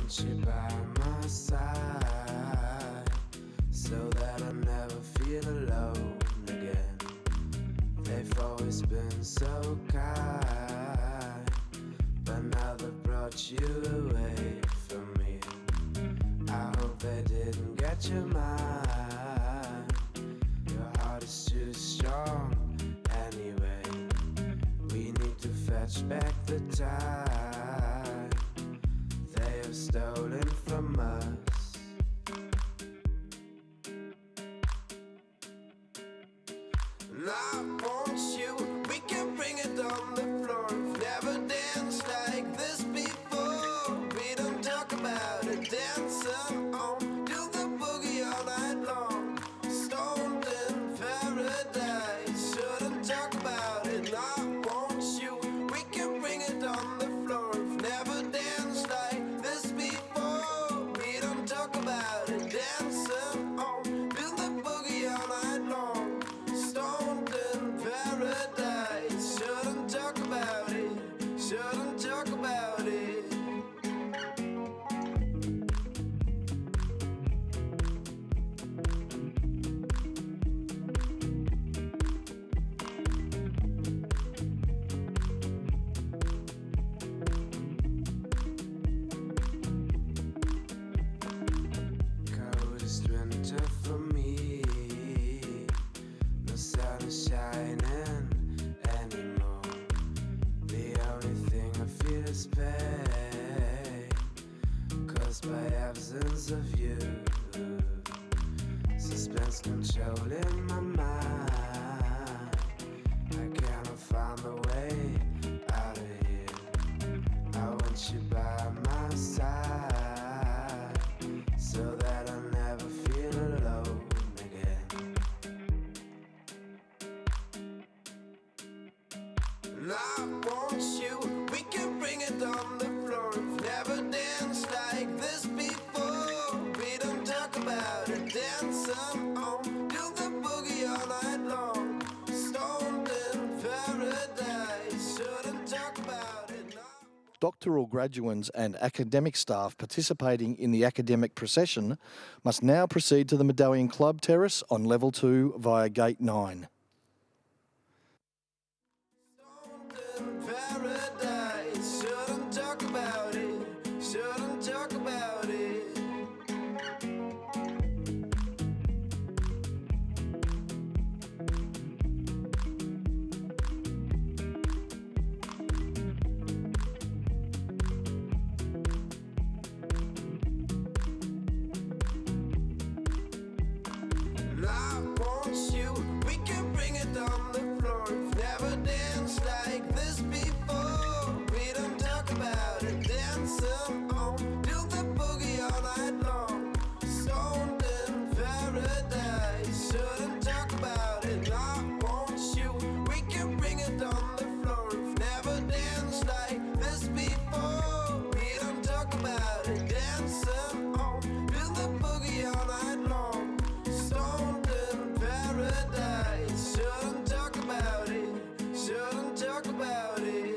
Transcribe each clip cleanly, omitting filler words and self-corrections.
want you by my side, so that I never feel alone again. They've always been so kind, but now they've brought you away from me. I hope they didn't get your mind. Your heart is too strong anyway. We need to fetch back the time they have stolen from us. And I want you, we can bring it on the floor. We've never danced like this before. We don't talk about it, dancing on, do the boogie all night long. Stoned in paradise, shouldn't talk about it. I want you, we can bring it on the floor. We've never danced like this before. We don't talk about it, dancing on, do the boogie all night long. Stoned in paradise, shouldn't talk about it, shouldn't talk about it. Coldest winter for me, no sun is shining anymore. The only thing I feel is pain, caused by absence of you. Suspense controlling my mind. I cannot find the way out of here. I want you by my side, so that I never feel alone again. And I want you, we can bring it on the floor. We've never danced like this before. We don't talk about it, dancing on, do the boogie all night long. Stoned in paradise, shouldn't talk about it. No. Doctoral graduates and academic staff participating in the academic procession must now proceed to the Medallion Club Terrace on level 2 via Gate 9. In paradise, shouldn't talk about it, shouldn't talk about it. And I want you, we can bring it on the floor. We've never danced like this before. We don't talk about it, dancing on, do the boogie all night long. Stoned in paradise, shouldn't talk about it. I want you, we can bring it on the floor. We've never danced like this before. We don't talk about it, dancing on, do the boogie all night long. Stoned in paradise, shouldn't talk about it, shouldn't talk about it.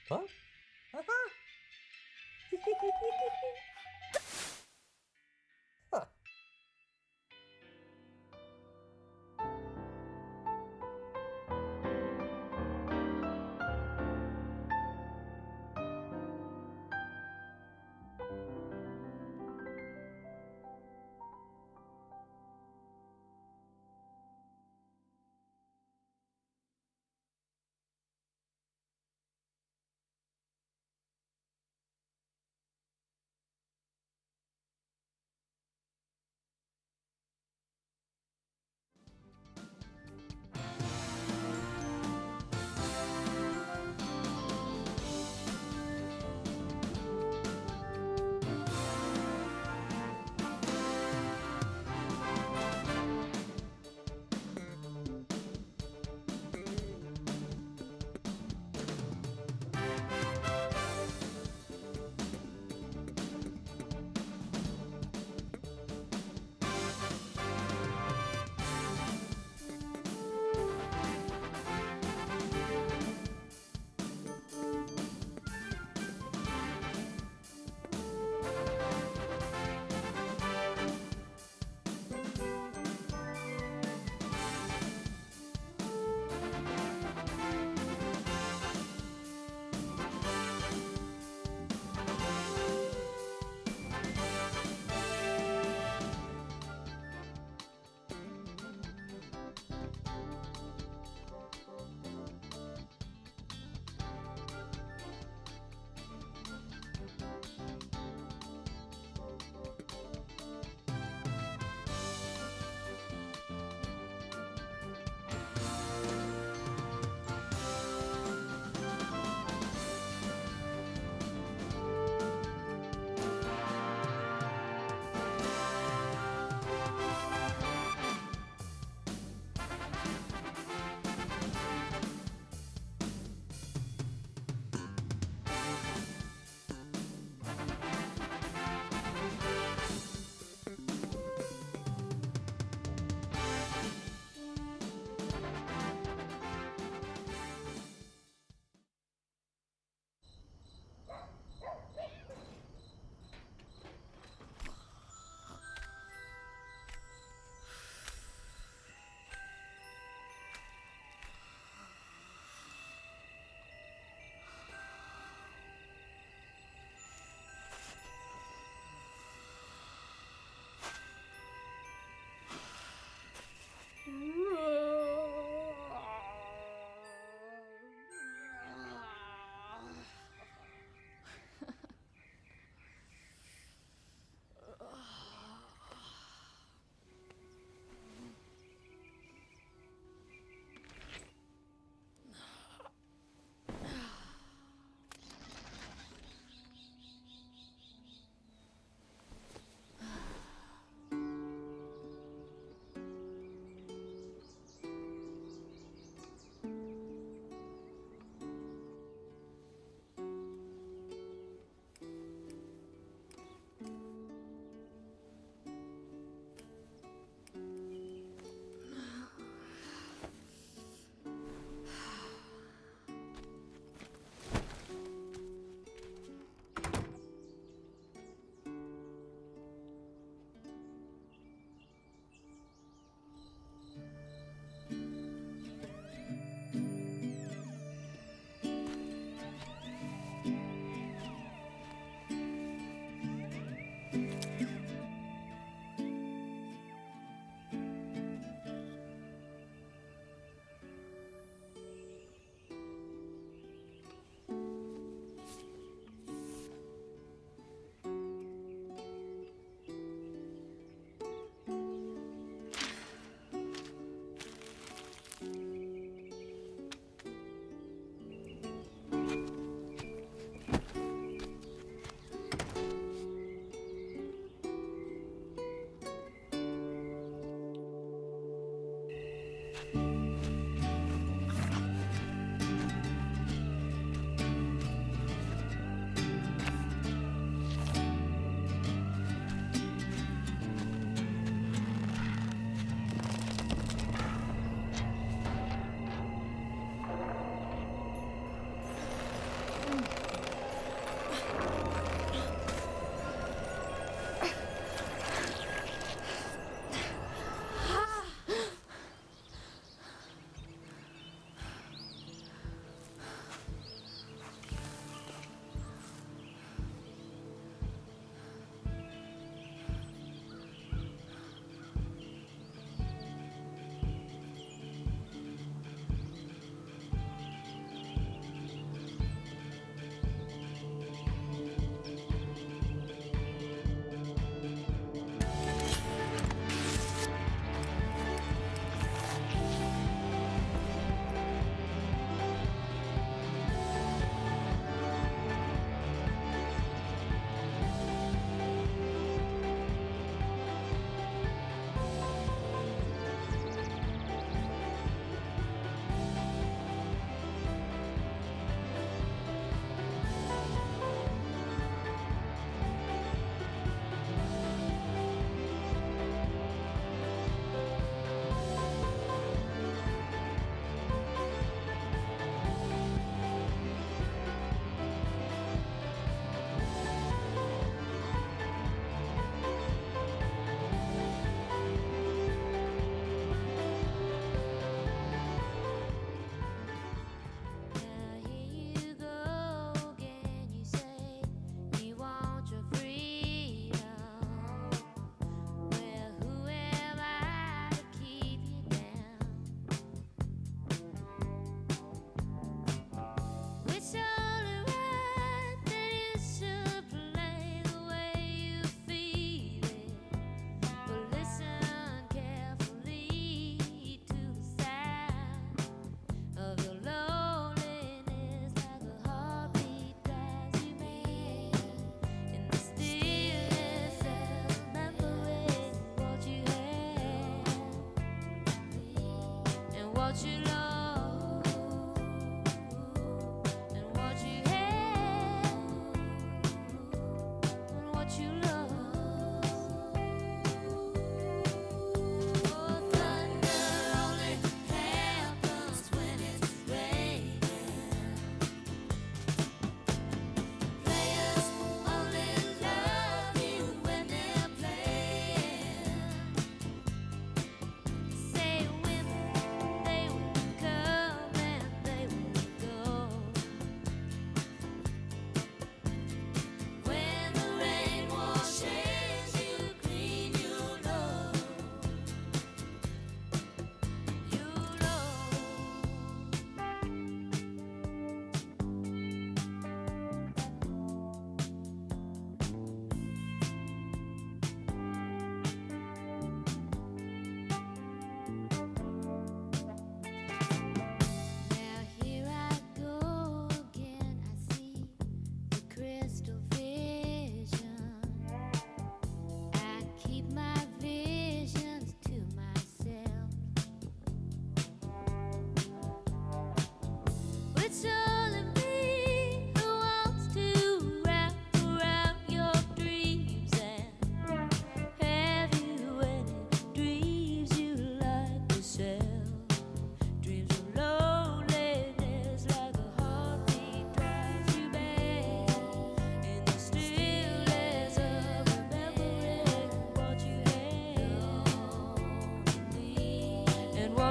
What?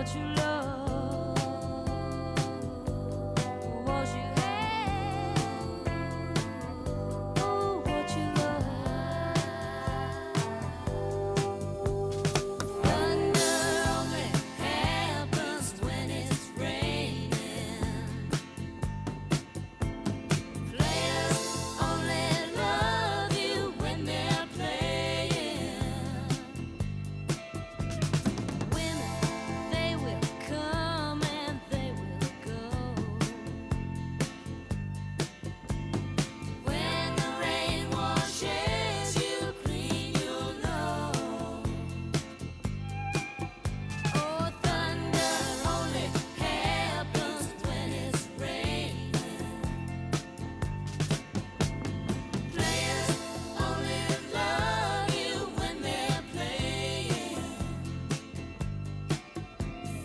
what you love, what you have, oh, what you love. Thunder only happens when it's raining. Players only love you when they're playing. Women, they will come and they will go. When the rain washes you clean, you'll know. Oh, thunder only happens when it's raining. Players only love you when they're playing.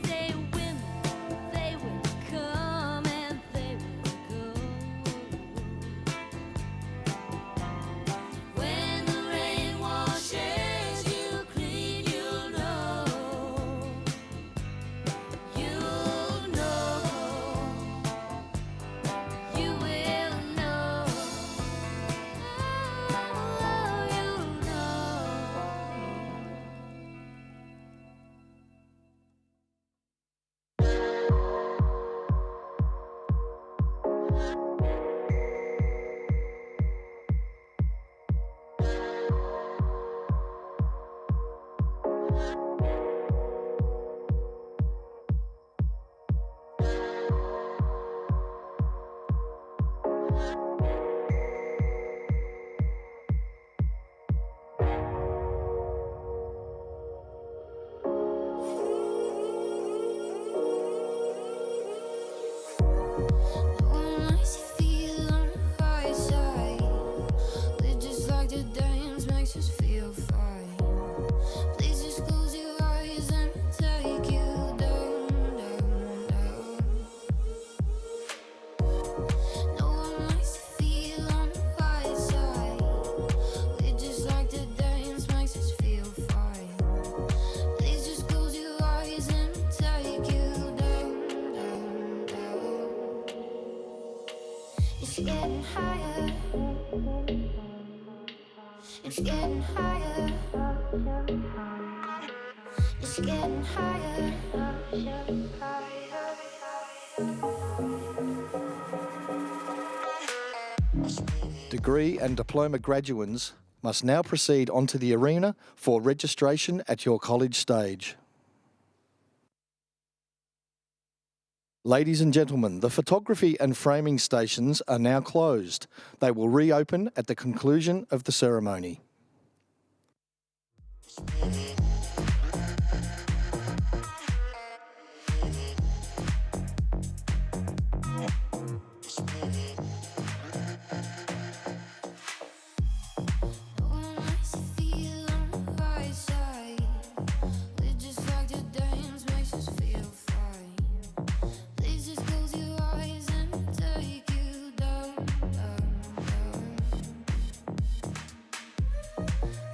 Say women, they will come and they will go. When the rain washes you clean, you'll know. You'll know. You will know. Oh, you'll know. No one likes to feel on the high side. We just like to dance, makes us feel fine. Please just close your eyes and take you down, down, down. No one likes to feel on the high side. We just like to dance, makes us feel fine. Please just close your eyes and take you down, down, down. It's getting higher. It's getting higher. It's getting higher. Degree and diploma graduates must now proceed onto the arena for registration at your college stage. Ladies and gentlemen, the photography and framing stations are now closed. They will reopen at the conclusion of the ceremony. No one likes to feel on the high side. We just like to dance, makes us feel fine. Please just close your eyes and take you down, down, down.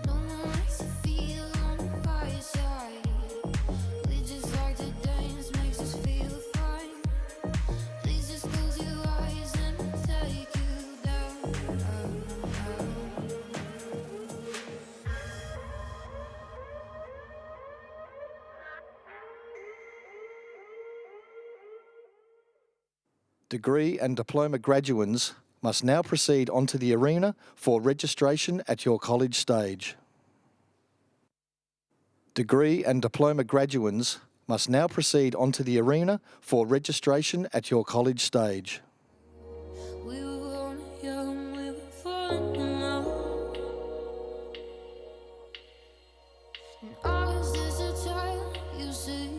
No one likes to feel on the high side. We just like to dance, makes us feel fine. Please just close your eyes and take you down, down, down. Degree and diploma graduates must now proceed onto the arena for registration at your college stage. Degree and diploma graduates must now proceed onto the arena for registration at your college stage. We were only young, we were falling in love. And I was just a child, you see.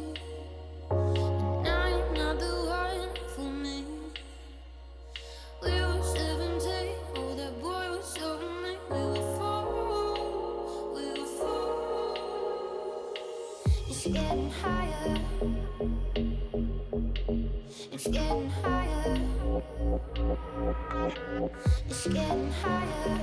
And now you're not the one for me. We were 17, oh that boy was so mean. We were four. It's getting higher. It's getting higher. It's getting higher.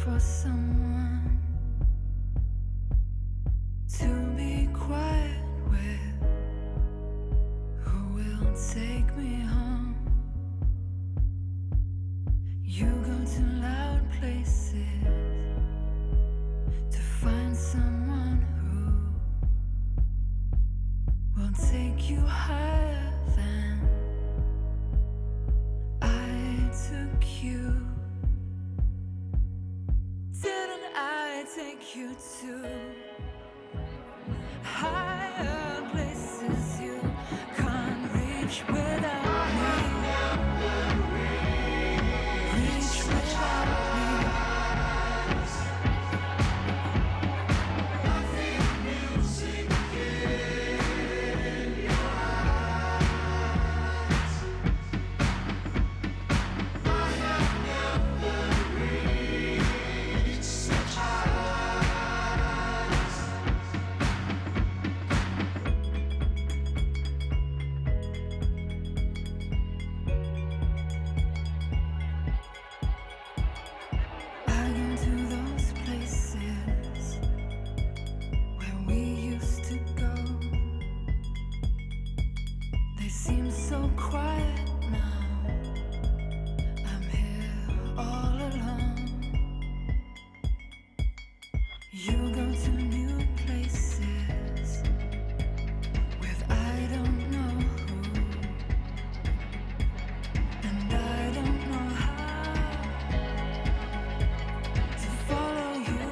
for someone to be quiet with, who will take me home. You go to loud places to find someone who will take you higher than I took you. Didn't I take you to higher places you can't reach without me? Reach without me. I feel music in your eyes. I have never reached such heights. I go to those places where we used to go. They seem so quiet now. I'm here all alone. You go to new places with I don't know who, and I don't know how to follow you.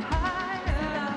Higher,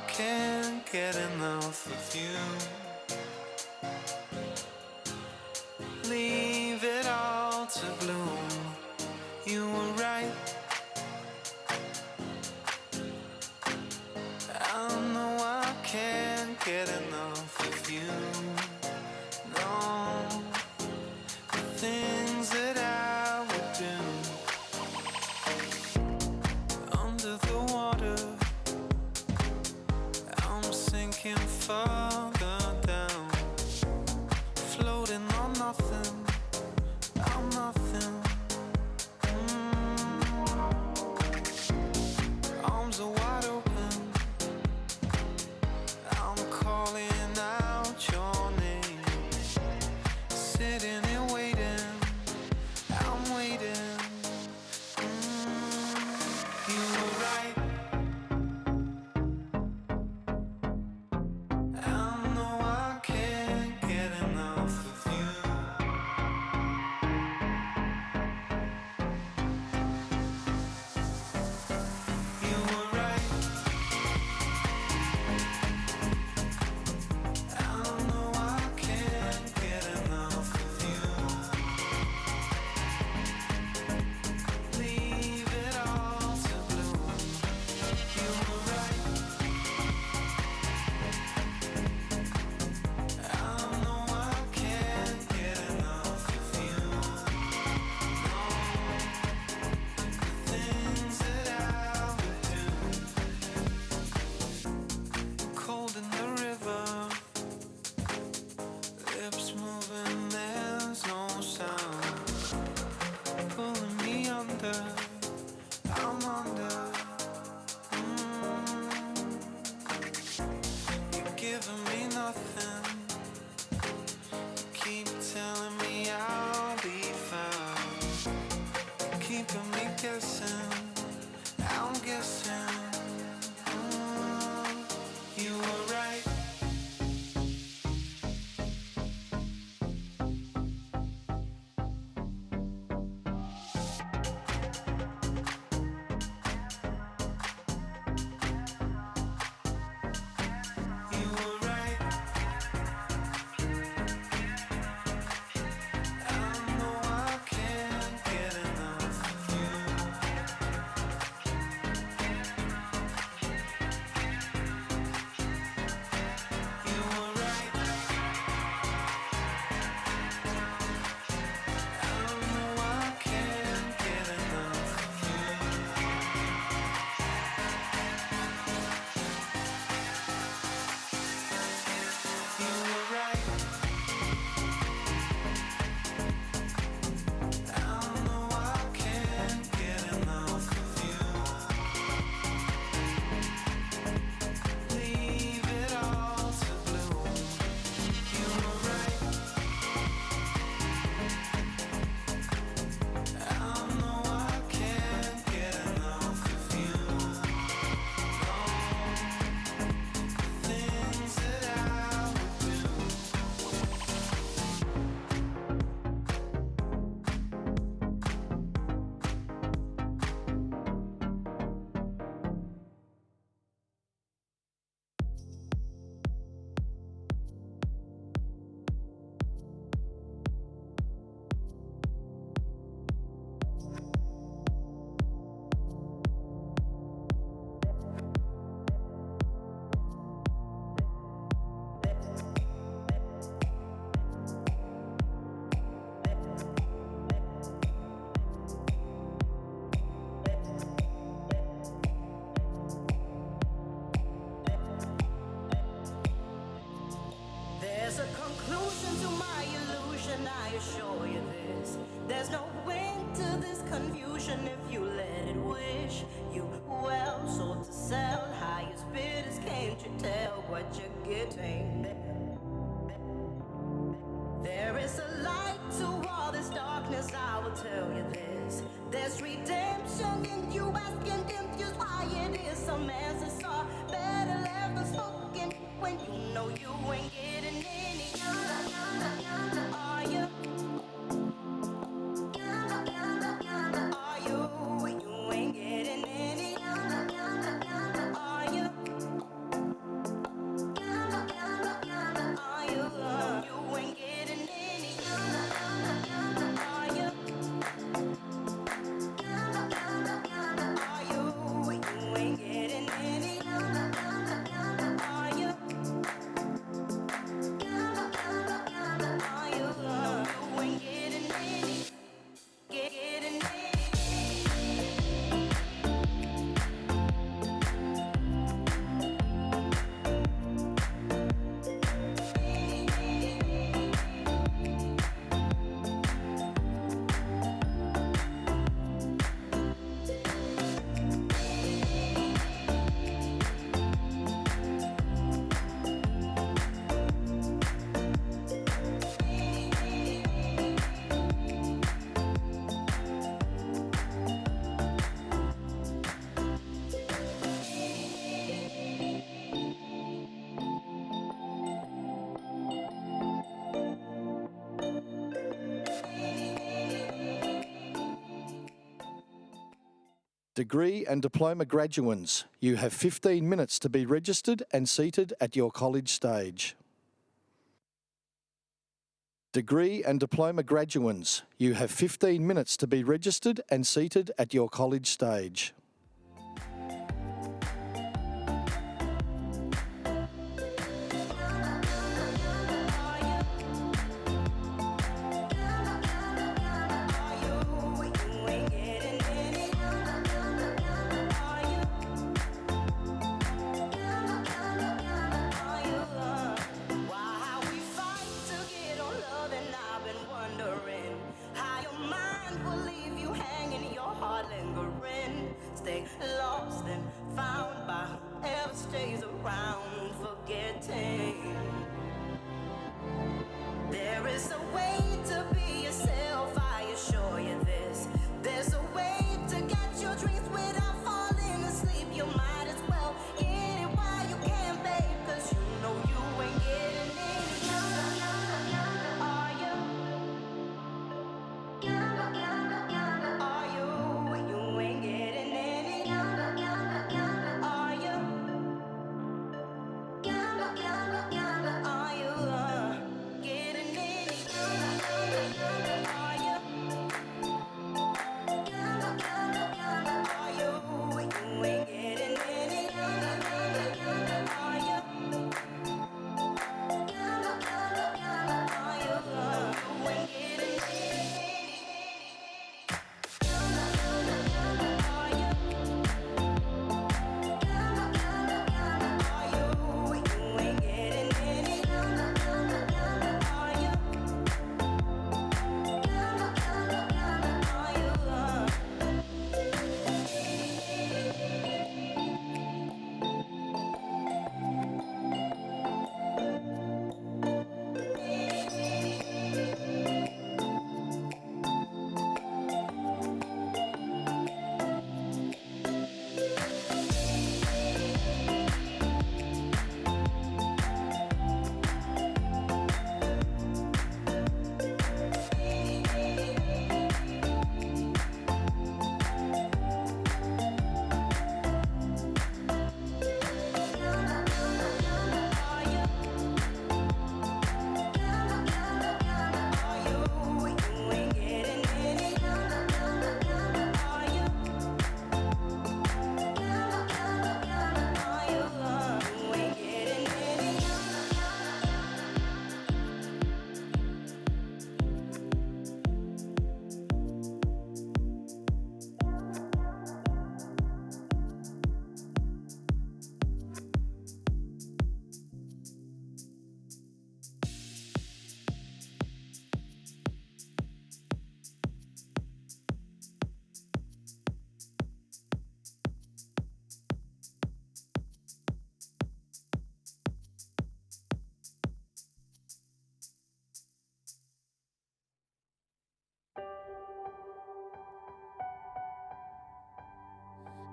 can't get enough of you. Leave it all to bloom. You were right. I know I can't get enough of you. No, the things that I would do under the water. I'm sinking further down, floating on nothing. I'm nothing. Arms are wide open. I'm calling out your name. Sitting and waiting. I'm waiting. You were right. I know I can't get enough of you. You were right. I know I can't get enough of you. Leave it all to bloom. You were right. I know I can't get enough of you. No, the things that I would do. Cold in the river, lips moving, there's no sound. Pulling me under, I'm under. You're giving me nothing. Keep telling me I'll be fine. Keeping me guessing, I'm guessing. You were right. You were right. I know I can't get enough of you. You were right. I know I can't get enough of you. You were right. I know I can't get enough of you. Leave it all to bloom. You were right. I know I can't get enough of you. No, the things that I would do. There's a conclusion to my illusion, I assure you this. There's no end to this confusion if you let it wish you well. Sold to sell, highest bidders, can't you tell what you're getting? There is a light to all this darkness, I will tell you this. There's redemption in you, asking confused why it is some answers are better left unspoken when you know you ain't getting any. Are you? Are you? You ain't getting any. Are you? Degree and diploma graduates, you have 15 minutes to be registered and seated at your college stage. Degree and diploma graduates, you have 15 minutes to be registered and seated at your college stage.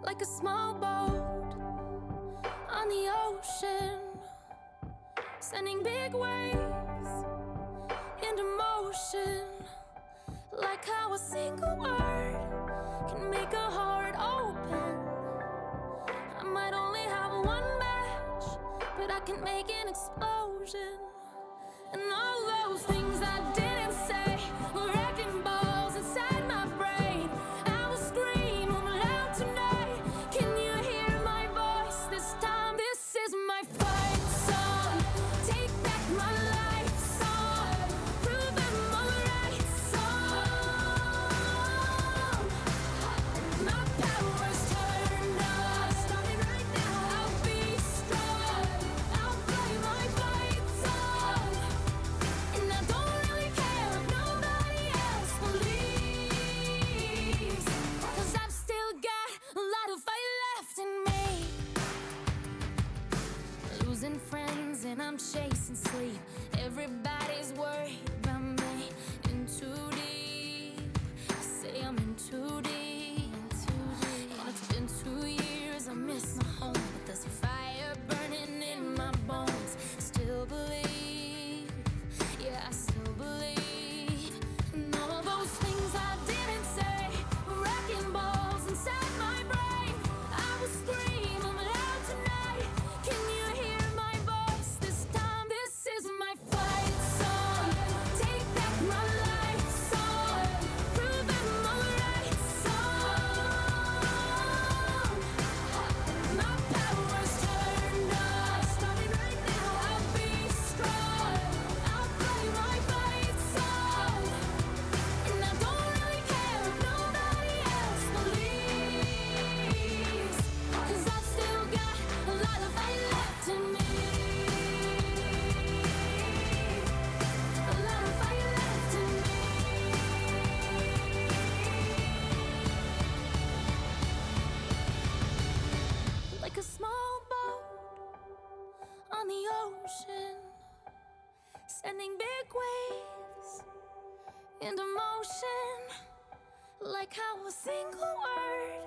Like a small boat on the ocean, sending big waves into motion. Like how a single word can make a heart open. I might only have one match, but I can make an explosion. And all those things I didn't say were wrecking balls inside my brain. I will scream loud tonight. Can you hear my voice this time? This is my fight song. Take back my life song. Prove I'm alright song. My power's turned on. Starting right now. I'll be strong. I'll play my fight song. And I don't really care if nobody else believes, 'cause I've still got a lot of fight left in me. Losing friends and I'm chasing sleep. Everybody's worried about me. In too deep. I say I'm in too deep. And it's been 2 years, I miss my home, but there's a fire burning in my bones. Still believe, yeah, I still believe. And all those things I didn't say were wrecking balls inside my brain. ocean, sending big waves into motion. Like how a single word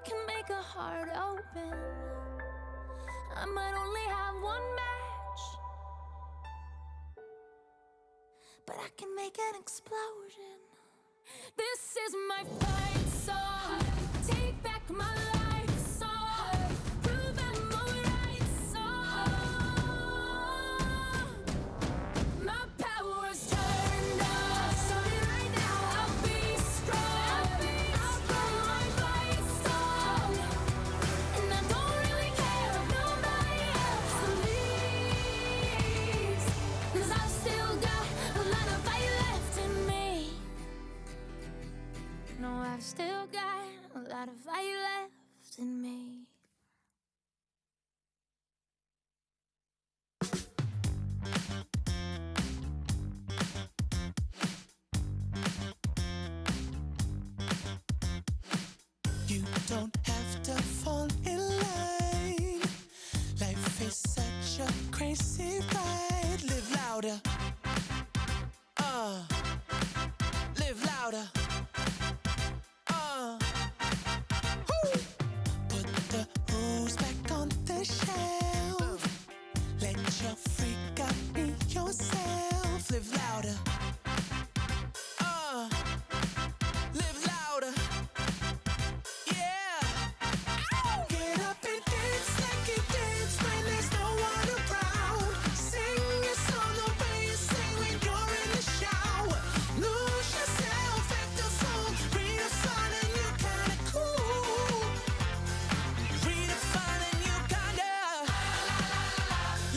can make a heart open. I might only have one match, but I can make an explosion. This is my fight song. Take back my life song. Prove I'm alright song. My power's turned up. Starting right now. I'll be strong. I'll blow my fight song. And I don't really care if nobody else believes. 'Cause I've still got a lot of fight left in me. No, I've still got a lot of fight left in me. You don't have to fall in line. Life is such a crazy ride. Live louder. Live louder. Woo. Put the rules back on the shelf. Let your freak out be yourself. Live louder. Live louder. Yeah. Get up and dance like you dance when there's no one around. Sing your song the way you sing when you're in the shower. Lose yourself at the phone. Redefining you kinda cool. Redefining you kinda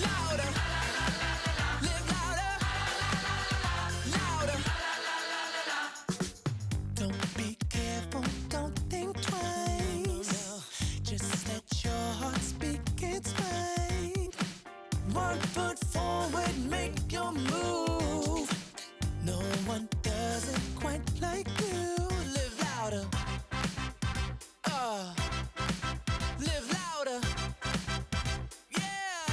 louder. Live louder. Louder. Don't be careful, don't think twice. Just let your heart speak its mind. One foot forward, make your move. No one does it quite like you. Live louder. Live louder. Yeah.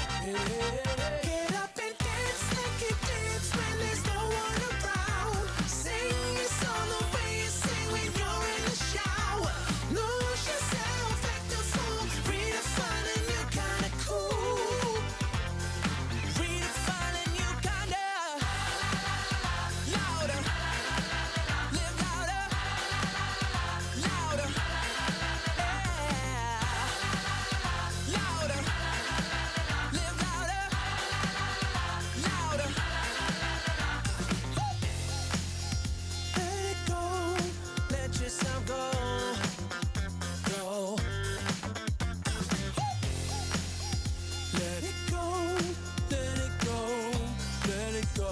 Get up and dance like you dance when there's no one around. Sing your song the way you sing when you're in the shower. Lose yourself at the phone. Redefining you kinda cool. Redefining you kinda louder. Live louder. Louder. Yeah. Louder. Live louder. Louder. Let it go. Let yourself go. Go. Let it go. Let it go. Let it go.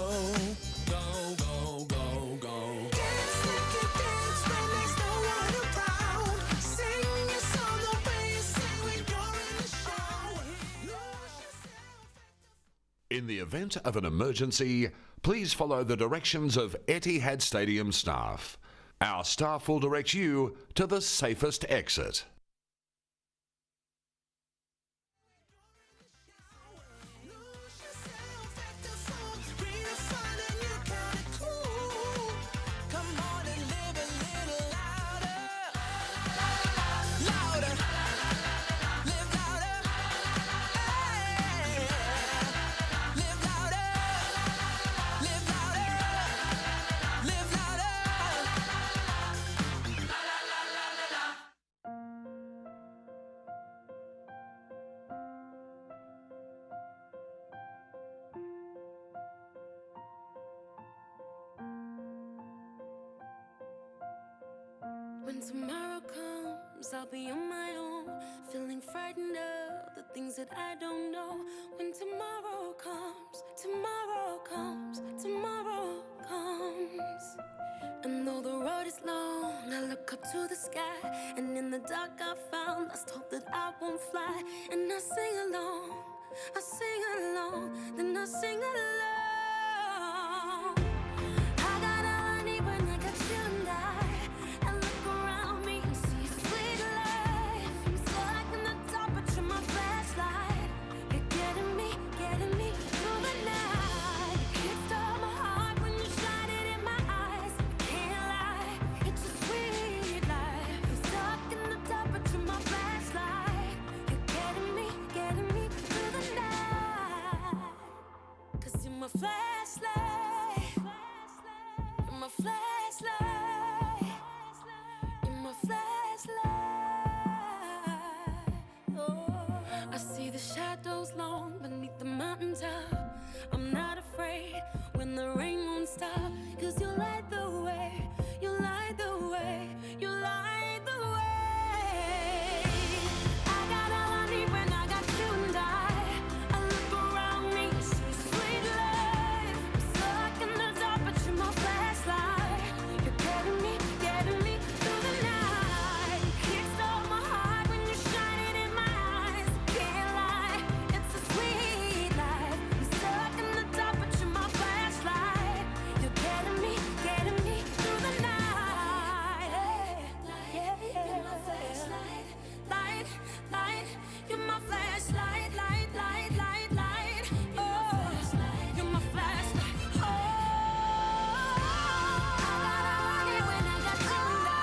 Go, go, go, go. Dance like you dance when there's no one around. Sing your song the way you sing when you're in the shower. Lose yourself. In the event of an emergency, please follow the directions of Etihad Stadium staff. Our staff will direct you to the safest exit. Lose yourself at the phone. Redefining you kinda cool. Come on and live a little louder. Louder. Live louder. Hey. Live louder. Live louder. Live louder. When tomorrow comes, I'll be on my own, feeling frightened of the things that I don't know. When tomorrow comes, tomorrow comes, tomorrow comes. And though the road is long, I look up to the sky, and in the dark I found lost hope that I won't fly. And I sing along, then I sing along. I got all I need when I got you and I look around me and see a sweet life. I'm so like in the dark, but you're my flashlight. You're getting me, shadows long beneath the mountaintop. I'm not afraid when the rain won't stop. Cause you light the way, you light the way, you light the way. I got all I need when I got you and I look around me, see sweet life. I'm stuck in the dark, but you're my flashlight. You're getting me through the night. Kickstart my heart when you shine it in my eyes. Can't lie, it's a sweet life. I'm stuck in the dark, but you're my flashlight. You're getting me through the night. Yeah, yeah. You're my flashlight, light, light. You're my flashlight, light, light, light, light. Oh, you're my flashlight. Oh, I got when I got you and I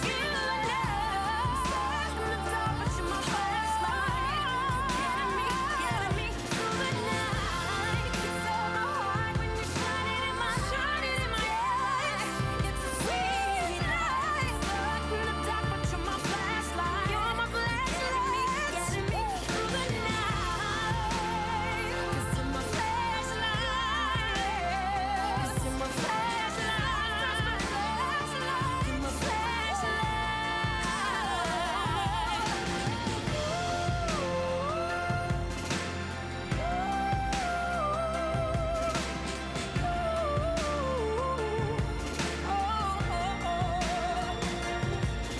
see you love. Stuck in the dark, but you're my flashlight. Getting me through the night. It's all my heart when you shine it in my eyes. It's a sweet life. Stuck in the dark, but you're my flashlight. You're my flashlight. Getting me through the night. 'Cause you're my flashlight. 'Cause you're my flashlight.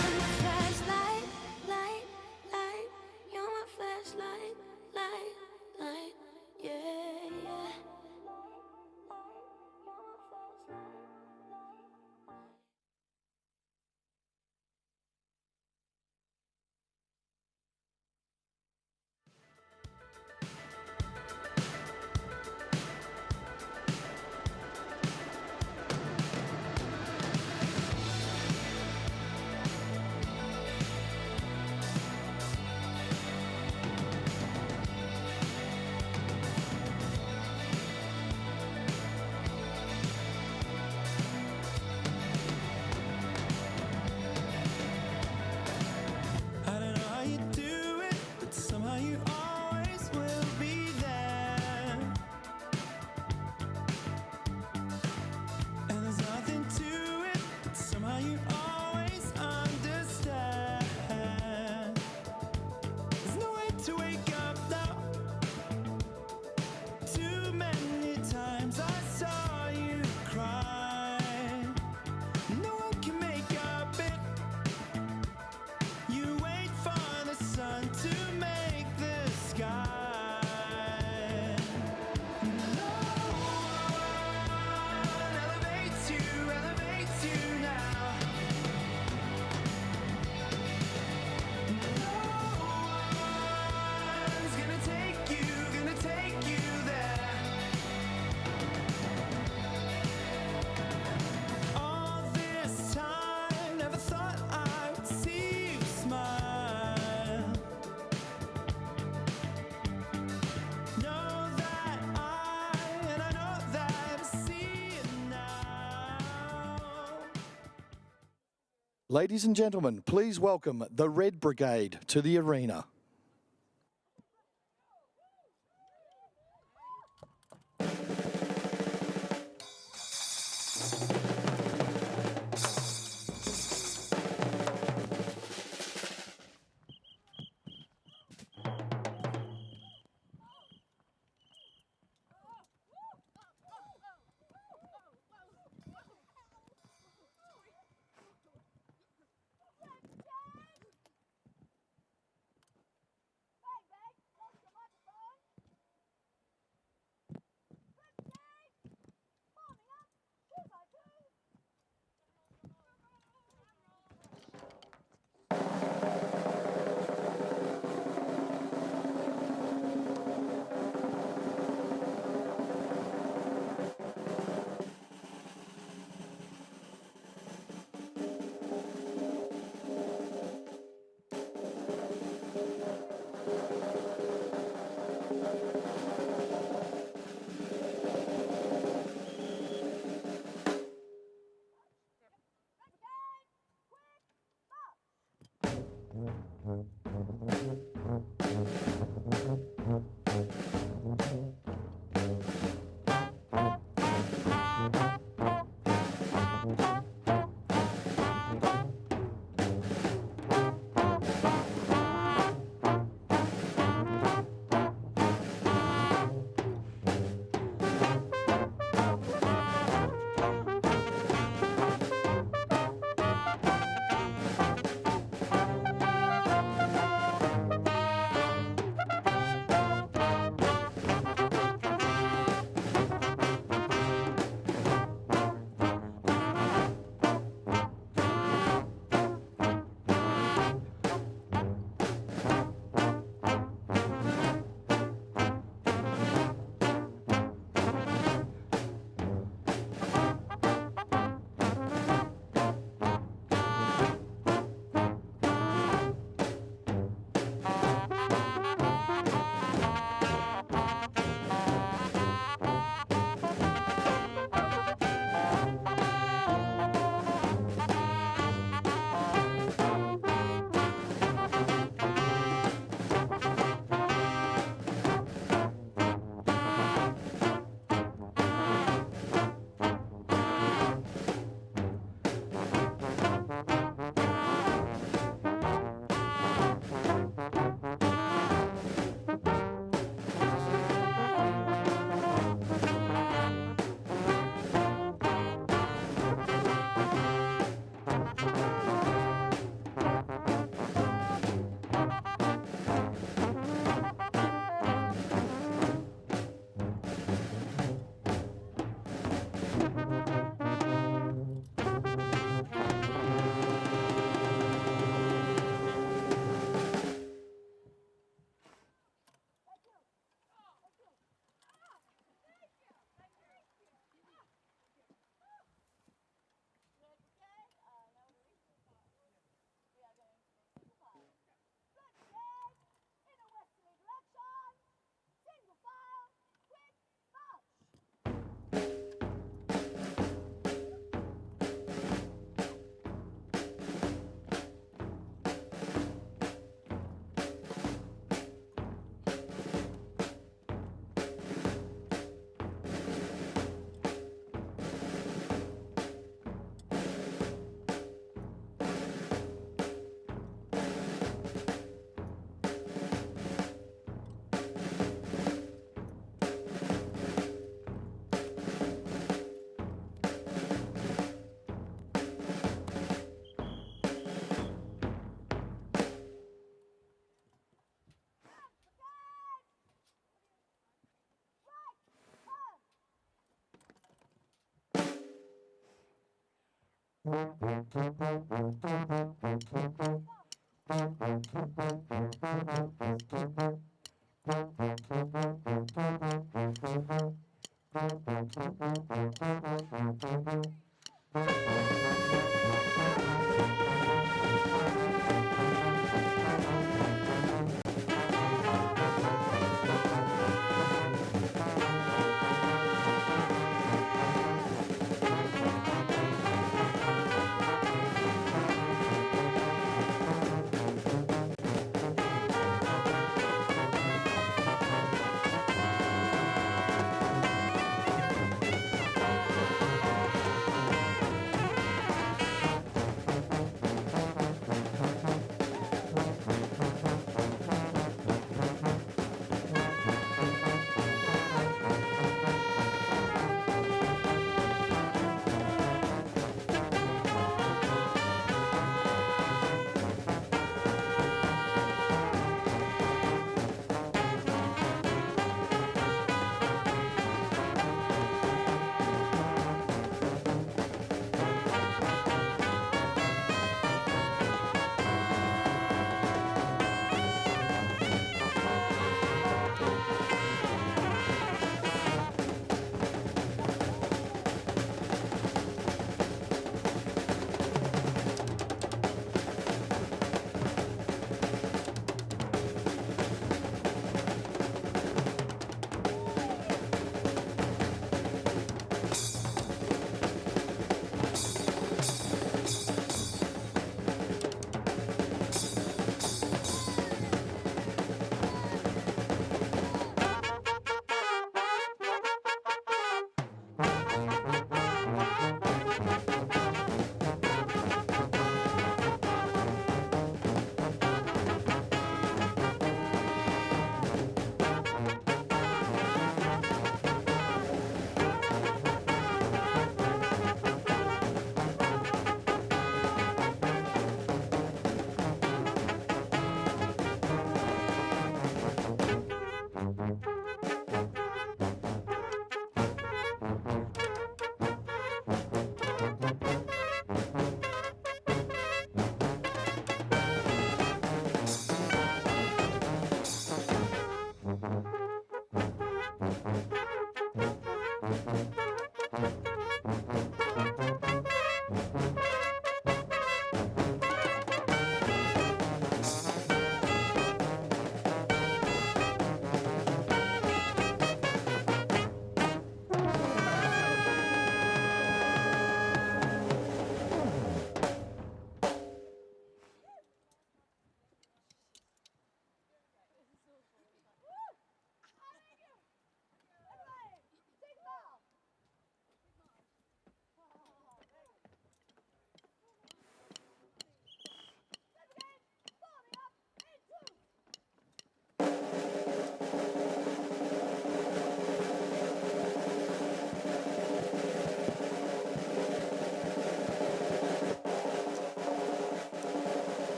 You're my flashlight, light, light. You're my flashlight, light, light. Yeah, yeah. I don't know how you do it, but somehow you always will be there. And there's nothing to it, but somehow you always understand. There's no way to wake up now. Too many times I saw you cry. No one can make up it. You wait for the sun to make the sky. No one elevates you now. No one's gonna take you there. All this time, never thought I would see you smile. Know that I know that I see it now. Ladies and gentlemen, please welcome the Red Brigade to the arena.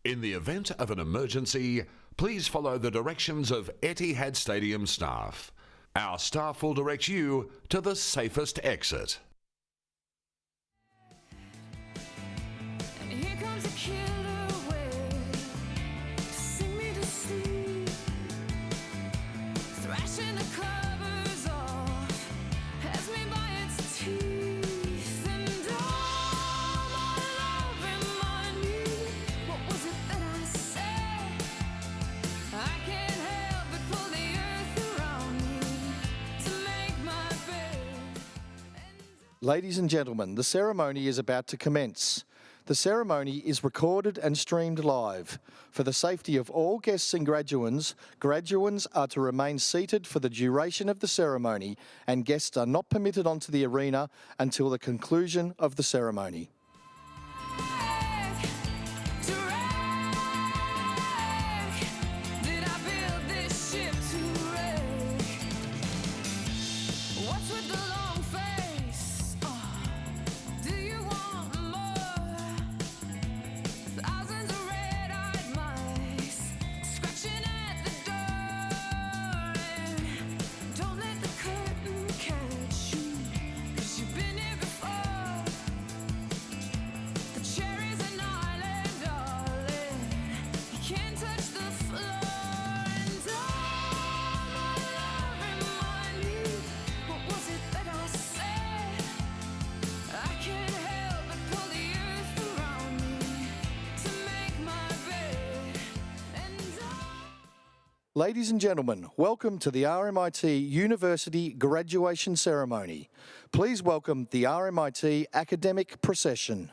In the event of an emergency, please follow the directions of Etihad Stadium staff. Our staff will direct you to the safest exit. And here comes a killer wave to sing me to sleep, thrashing the covers off, has me by its teeth, and all my love remind me, what was it that I said? I can't help but pull the earth around me to make my bed. Ladies and gentlemen, the ceremony is about to commence. The ceremony is recorded and streamed live. For the safety of all guests and graduands are to remain seated for the duration of the ceremony, and guests are not permitted onto the arena until the conclusion of the ceremony. Did I build this ship to wreck? What's with the long face? Oh, do you want more? Thousands of red-eyed mice scratching at the door. And don't let the curtain catch you, 'cause you've been here before. The cherry's an island, darling. You can't touch the floor. And all my love remind me, what was it that I said? I can't help but pull the earth around me to make my bed. And Ladies and gentlemen, welcome to the RMIT University graduation ceremony. Please welcome the RMIT academic procession.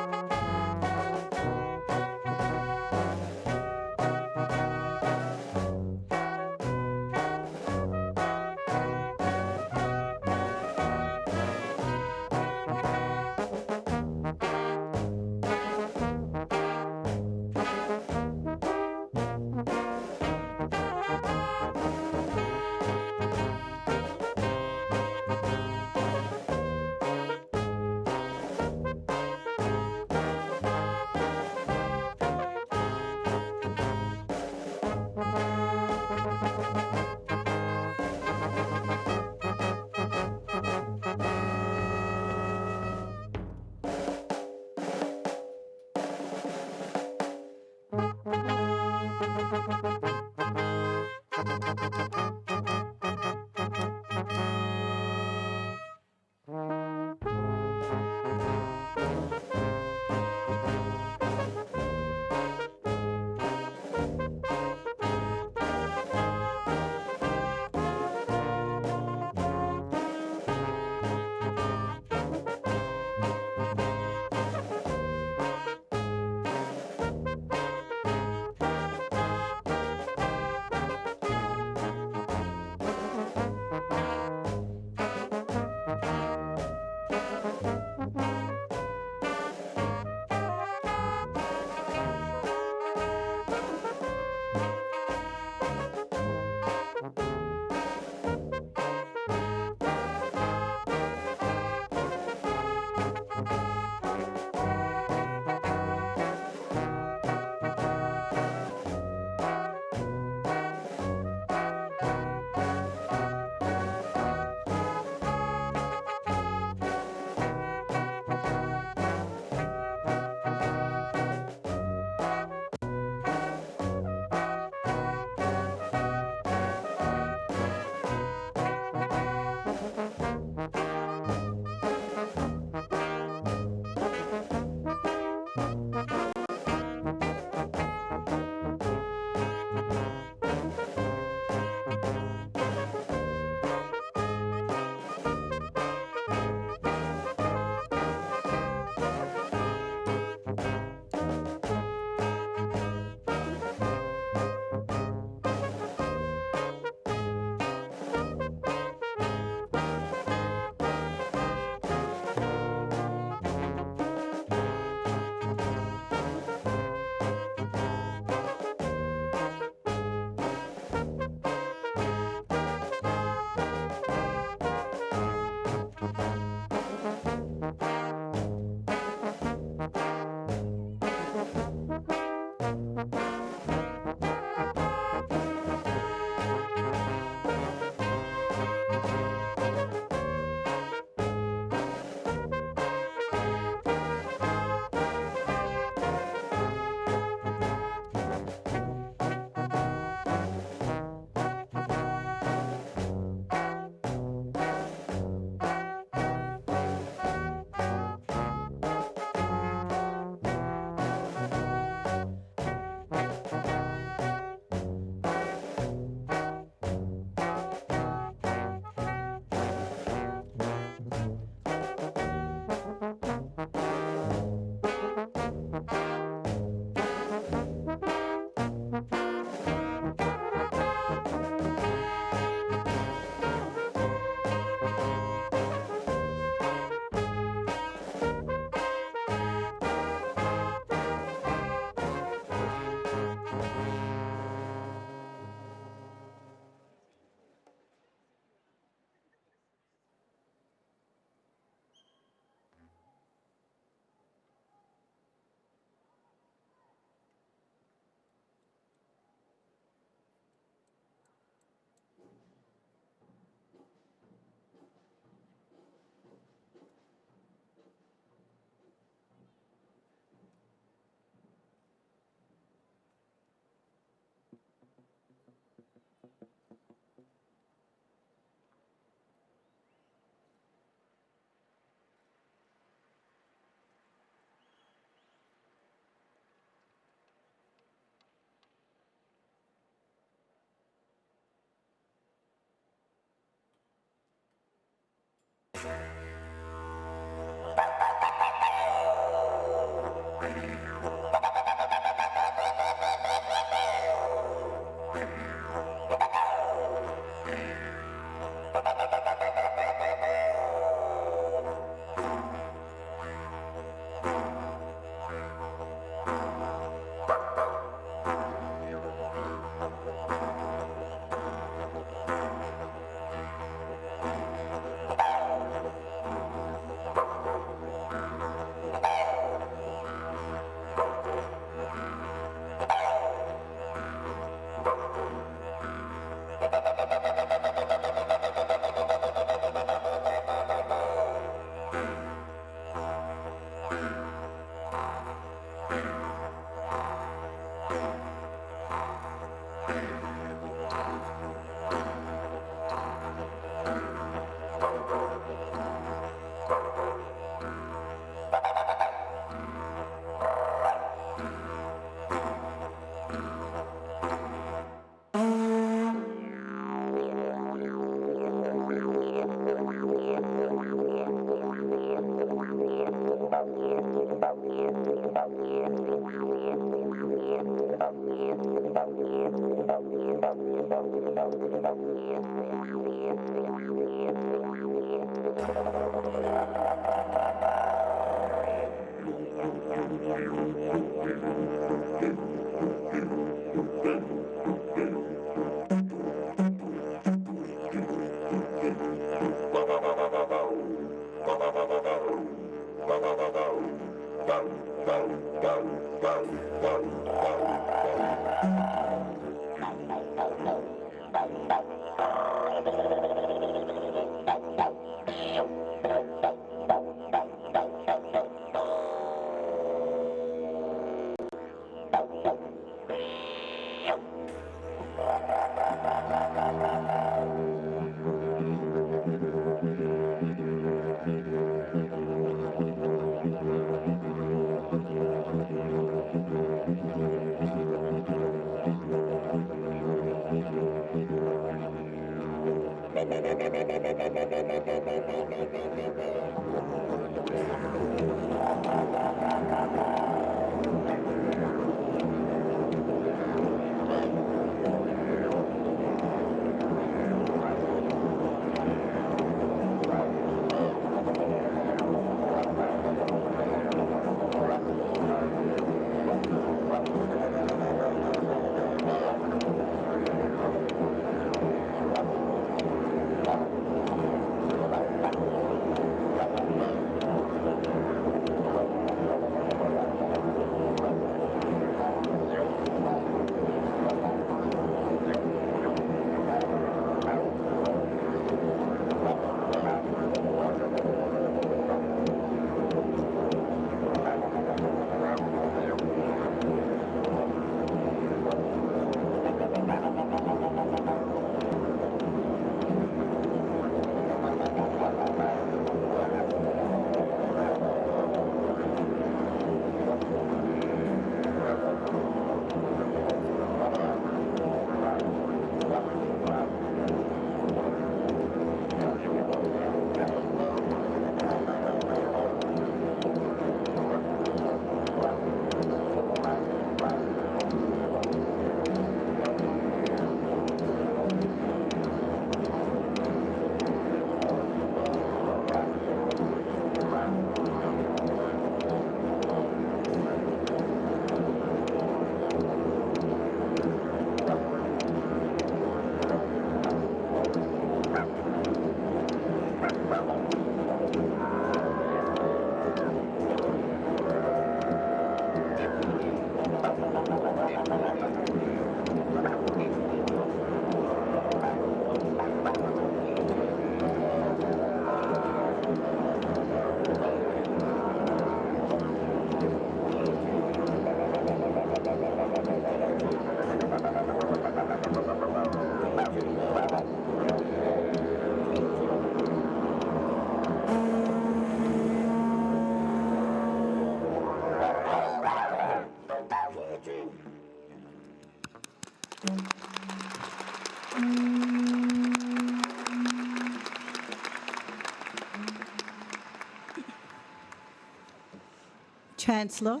Chancellor,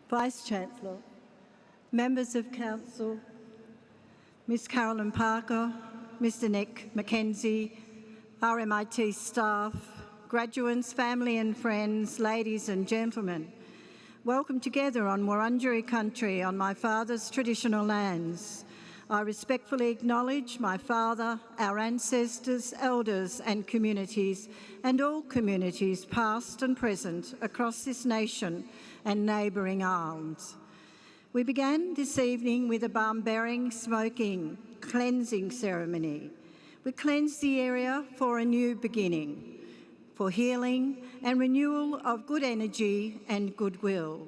Vice-Chancellor, Members of Council, Ms Carolyn Parker, Mr Nick Mackenzie, RMIT staff, graduates, family and friends, ladies and gentlemen, welcome together on Wurundjeri country on my father's traditional lands. I respectfully acknowledge my father, our ancestors, elders and communities, and all communities past and present across this nation and neighbouring islands. We began this evening with a Barmbering smoking cleansing ceremony. We cleansed the area for a new beginning, for healing and renewal of good energy and goodwill.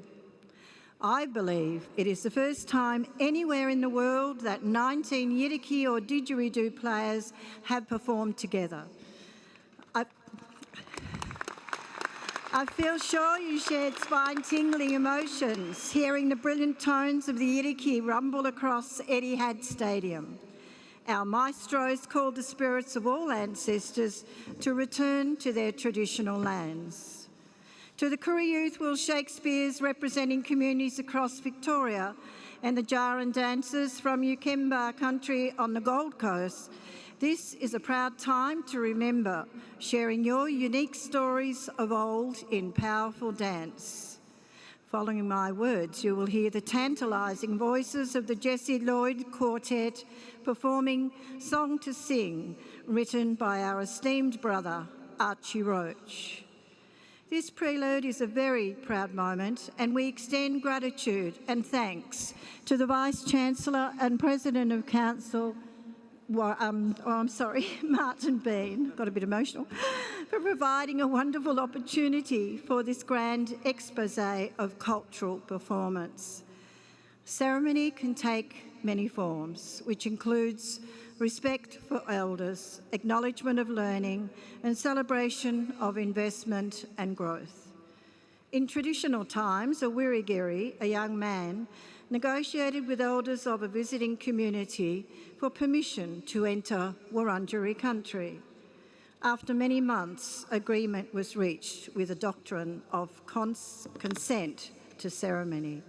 I believe it is the first time anywhere in the world that 19 Yidaki or didgeridoo players have performed together. I feel sure you shared spine-tingling emotions hearing the brilliant tones of the Yidaki rumble across Etihad Stadium. Our maestros called the spirits of all ancestors to return to their traditional lands. To the Koori Youth Will Shakespeares representing communities across Victoria and the Jaran dancers from Ukemba country on the Gold Coast, this is a proud time to remember, sharing your unique stories of old in powerful dance. Following my words, you will hear the tantalising voices of the Jessie Lloyd Quartet performing Song to Sing, written by our esteemed brother, Archie Roach. This prelude is a very proud moment, and we extend gratitude and thanks to the Vice-Chancellor and President of Council, Martin Bean, got a bit emotional, for providing a wonderful opportunity for this grand expose of cultural performance. Ceremony can take many forms, which includes respect for elders, acknowledgement of learning, and celebration of investment and growth. In traditional times, a Wirigiri, a young man, negotiated with elders of a visiting community for permission to enter Wurundjeri country. After many months, agreement was reached with a doctrine of consent to ceremony.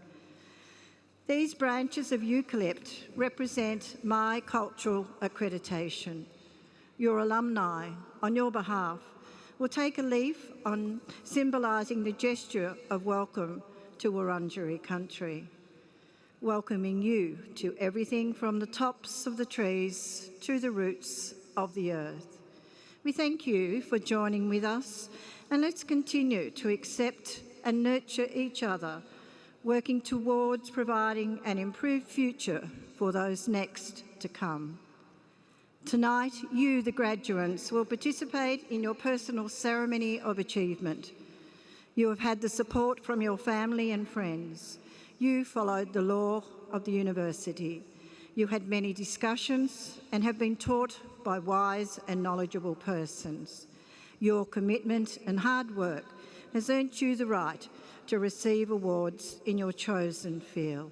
These branches of eucalypt represent my cultural accreditation. Your alumni, on your behalf, will take a leaf on symbolising the gesture of welcome to Wurundjeri country, welcoming you to everything from the tops of the trees to the roots of the earth. We thank you for joining with us, and let's continue to accept and nurture each other, working towards providing an improved future for those next to come. Tonight, you, the graduates, will participate in your personal ceremony of achievement. You have had the support from your family and friends. You followed the law of the university. You had many discussions and have been taught by wise and knowledgeable persons. Your commitment and hard work has earned you the right to receive awards in your chosen field.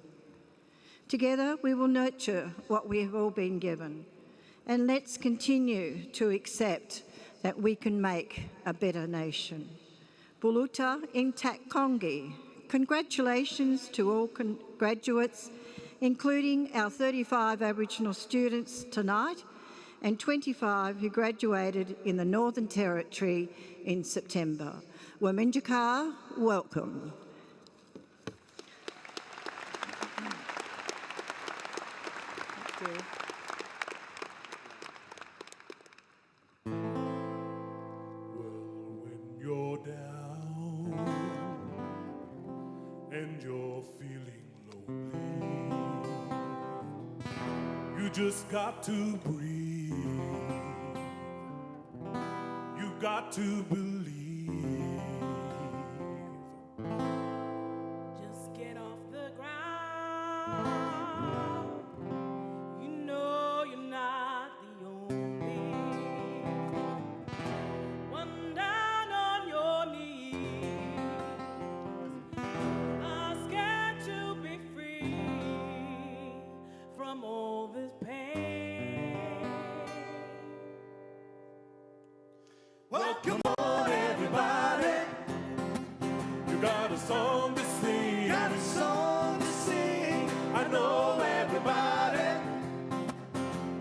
Together, we will nurture what we have all been given, and let's continue to accept that we can make a better nation. Buluta Intak Kongi. Congratulations to all graduates, including our 35 Aboriginal students tonight and 25 who graduated in the Northern Territory in September. Waminjaka, welcome. Thank you. When you're down and you're feeling lonely, you just got to breathe. You got to believe. Just get off the ground. You know you're not the only one down on your knees, asking to be free from all this pain. Well, come on, everybody. You got a song to sing. Got a song to sing. I know everybody.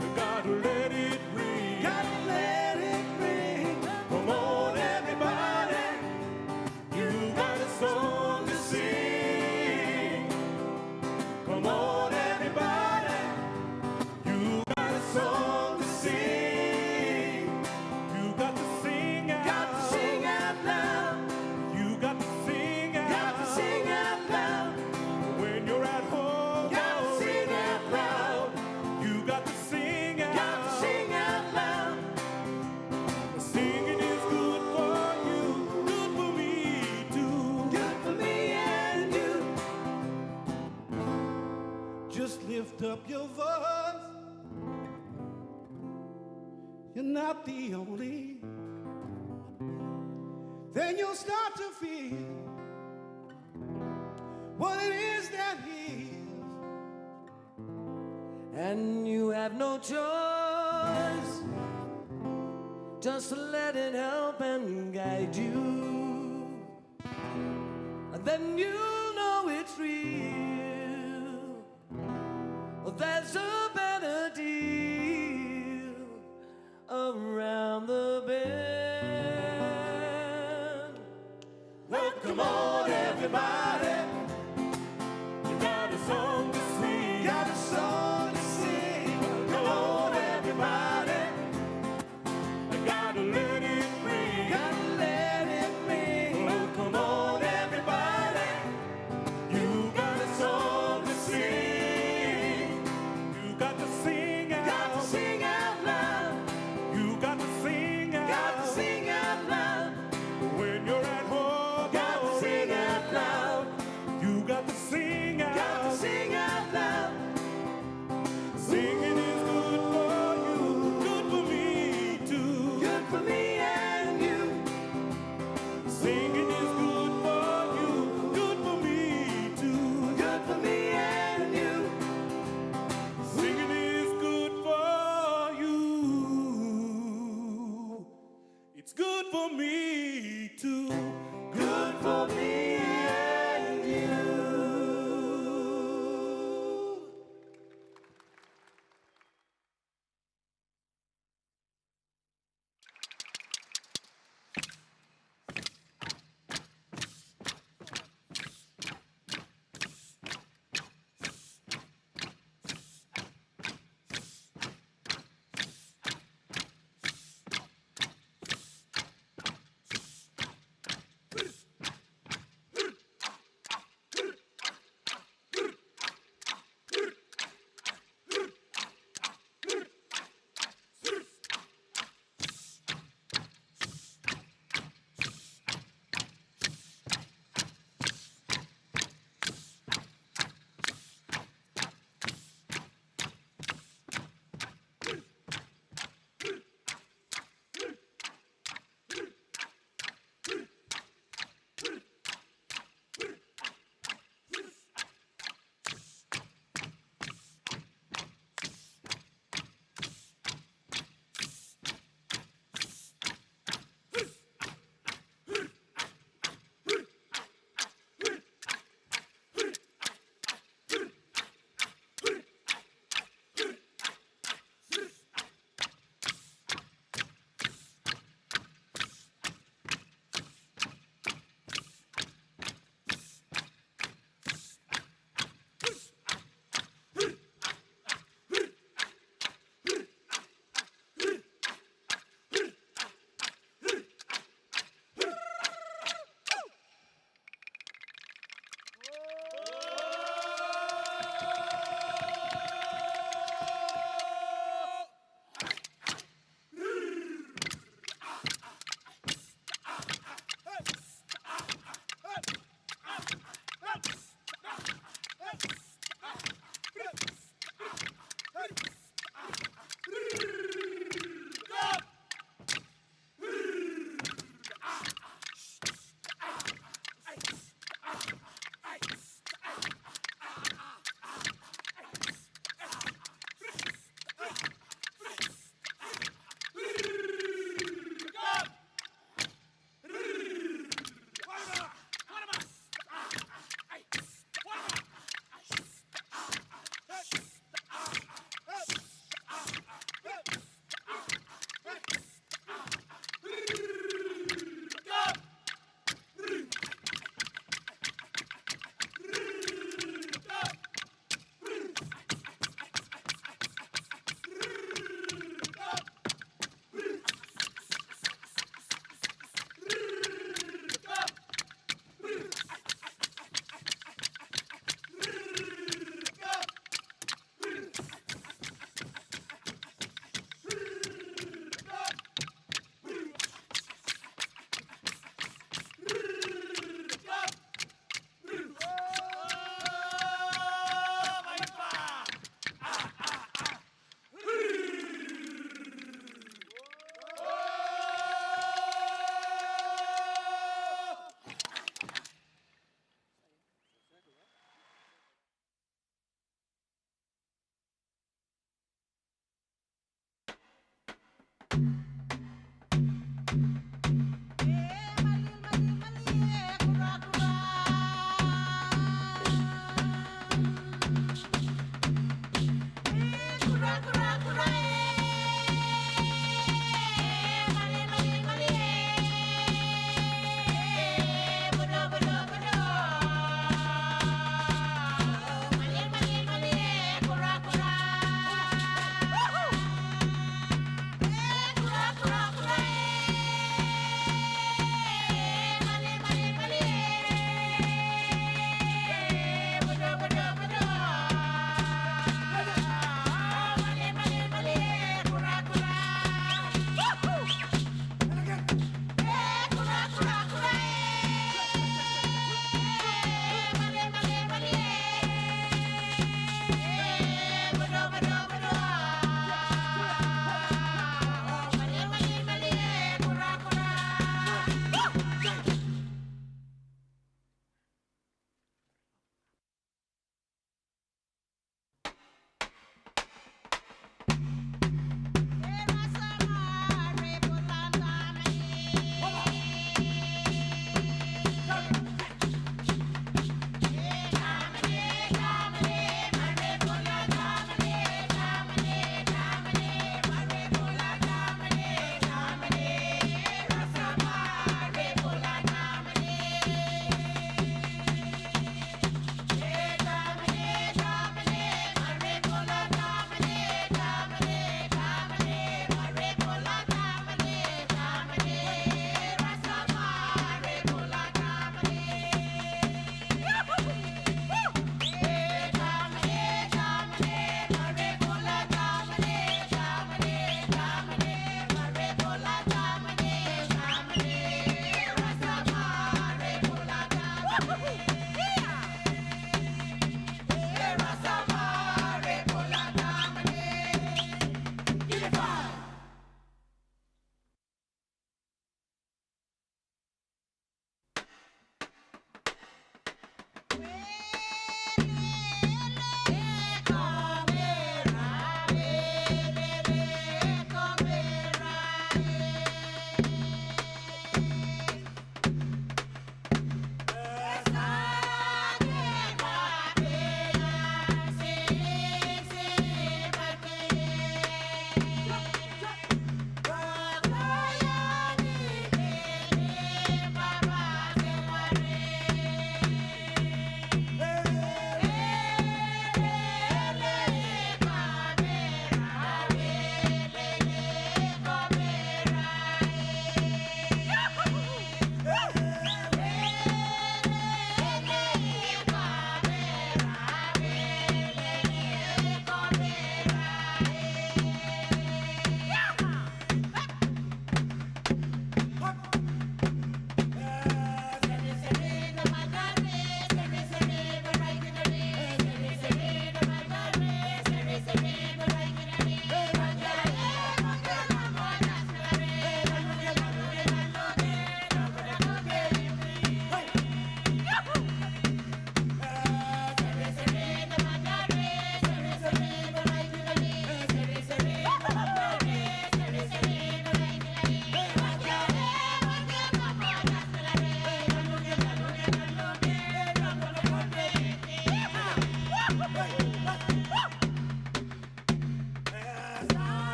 You gotta let it ring. Gotta let it ring. Come on, everybody. You got a song to sing. Come on, everybody. You got a song to sing. You got to sing out. Got to sing out loud. You got to sing out. Got to sing out loud. When you're at home, got to sing out loud. You got to sing out. Got to sing out loud. Singing is good for you, good for me too. Good for me and you. Just lift up your voice. You're not the only. Then you'll start to feel what it is that is. And you have no choice, just to let it help and guide you. then you'll know it's real. There's a better deal around the bend. Welcome on, everybody. You got a song to sing. Got a song to sing. Come on, everybody. I gotta let it ring. Gotta let it ring. Welcome on, everybody.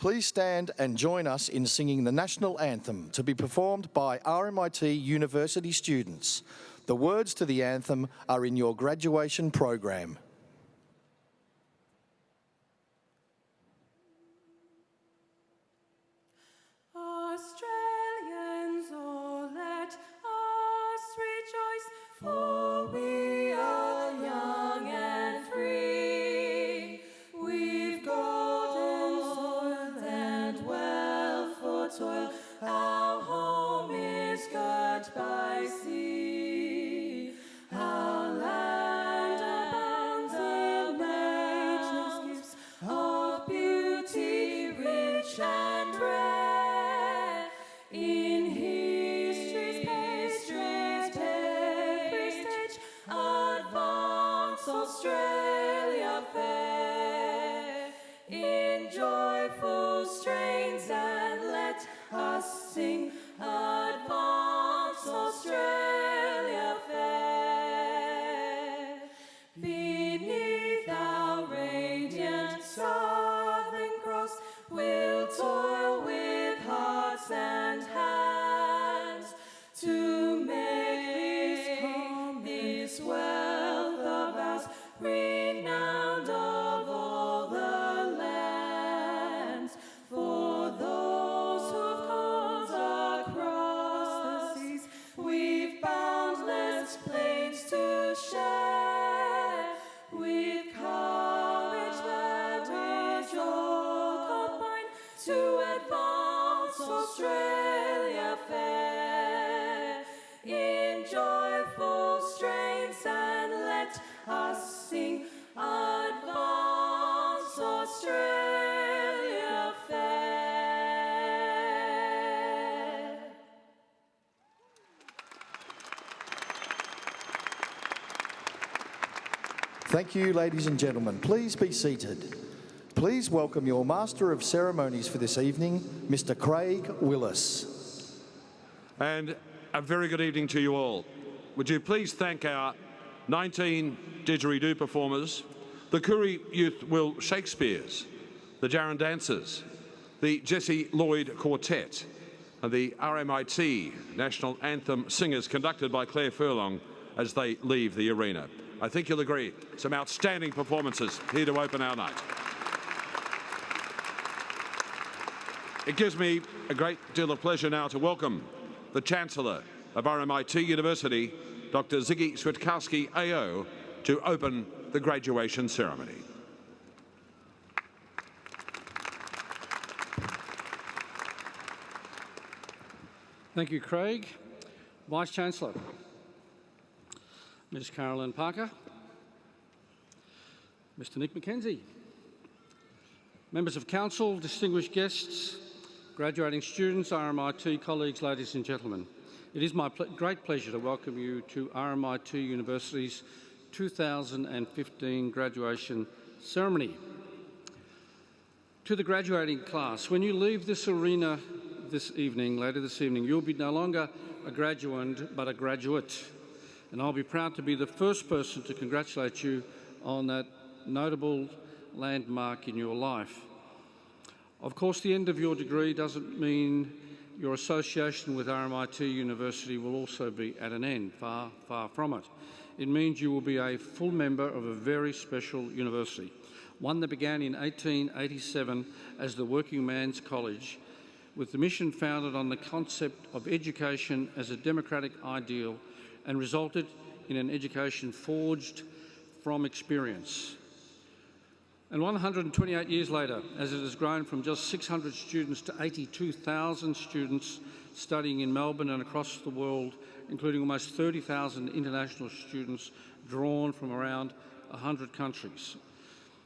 Please stand and join us in singing the National Anthem to be performed by RMIT University students. The words to the anthem are in your graduation program. Australians, oh, let us rejoice, for we are young and free. We've golden soil and wealth for toil. Our home is girt by sea. Our land abounds in nature's gifts of beauty, rich and rare. In history's pastries, every stage, advance Australia fair. In joyful strains, and let us sing, advance Australia fair. Beneath our radiant Southern Cross, we'll toil with hearts and hands to make this wealth of ours renowned of all the lands. For those who've called our cry Thank you, ladies and gentlemen. Please be seated. Please welcome your Master of Ceremonies for this evening, Mr. Craig Willis. And a very good evening to you all. Would you please thank our 19 didgeridoo performers, the Koori Youth Will Shakespeares, the Jarran Dancers, the Jesse Lloyd Quartet, and the RMIT National Anthem Singers conducted by Claire Furlong as they leave the arena. I think you'll agree, some outstanding performances here to open our night. It gives me a great deal of pleasure now to welcome the Chancellor of RMIT University, Dr. Ziggy Switkowski, AO, to open the graduation ceremony. Thank you, Craig. Vice-Chancellor, Ms. Carolyn Parker, Mr. Nick McKenzie, members of Council, distinguished guests, graduating students, RMIT colleagues, ladies and gentlemen. It is my great pleasure to welcome you to RMIT University's 2015 graduation ceremony. To the graduating class, when you leave this arena later this evening, you'll be no longer a graduand, but a graduate. And I'll be proud to be the first person to congratulate you on that notable landmark in your life. Of course, the end of your degree doesn't mean your association with RMIT University will also be at an end, far, far from it. It means you will be a full member of a very special university, one that began in 1887 as the Working Man's College, with the mission founded on the concept of education as a democratic ideal and resulted in an education forged from experience. And 128 years later, as it has grown from just 600 students to 82,000 students studying in Melbourne and across the world, including almost 30,000 international students drawn from around 100 countries.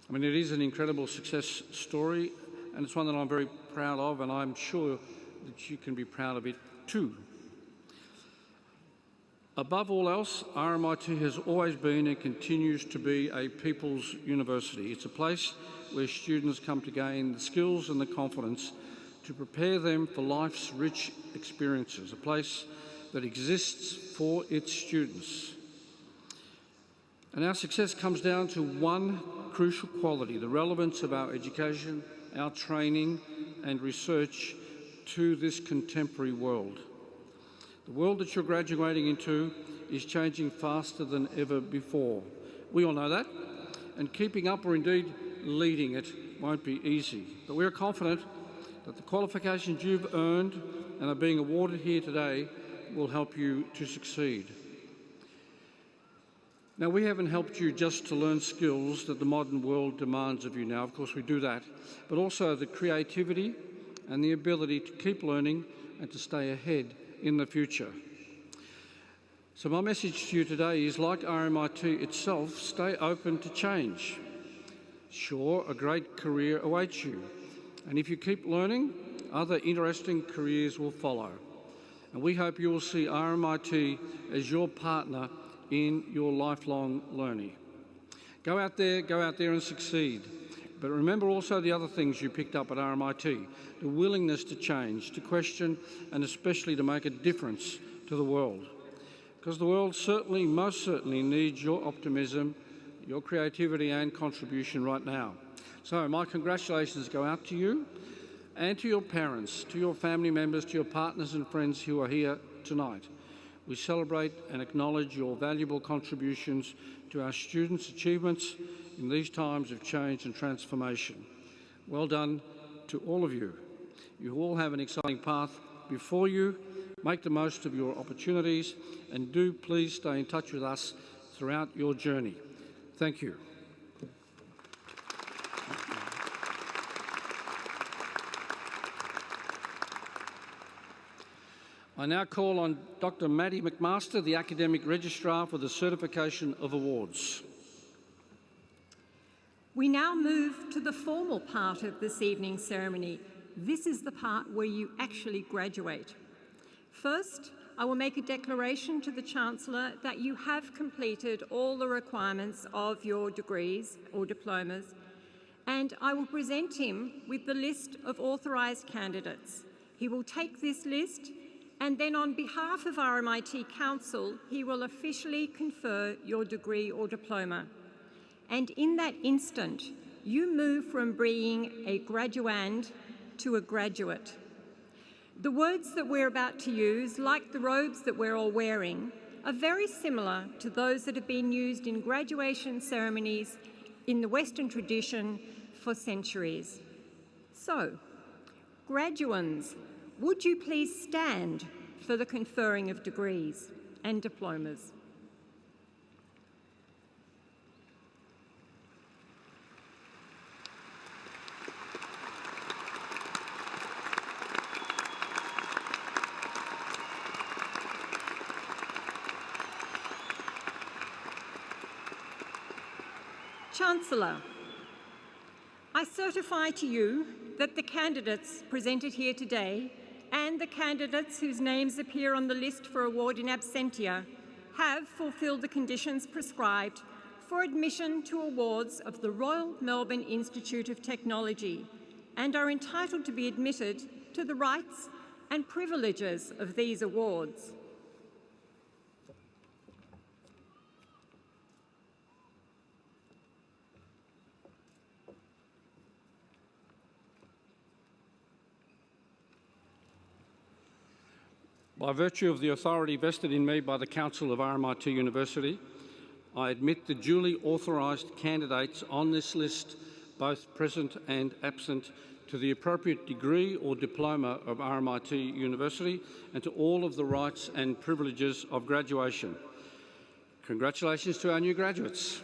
I mean, it is an incredible success story, and it's one that I'm very proud of, and I'm sure that you can be proud of it too. Above all else, RMIT has always been and continues to be a people's university. It's a place where students come to gain the skills and the confidence to prepare them for life's rich experiences, a place that exists for its students. And our success comes down to one crucial quality, the relevance of our education, our training and research to this contemporary world. The world that you're graduating into is changing faster than ever before. We all know that, and keeping up or indeed leading it won't be easy. But we're confident that the qualifications you've earned and are being awarded here today will help you to succeed. Now, we haven't helped you just to learn skills that the modern world demands of you now. Of course, we do that, but also the creativity and the ability to keep learning and to stay ahead in the future. So my message to you today is, like RMIT itself, stay open to change. Sure, a great career awaits you, and if you keep learning, other interesting careers will follow. And we hope you will see RMIT as your partner in your lifelong learning. Go out there and succeed. But remember also the other things you picked up at RMIT, the willingness to change, to question, and especially to make a difference to the world. Because the world certainly, most certainly needs your optimism, your creativity and contribution right now. So my congratulations go out to you and to your parents, to your family members, to your partners and friends who are here tonight. We celebrate and acknowledge your valuable contributions to our students' achievements in these times of change and transformation. Well done to all of you. You all have an exciting path before you. Make the most of your opportunities, and do please stay in touch with us throughout your journey. Thank you. I now call on Dr. Maddie McMaster, the Academic Registrar for the Certification of Awards. We now move to the formal part of this evening's ceremony. This is the part where you actually graduate. First, I will make a declaration to the Chancellor that you have completed all the requirements of your degrees or diplomas, and I will present him with the list of authorised candidates. He will take this list, and then on behalf of RMIT Council, he will officially confer your degree or diploma. And in that instant, you move from being a graduand to a graduate. The words that we're about to use, like the robes that we're all wearing, are very similar to those that have been used in graduation ceremonies in the Western tradition for centuries. So, graduands, would you please stand for the conferring of degrees and diplomas? Chancellor, I certify to you that the candidates presented here today and the candidates whose names appear on the list for award in absentia have fulfilled the conditions prescribed for admission to awards of the Royal Melbourne Institute of Technology and are entitled to be admitted to the rights and privileges of these awards. By virtue of the authority vested in me by the Council of RMIT University, I admit the duly authorised candidates on this list, both present and absent, to the appropriate degree or diploma of RMIT University and to all of the rights and privileges of graduation. Congratulations to our new graduates.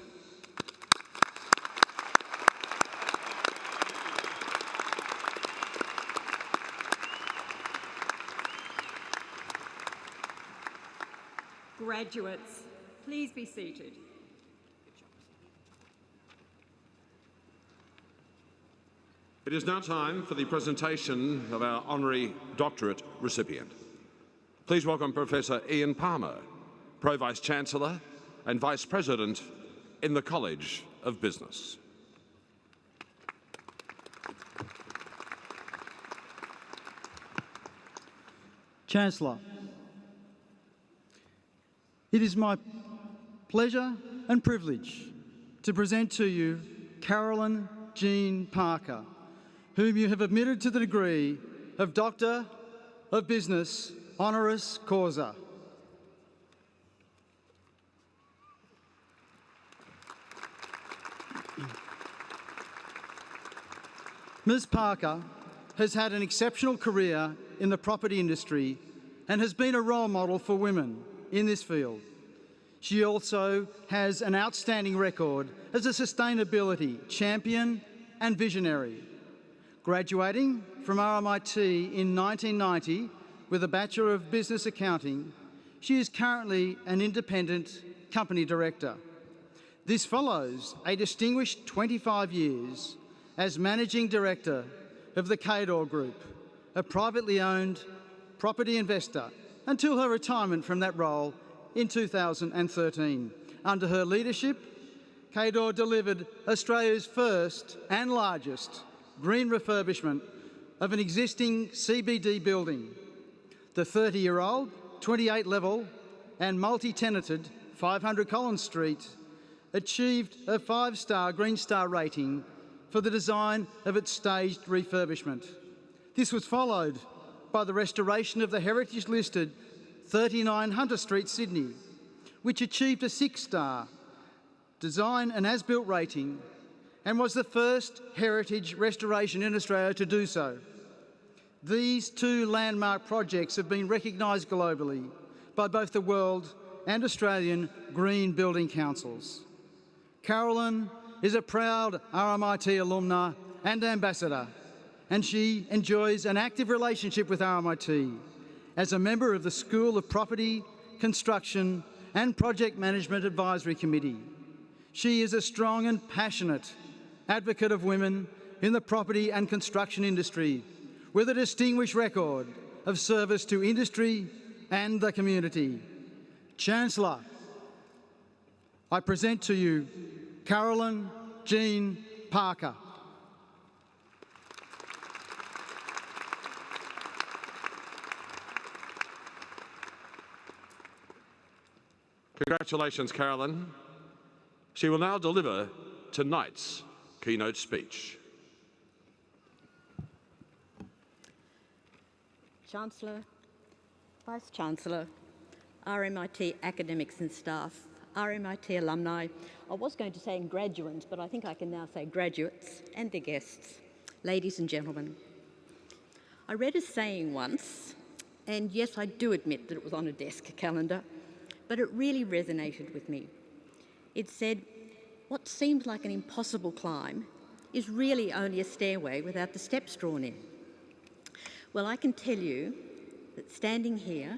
Graduates, please be seated. It is now time for the presentation of our Honorary Doctorate recipient. Please welcome Professor Ian Palmer, Pro-Vice Chancellor and Vice President in the College of Business. Chancellor, it is my pleasure and privilege to present to you Carolyn Jean Parker, whom you have admitted to the degree of Doctor of Business, honoris causa. Ms. Parker has had an exceptional career in the property industry and has been a role model for women in this field. She also has an outstanding record as a sustainability champion and visionary. Graduating from RMIT in 1990 with a Bachelor of Business Accounting, she is currently an independent company director. This follows a distinguished 25 years as Managing Director of the Keynote Group, a privately owned property investor, until her retirement from that role in 2013. Under her leadership, Keynote delivered Australia's first and largest green refurbishment of an existing CBD building. The 30-year-old, 28-level and multi-tenanted 500 Collins Street achieved a 5-star Green Star rating for the design of its staged refurbishment. This was followed by the restoration of the heritage-listed 39 Hunter Street, Sydney, which achieved a 6-star design and as-built rating and was the first heritage restoration in Australia to do so. These two landmark projects have been recognised globally by both the World and Australian Green Building Councils. Carolyn is a proud RMIT alumna and ambassador, and she enjoys an active relationship with RMIT as a member of the School of Property, Construction and Project Management Advisory Committee. She is a strong and passionate advocate of women in the property and construction industry with a distinguished record of service to industry and the community. Chancellor, I present to you Carolyn Jean Parker. Congratulations, Carolyn. She will now deliver tonight's keynote speech. Chancellor, Vice-Chancellor, RMIT academics and staff, RMIT alumni, I was going to say graduates, but I think I can now say graduates and their guests, ladies and gentlemen. I read a saying once, and yes, I do admit that it was on a desk calendar, but it really resonated with me. It said, what seems like an impossible climb is really only a stairway without the steps drawn in. Well, I can tell you that standing here,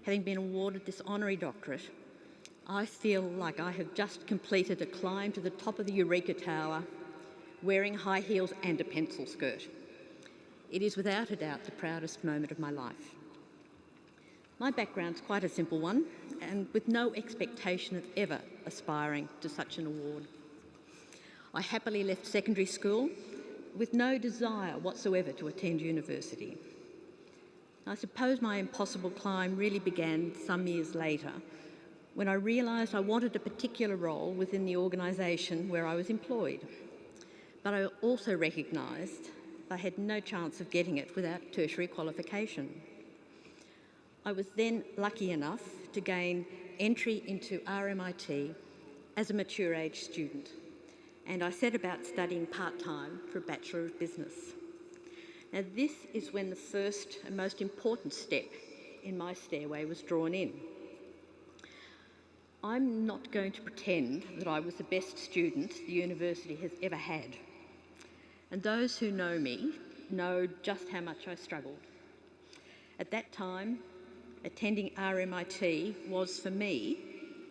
having been awarded this honorary doctorate, I feel like I have just completed a climb to the top of the Eureka Tower, wearing high heels and a pencil skirt. It is without a doubt the proudest moment of my life. My background's quite a simple one, and with no expectation of ever aspiring to such an award. I happily left secondary school with no desire whatsoever to attend university. I suppose my impossible climb really began some years later, when I realised I wanted a particular role within the organisation where I was employed. But I also recognised I had no chance of getting it without tertiary qualification. I was then lucky enough to gain entry into RMIT as a mature age student, and I set about studying part-time for a Bachelor of Business. Now this is when the first and most important step in my stairway was drawn in. I'm not going to pretend that I was the best student the university has ever had, and those who know me know just how much I struggled. At that time, attending RMIT was, for me,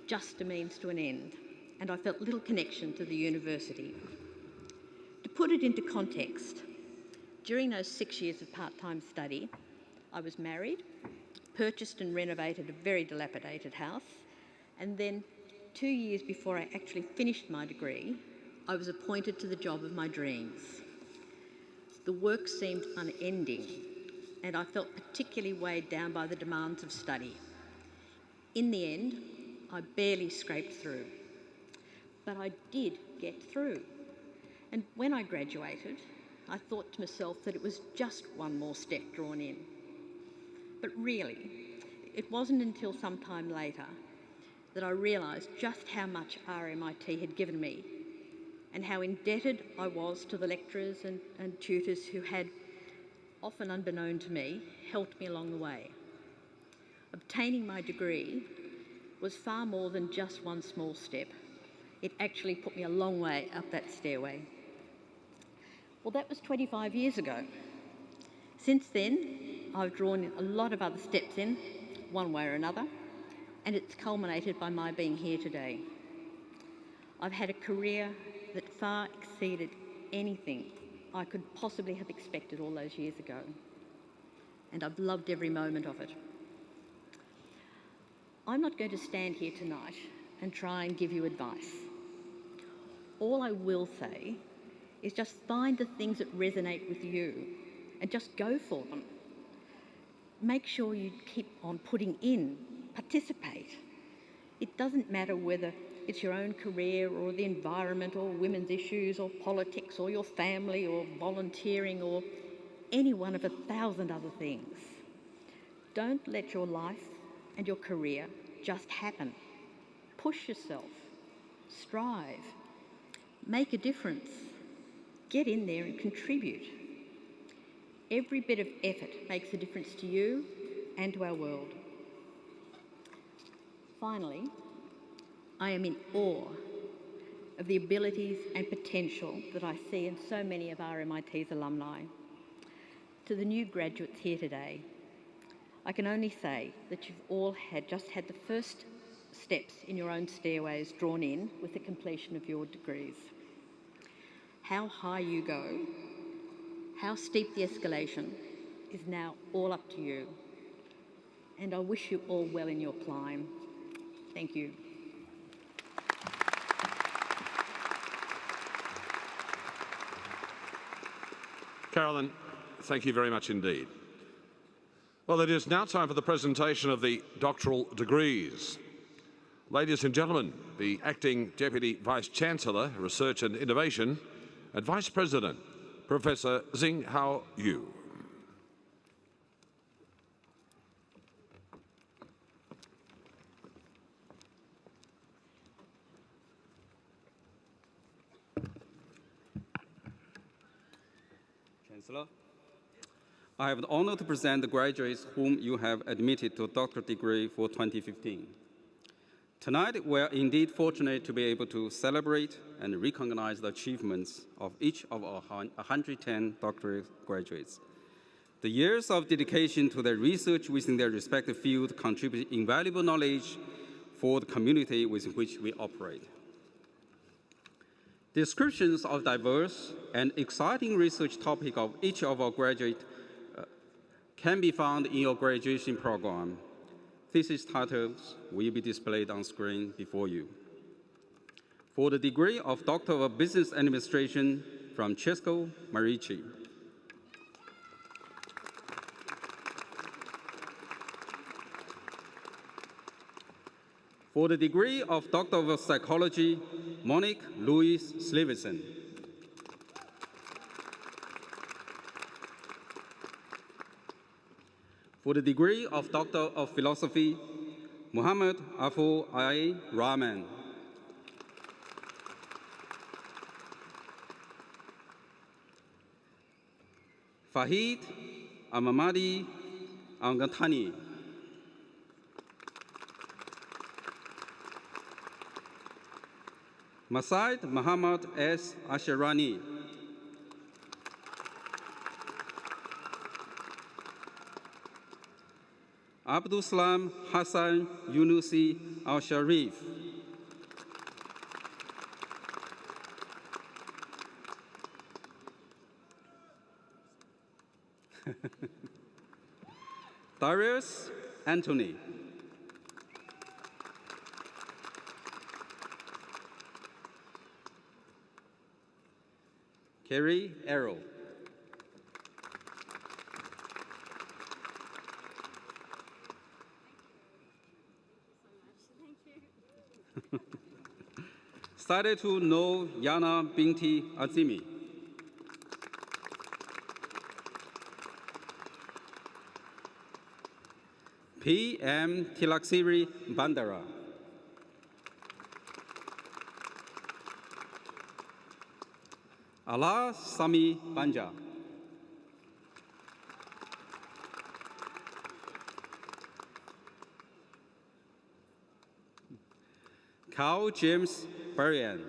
just a means to an end, and I felt little connection to the university. To put it into context, during those 6 years of part-time study, I was married, purchased and renovated a very dilapidated house, and then 2 years before I actually finished my degree, I was appointed to the job of my dreams. The work seemed unending, and I felt particularly weighed down by the demands of study. In the end, I barely scraped through. But I did get through. And when I graduated, I thought to myself that it was just one more step drawn in. But really, it wasn't until some time later that I realised just how much RMIT had given me and how indebted I was to the lecturers and tutors who had, often unbeknown to me, helped me along the way. Obtaining my degree was far more than just one small step. It actually put me a long way up that stairway. Well, that was 25 years ago. Since then, I've drawn a lot of other steps in, one way or another, and it's culminated by my being here today. I've had a career that far exceeded anything I could possibly have expected all those years ago, and I've loved every moment of it. I'm not going to stand here tonight and try and give you advice. All I will say is just find the things that resonate with you and just go for them. Make sure you keep on putting in, participate. It doesn't matter whether it's your own career or the environment or women's issues or politics or your family or volunteering or any one of 1,000 other things. Don't let your life and your career just happen. Push yourself, strive, make a difference, get in there and contribute. Every bit of effort makes a difference to you and to our world. Finally, I am in awe of the abilities and potential that I see in so many of RMIT's alumni. To the new graduates here today, I can only say that you've all just had the first steps in your own stairways drawn in with the completion of your degrees. How high you go, how steep the escalation is now all up to you. and I wish you all well in your climb. Thank you. Carolyn, thank you very much indeed. Well, it is now time for the presentation of the doctoral degrees. Ladies and gentlemen, the Acting Deputy Vice-Chancellor, Research and Innovation, and Vice President, Professor Xing Hao Yu. Chancellor, I have the honor to present the graduates whom you have admitted to doctorate degree for 2015. Tonight, we are indeed fortunate to be able to celebrate and recognize the achievements of each of our 110 doctorate graduates. The years of dedication to their research within their respective field contribute invaluable knowledge for the community with which we operate. Descriptions of diverse and exciting research topics of each of our graduates can be found in your graduation program. Thesis titles will be displayed on screen before you. For the degree of Doctor of Business Administration, Francesco Marici. For the degree of Doctor of Psychology, Monique Louise Slivison. For the degree of Doctor of Philosophy, Muhammad Aful I. Rahman. Fahid Amamadi Angantani. Masaid Muhammad S. Asharani. Abdul Salam Hassan Yunusi Al-Sharif. Darius Anthony. Kerry Errol. Sadatu No Yana Binti Azimi. P.M. Tilaksiri Bandara. Allah Sami Banja. Carl James Berrien.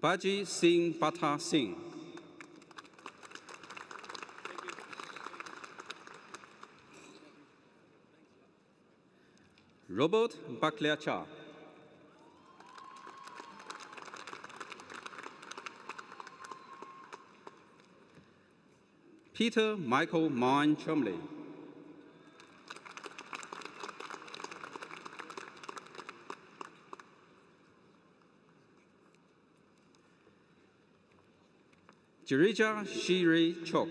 Baji Singh Bata Singh. Robert Bakliacha. Peter Michael Mine Chumley. Jirija Shiri Chok.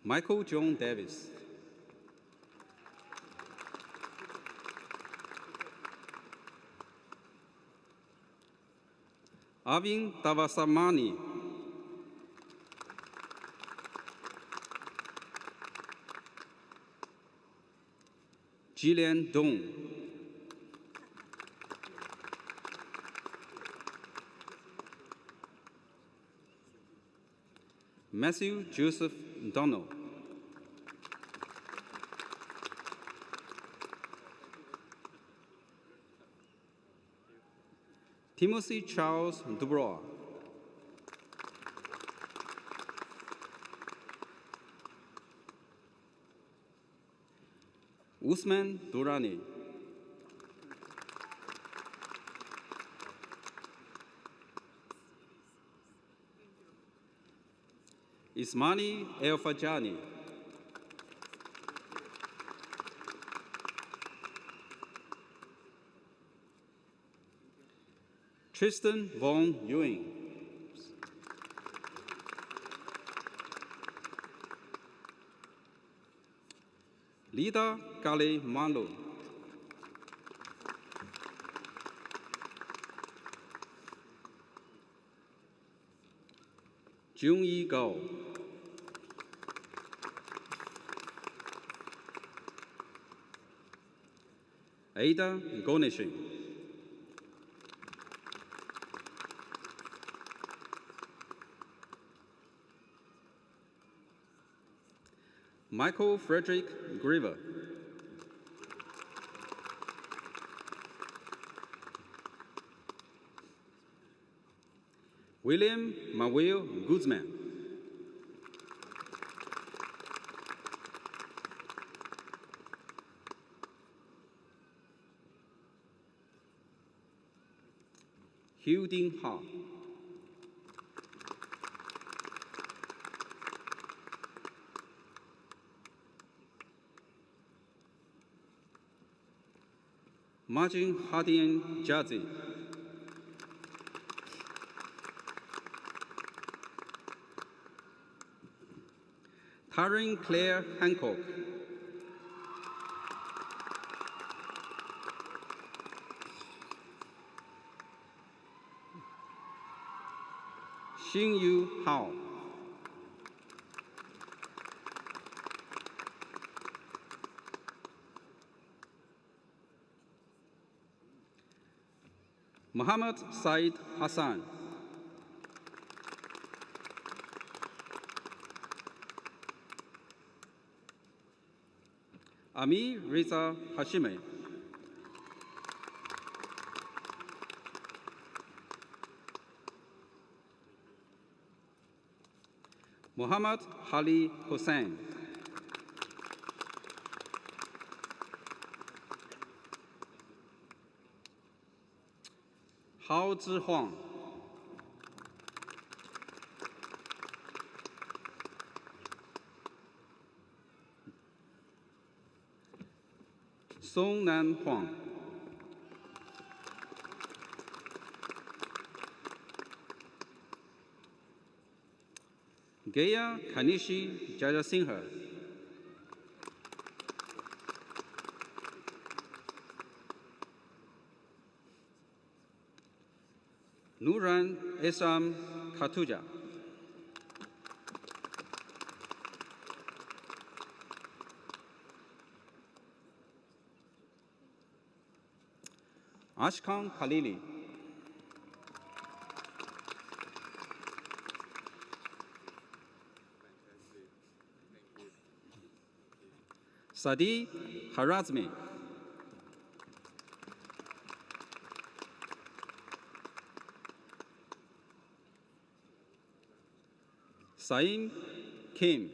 Michael John Davis. Arvind Davasamani. Jillian Dong. Matthew Joseph Donald. Timothy Charles Dubois. Usman Durrani. Ismani El-Fajani, Tristan Von Ewing, Lida Gali Malo, Junyi Gao, Ada Goneshin, Michael Frederick Griever, William Mawil Guzman, Huding Ha, Martin Hardin Jazzy, Taryn Claire Hancock, Xin Yu Hao, Muhammad Said Hassan, Ami Riza Hashime, Muhammad Hali Hussain, Hao Zhihuang, Song Nan Huang, Gaya Kanishi Jayasinha, Nuran Esam Khatuja, Ashkan Khalili, Sadi Harazmi, Saim Kim,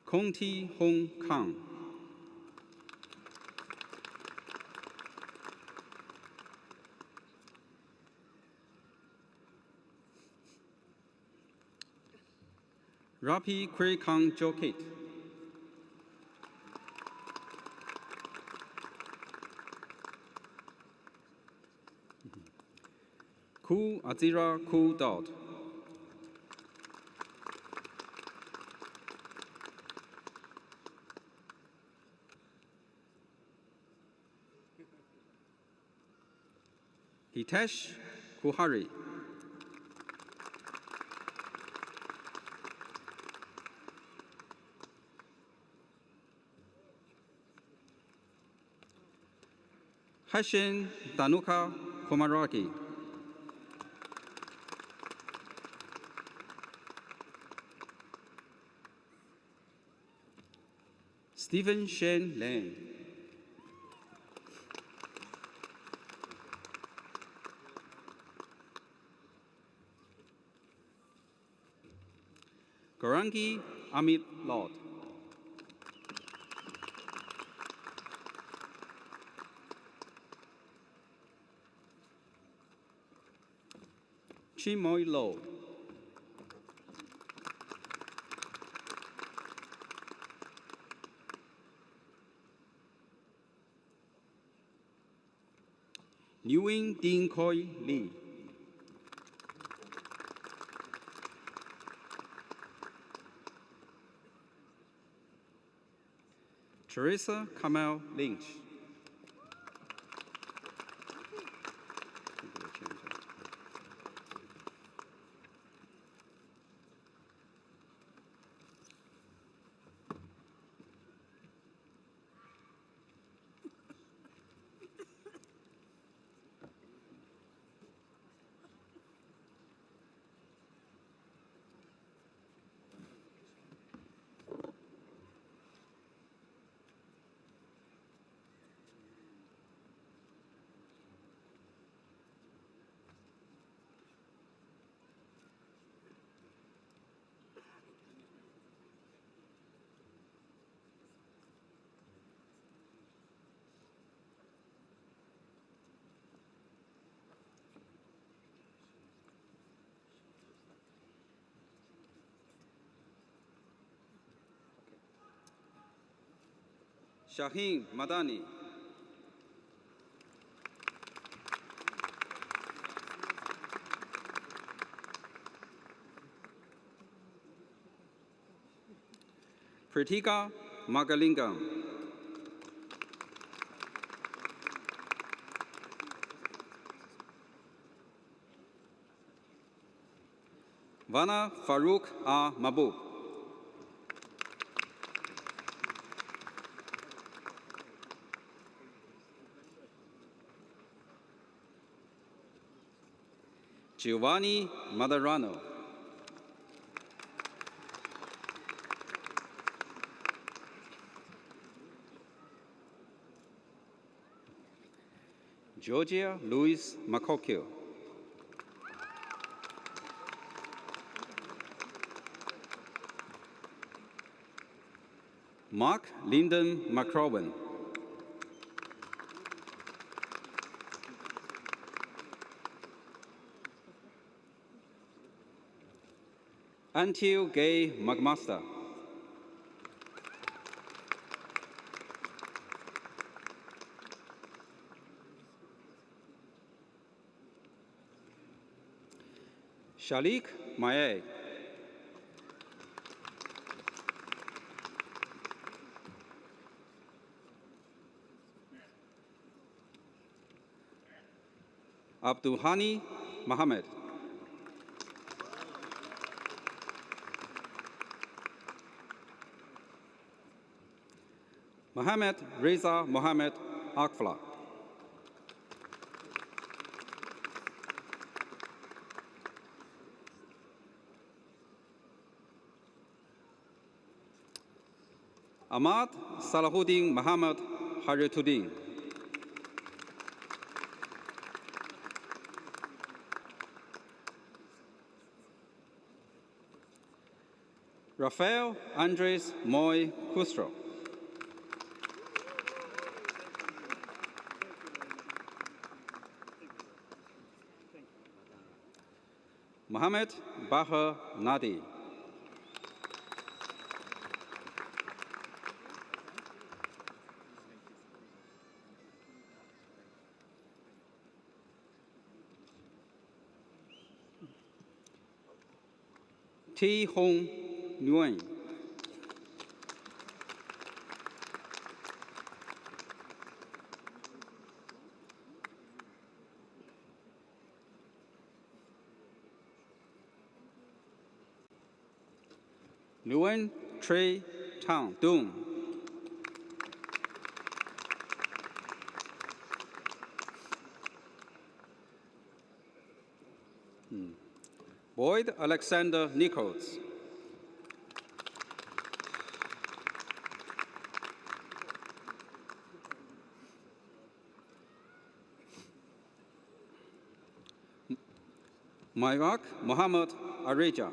Conti Hong Kang, Rapi Kwe Kang Jokit, Ku Azira Ku Dot, Hitesh Kuhari, Hashin Danuka Komaraki, Stephen Shen Lane, Garangi Amit Lord, Chimoy Lo. Nguyen Dinh Khoi Lee. Teresa Kamel Lynch. Shaheen Madani. Pritika Magalingam. Vana Farouk A. Mabub. Giovanni Madarano. Georgia Louise Makokyo. Mark Lyndon McCrowan. Until Gay McMaster. Shalik Maye. Abdulhani Mohammed. Mohammed Reza Mohammed Akfla. Ahmad Salahuddin Muhammad Harituddin. Rafael Andres Moy Custro. Mohammed Bahar Nadi. T. Hong Nguyen. Nguyen Trey Tang Dung. Boyd Alexander Nichols. Mairak Muhammad Areja.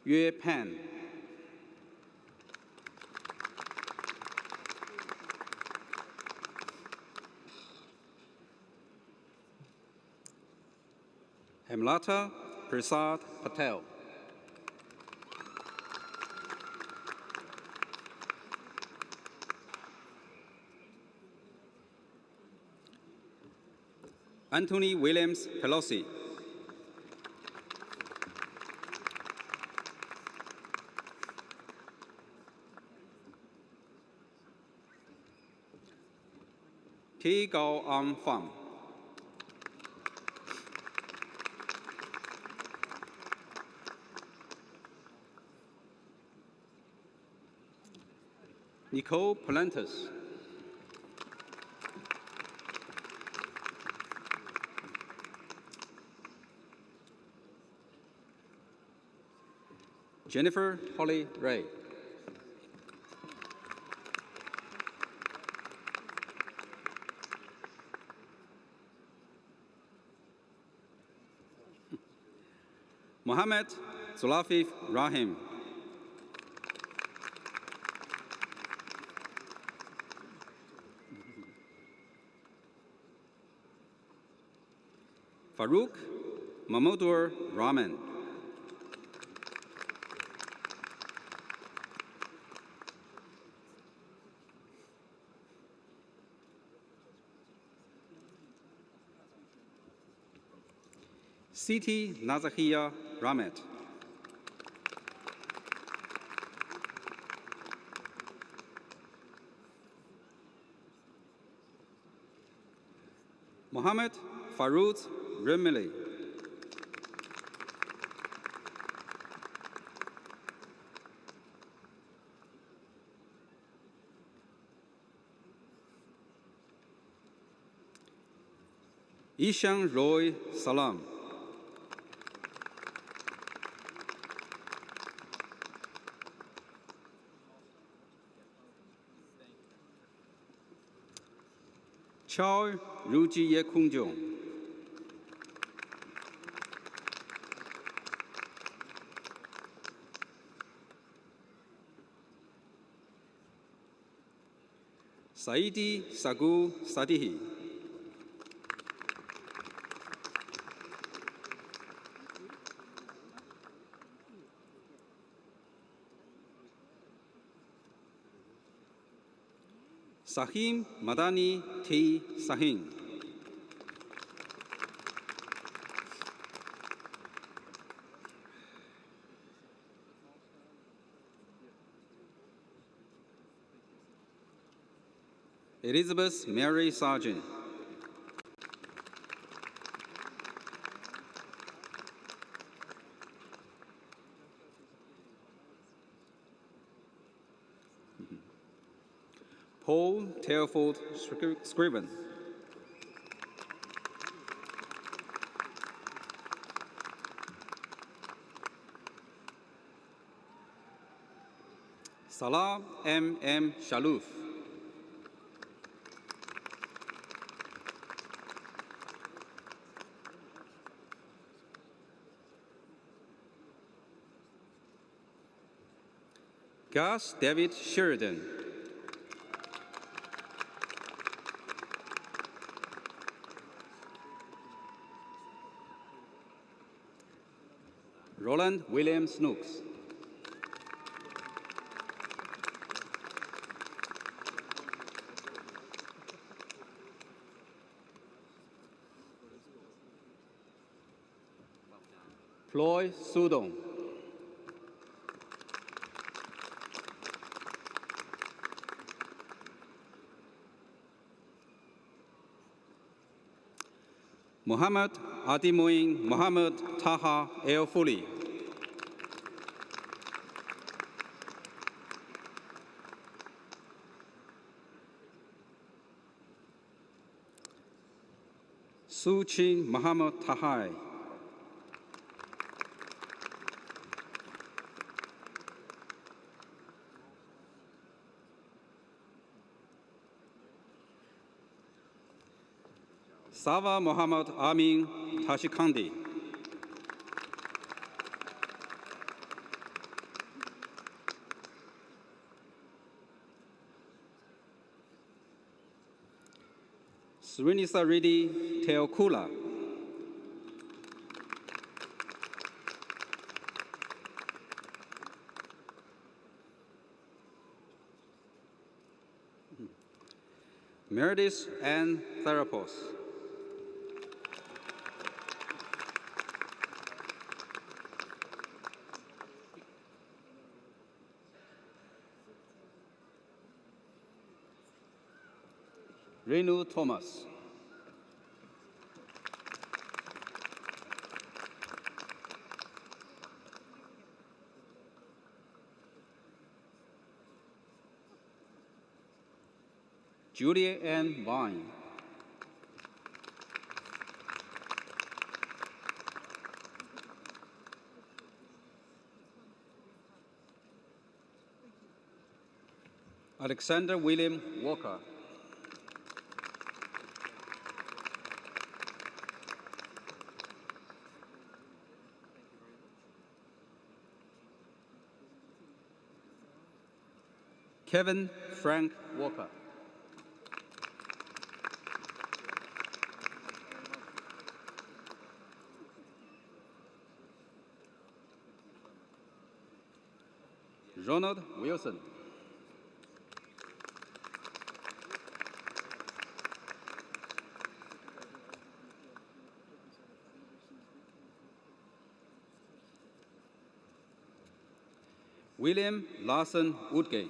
Yue Pan. Hemlata Prasad Patel. Anthony Williams Pelosi. T. Gao Ang Pham. Nicole Palantis. Jennifer Holly Ray. Mohammed Zulafif Rahim. Farouk Mamodur Rahman. Siti Nazahiya Rahmat. Mohammed Farouz Remili. Ishan Roy Salam. Chao Ruji Ye Kungjong. Saidi Sagu Sadihi. Sahim Madani T. Sahin. Elizabeth Mary Sargent. Paul Telford Scriven. Salah M. Shalouf. Gus David Sheridan. Roland William Snooks. Ploy Sudong. Muhammad Adimoin Muhammad Taha El Fuli. Suchi Muhammad Tahai. Sava Muhammad Amin Tashikandi. Srinisa Reddy Teokula. Meredith Ann Therapos. Renu Thomas. Julia Ann Vine. Alexander William Walker. Kevin Frank Walker. Ronald Wilson. William Larson Woodgate.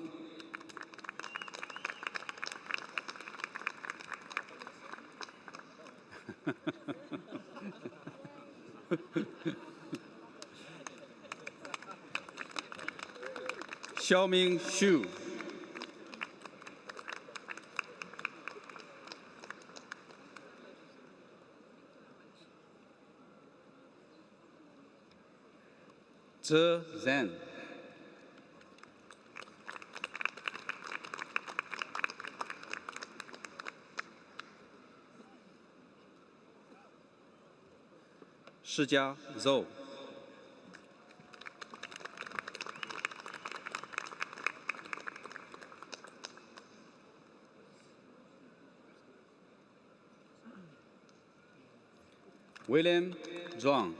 Xiaoming Xu. Zhe Zhan. Shijia Zhou. William Zhuang.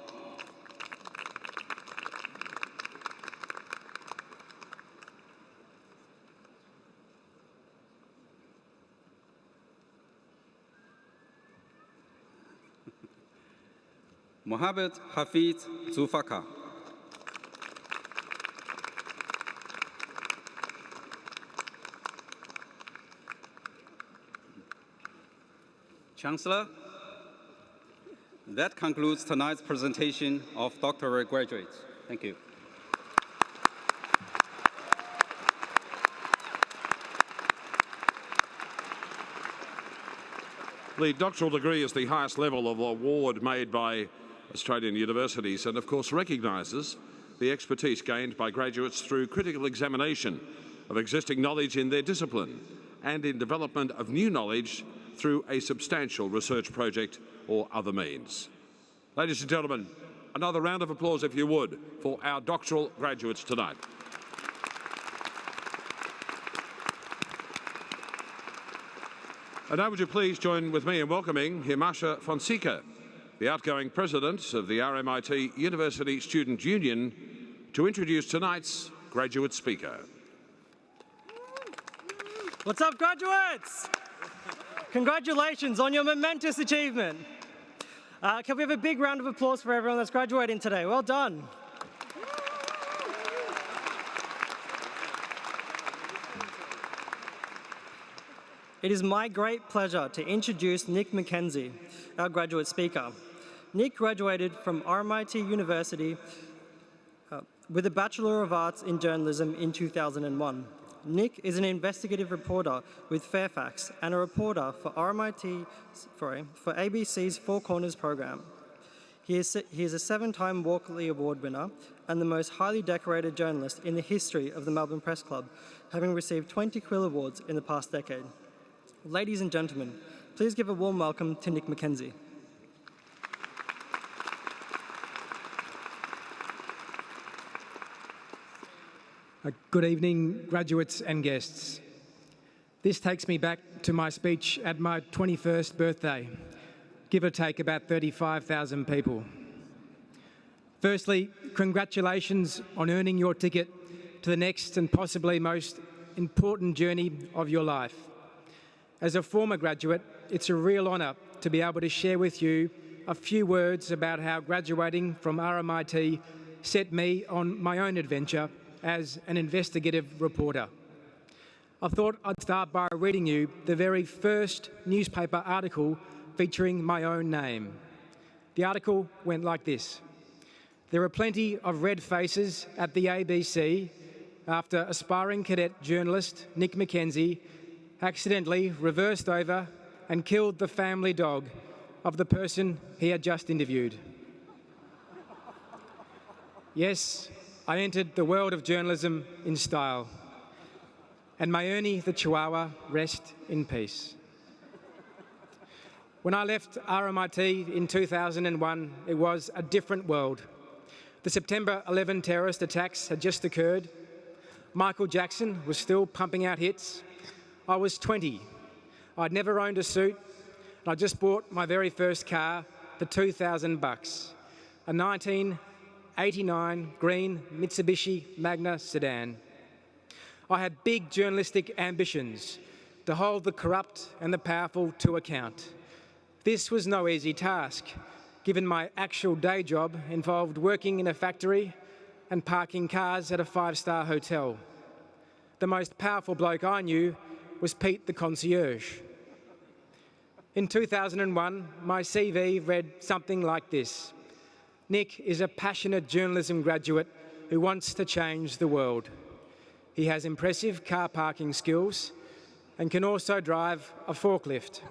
Mohammed Hafiz Zulfaka. Chancellor, that concludes tonight's presentation of doctoral graduates. Thank you. The doctoral degree is the highest level of award made by Australian universities and, of course, recognises the expertise gained by graduates through critical examination of existing knowledge in their discipline and in development of new knowledge through a substantial research project or other means. Ladies and gentlemen, another round of applause, if you would, for our doctoral graduates tonight. And now would you please join with me in welcoming Himasha Fonseca, the outgoing president of the RMIT University Student Union, to introduce tonight's graduate speaker. What's up, graduates? Congratulations on your momentous achievement. Can we have a big round of applause for everyone that's graduating today? Well done. It is my great pleasure to introduce Nick McKenzie, our graduate speaker. Nick graduated from RMIT University with a Bachelor of Arts in Journalism in 2001. Nick is an investigative reporter with Fairfax and a reporter for for ABC's Four Corners program. He is a 7-time Walkley Award winner and the most highly decorated journalist in the history of the Melbourne Press Club, having received 20 Quill Awards in the past decade. Ladies and gentlemen, please give a warm welcome to Nick McKenzie. Good evening, graduates and guests. This takes me back to my speech at my 21st birthday, give or take about 35,000 people. Firstly, congratulations on earning your ticket to the next and possibly most important journey of your life. As a former graduate, it's a real honour to be able to share with you a few words about how graduating from RMIT set me on my own adventure as an investigative reporter. I thought I'd start by reading you the very first newspaper article featuring my own name. The article went like this: "There are plenty of red faces at the ABC after aspiring cadet journalist Nick Mackenzie accidentally reversed over and killed the family dog of the person he had just interviewed." Yes, I entered the world of journalism in style. And may Ernie the Chihuahua rest in peace. When I left RMIT in 2001, it was a different world. The September 11 terrorist attacks had just occurred. Michael Jackson was still pumping out hits. I was 20. I'd never owned a suit, and I just bought my very first car for $2,000, a 1989 green Mitsubishi Magna sedan. I had big journalistic ambitions to hold the corrupt and the powerful to account. This was no easy task, given my actual day job involved working in a factory and parking cars at a five-star hotel. The most powerful bloke I knew was Pete the concierge. In 2001, my CV read something like this: Nick is a passionate journalism graduate who wants to change the world. He has impressive car parking skills and can also drive a forklift.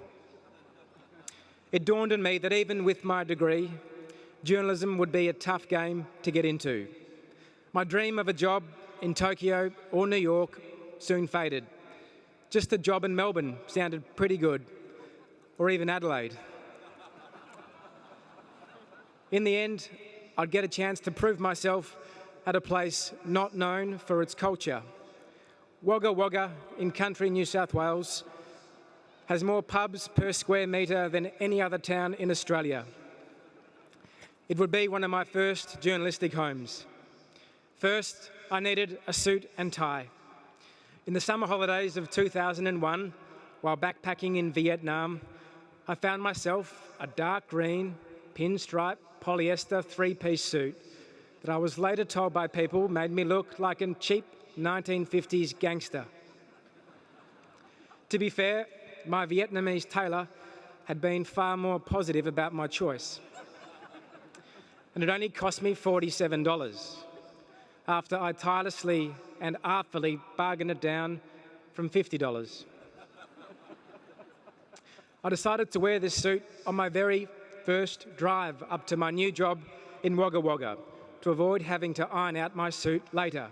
It dawned on me that even with my degree, journalism would be a tough game to get into. My dream of a job in Tokyo or New York soon faded. Just a job in Melbourne sounded pretty good, or even Adelaide. In the end, I'd get a chance to prove myself at a place not known for its culture. Wagga Wagga in country New South Wales has more pubs per square metre than any other town in Australia. It would be one of my first journalistic homes. First, I needed a suit and tie. In the summer holidays of 2001, while backpacking in Vietnam, I found myself a dark green, pinstripe, polyester three-piece suit that I was later told by people made me look like a cheap 1950s gangster. To be fair, my Vietnamese tailor had been far more positive about my choice. And it only cost me $47 after I tirelessly and artfully bargained it down from $50. I decided to wear this suit on my very first drive up to my new job in Wagga Wagga to avoid having to iron out my suit later.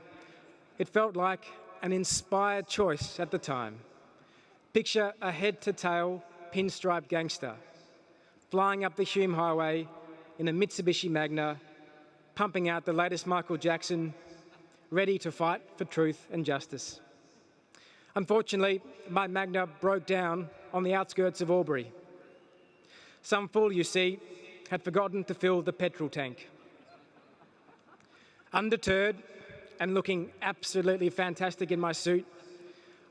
It felt like an inspired choice at the time. Picture a head-to-tail pinstripe gangster flying up the Hume Highway in a Mitsubishi Magna, pumping out the latest Michael Jackson, ready to fight for truth and justice. Unfortunately, my Magna broke down on the outskirts of Albury. Some fool, you see, had forgotten to fill the petrol tank. Undeterred and looking absolutely fantastic in my suit,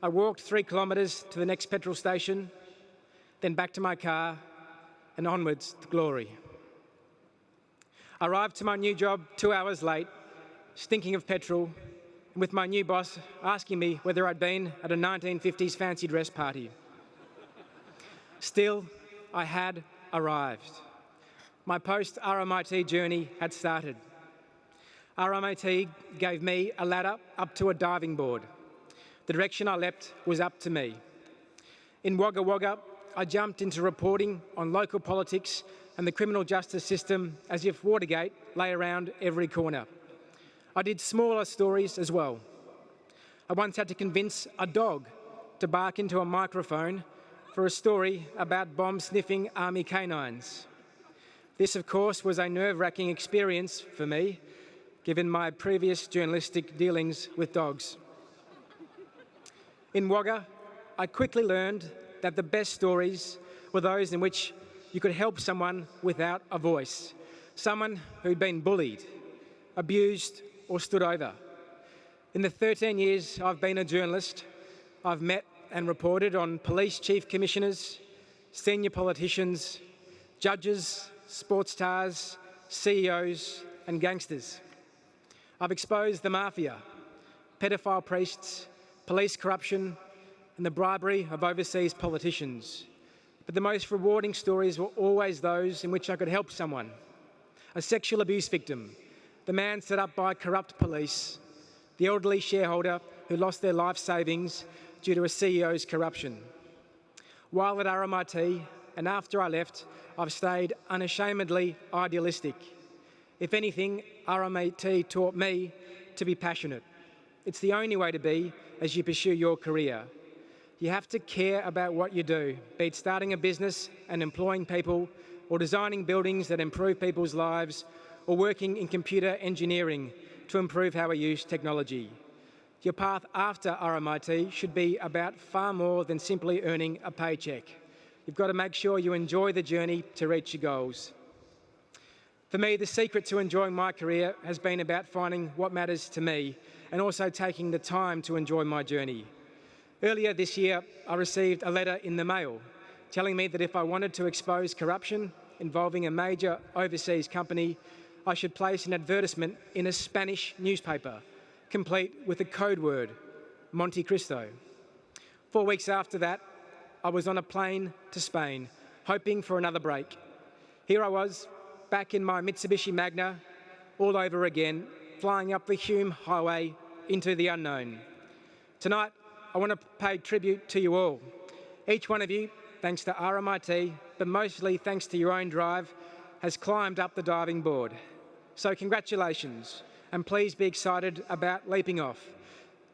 I walked 3 kilometres to the next petrol station, then back to my car and onwards to glory. I arrived to my new job 2 hours late, stinking of petrol, and with my new boss asking me whether I'd been at a 1950s fancy dress party. Still, I had arrived. My post-RMIT journey had started. RMIT gave me a ladder up to a diving board. The direction I leapt was up to me. In Wagga Wagga, I jumped into reporting on local politics and the criminal justice system as if Watergate lay around every corner. I did smaller stories as well. I once had to convince a dog to bark into a microphone for a story about bomb-sniffing army canines. This, of course, was a nerve-wracking experience for me, given my previous journalistic dealings with dogs. In Wagga, I quickly learned that the best stories were those in which you could help someone without a voice, someone who'd been bullied, abused, or stood over. In the 13 years I've been a journalist, I've met and reported on police chief commissioners, senior politicians, judges, sports stars, CEOs and gangsters. I've exposed the mafia, pedophile priests, police corruption and the bribery of overseas politicians. But the most rewarding stories were always those in which I could help someone. A sexual abuse victim, the man set up by corrupt police, the elderly shareholder who lost their life savings due to a CEO's corruption. While at RMIT and after I left, I've stayed unashamedly idealistic. If anything, RMIT taught me to be passionate. It's the only way to be as you pursue your career. You have to care about what you do, be it starting a business and employing people, or designing buildings that improve people's lives, or working in computer engineering to improve how we use technology. Your path after RMIT should be about far more than simply earning a paycheck. You've got to make sure you enjoy the journey to reach your goals. For me, the secret to enjoying my career has been about finding what matters to me and also taking the time to enjoy my journey. Earlier this year, I received a letter in the mail telling me that if I wanted to expose corruption involving a major overseas company, I should place an advertisement in a Spanish newspaper, complete with the code word, Monte Cristo. 4 weeks after that, I was on a plane to Spain, hoping for another break. Here I was, back in my Mitsubishi Magna, all over again, flying up the Hume Highway into the unknown. Tonight, I want to pay tribute to you all. Each one of you, thanks to RMIT, but mostly thanks to your own drive, has climbed up the diving board. So congratulations, and please be excited about leaping off.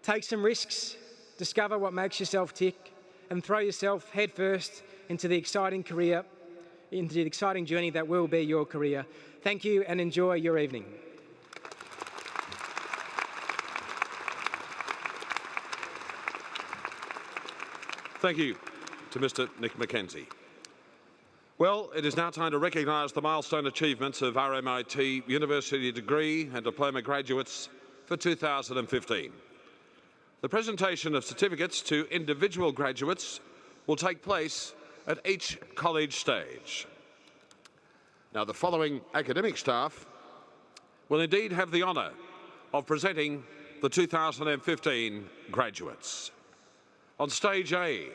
Take some risks, discover what makes yourself tick, and throw yourself headfirst into the exciting journey that will be your career. Thank you and enjoy your evening. Thank you to Mr. Nick Mackenzie. Well, it is now time to recognise the milestone achievements of RMIT University degree and diploma graduates for 2015. The presentation of certificates to individual graduates will take place at each college stage. Now, the following academic staff will indeed have the honour of presenting the 2015 graduates. On stage A,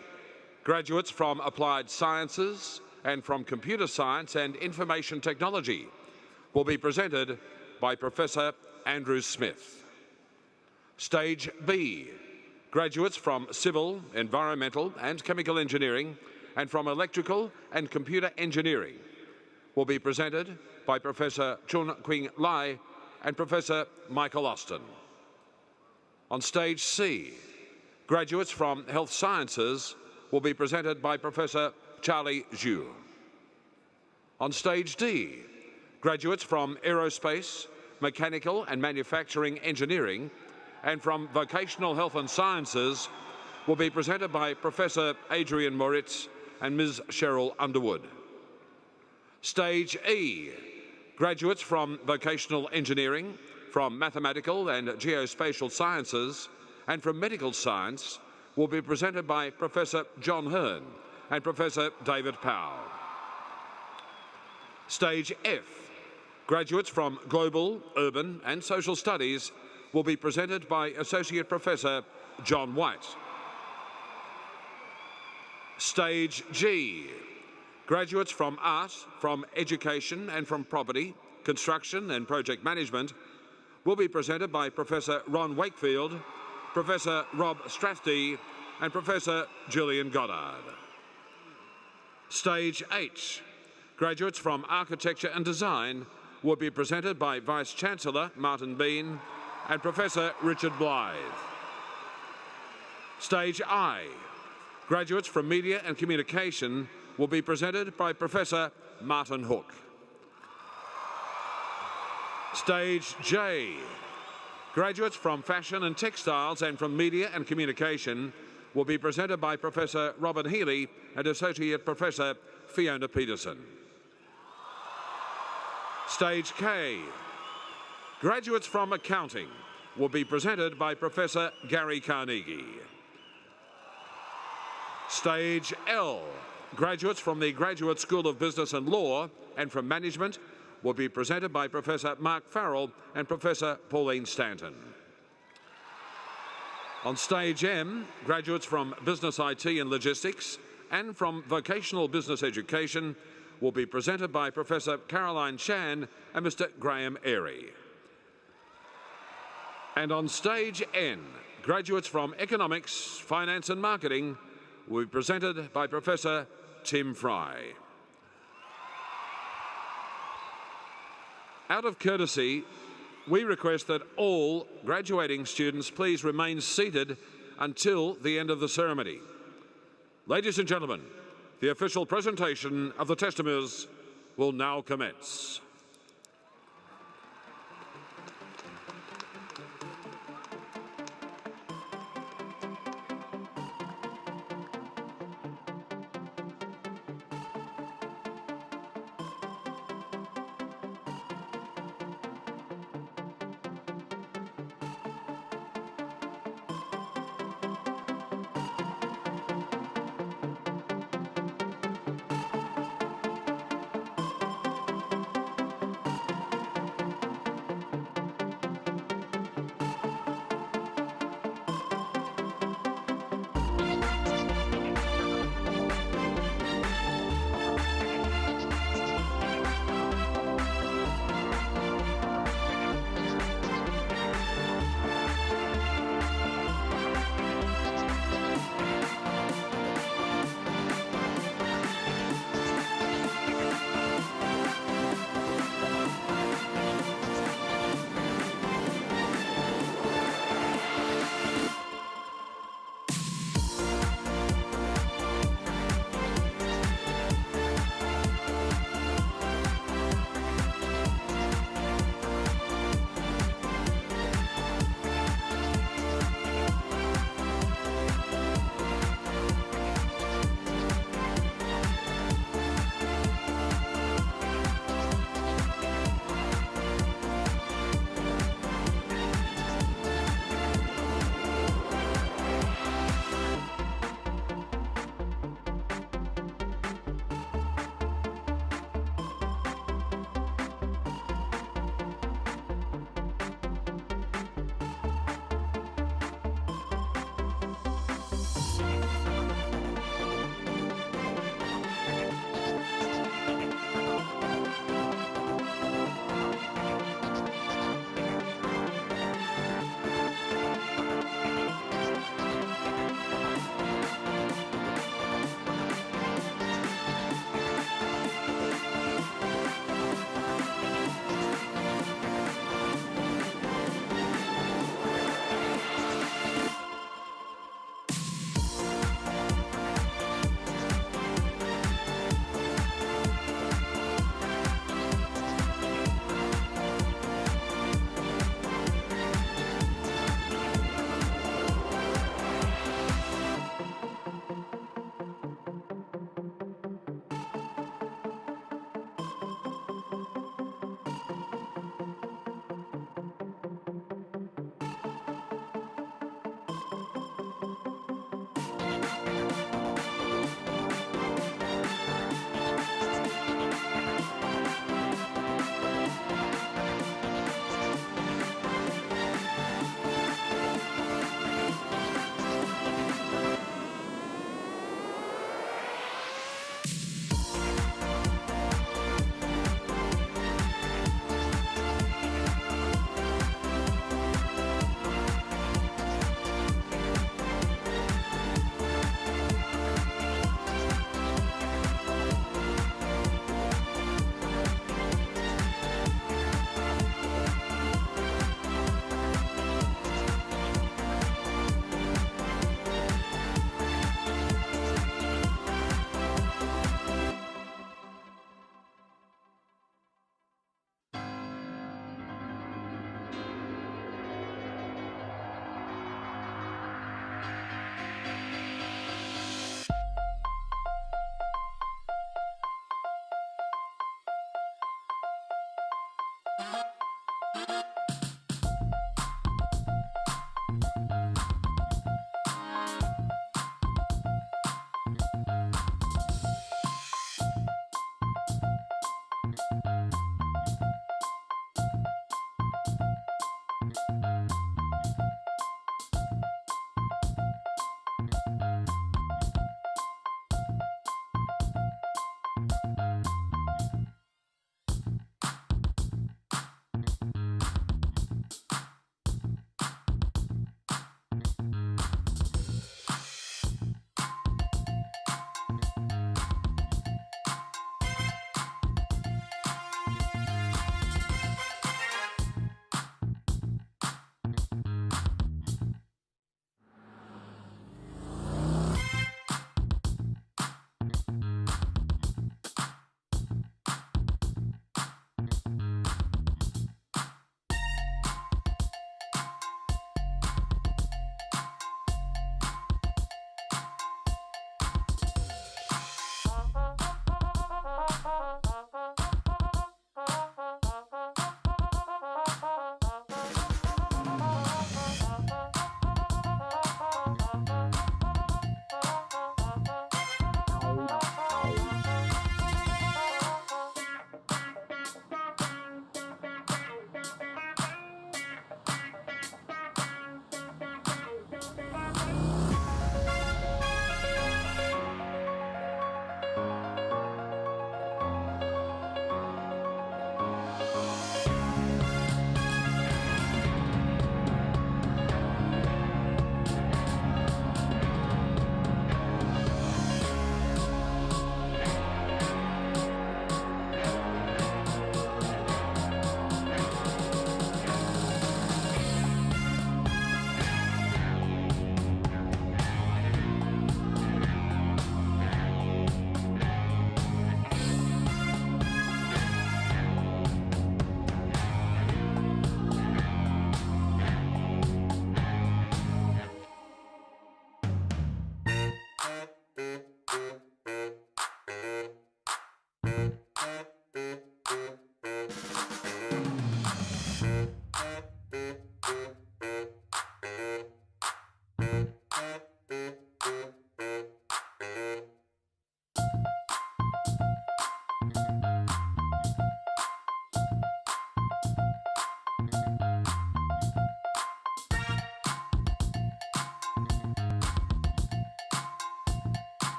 graduates from Applied Sciences and from Computer Science and Information Technology will be presented by Professor Andrew Smith. Stage B, graduates from Civil, Environmental and Chemical Engineering and from Electrical and Computer Engineering will be presented by Professor Chun Qing Lai and Professor Michael Austin. On stage C, graduates from Health Sciences will be presented by Professor Charlie Zhu. On stage D, graduates from Aerospace, Mechanical and Manufacturing Engineering and from Vocational Health and Sciences will be presented by Professor Adrian Moritz and Ms. Cheryl Underwood. Stage E, graduates from Vocational Engineering, from Mathematical and Geospatial Sciences and from Medical Science will be presented by Professor John Hearn and Professor David Powell. Stage F, graduates from Global, Urban and Social Studies will be presented by Associate Professor John White. Stage G, graduates from Art, from Education and from Property, Construction and Project Management will be presented by Professor Ron Wakefield, Professor Rob Strathdy and Professor Julian Goddard. Stage H, graduates from Architecture and Design will be presented by Vice-Chancellor Martin Bean and Professor Richard Blythe. Stage I, graduates from Media and Communication will be presented by Professor Martin Hook. Stage J, graduates from Fashion and Textiles and from Media and Communication will be presented by Professor Robin Healy and Associate Professor Fiona Peterson. Stage K, graduates from Accounting will be presented by Professor Gary Carnegie. Stage L, graduates from the Graduate School of Business and Law and from Management will be presented by Professor Mark Farrell and Professor Pauline Stanton. On Stage M, graduates from Business IT and Logistics and from Vocational Business Education will be presented by Professor Caroline Chan and Mr. Graham Airy. And on Stage N, graduates from Economics, Finance and Marketing will be presented by Professor Tim Fry. Out of courtesy, we request that all graduating students please remain seated until the end of the ceremony. Ladies and gentlemen, the official presentation of the testimonies will now commence.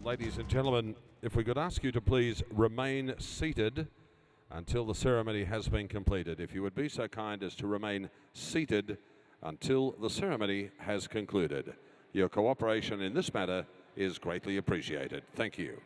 Ladies and gentlemen, if we could ask you to please remain seated until the ceremony has been completed. If you would be so kind as to remain seated until the ceremony has concluded. Your cooperation in this matter is greatly appreciated. Thank you.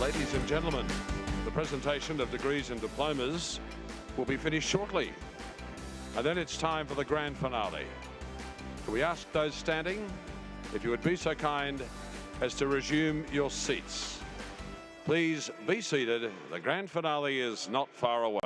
Ladies and gentlemen, the presentation of degrees and diplomas will be finished shortly. And then it's time for the grand finale. Can we ask those standing, if you would be so kind as to resume your seats? Please be seated. The grand finale is not far away.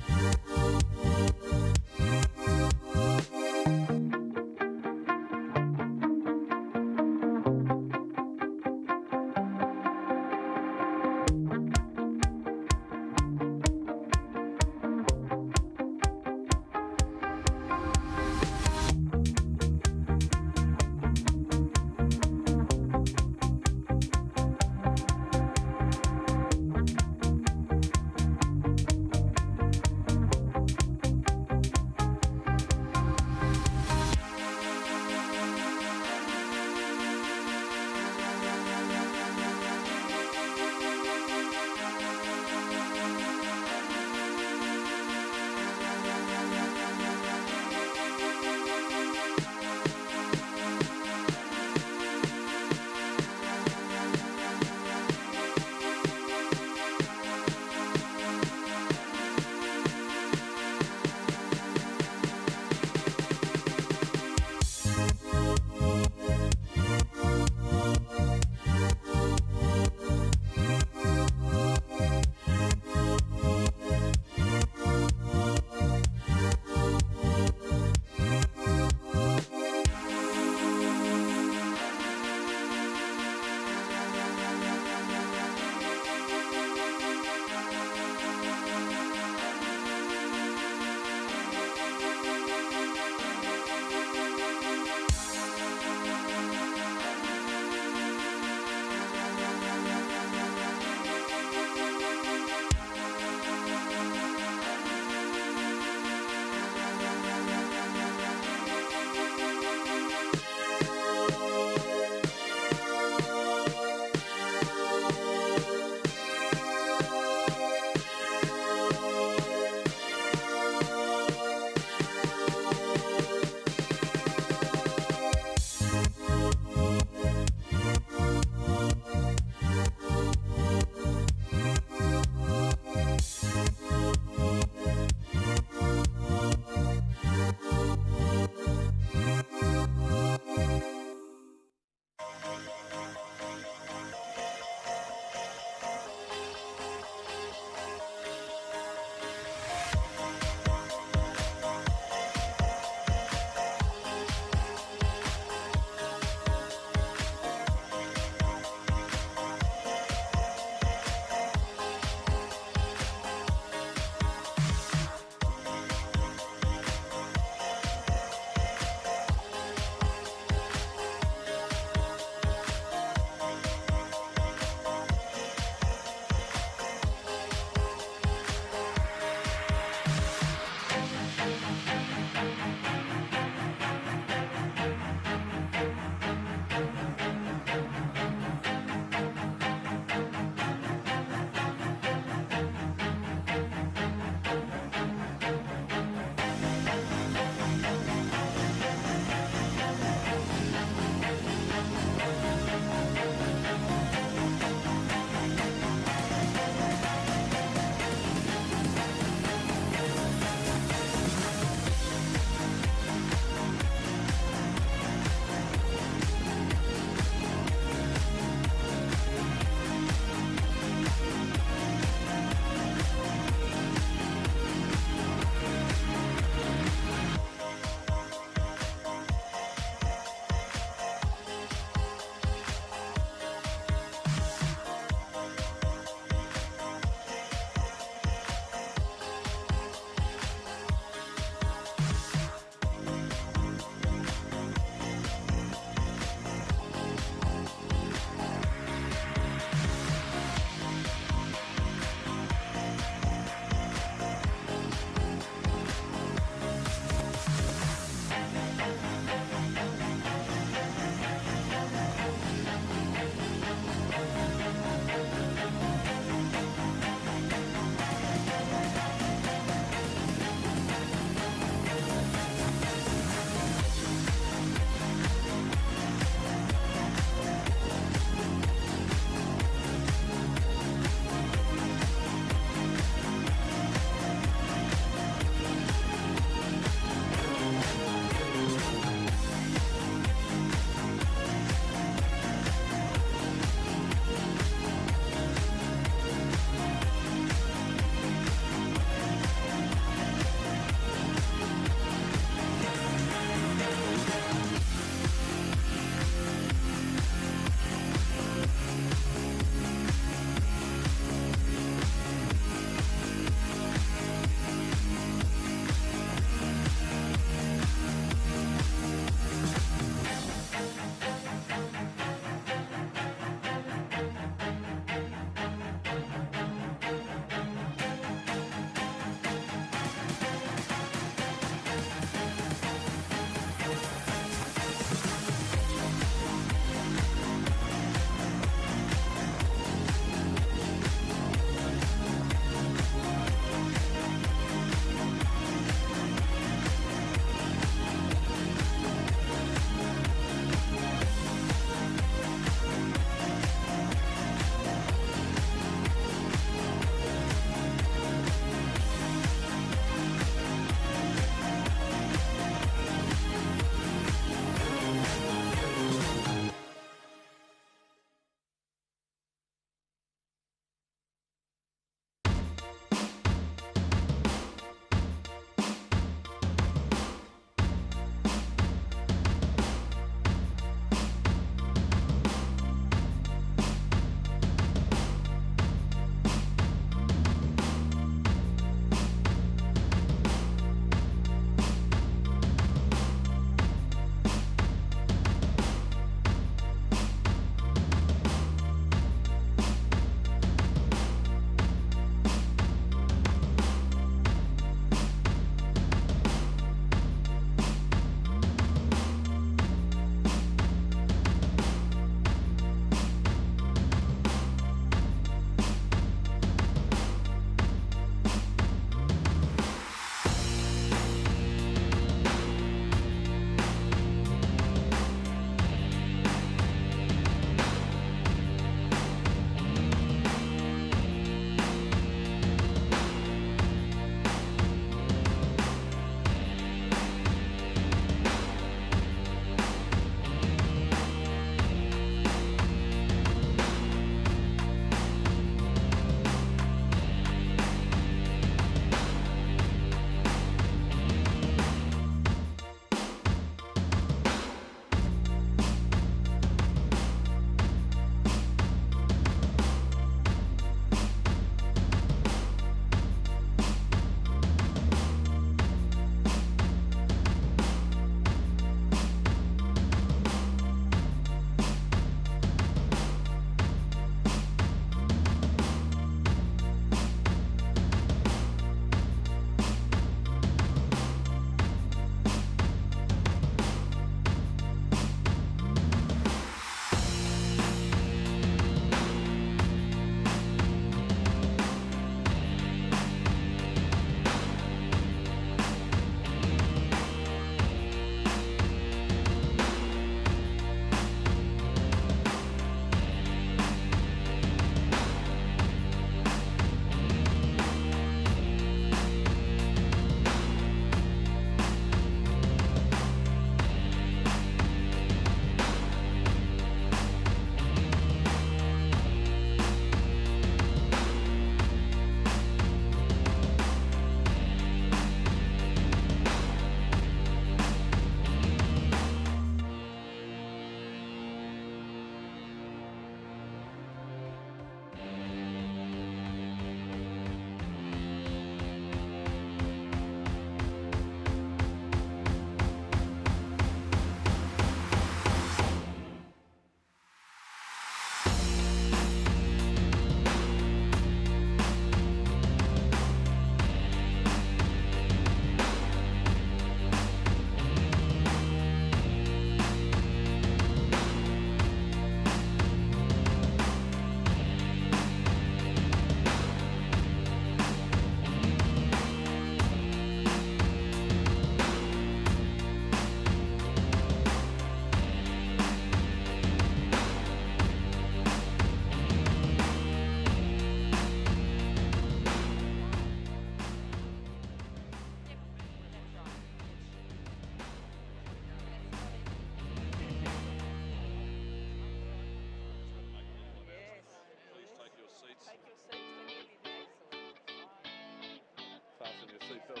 seatbelts.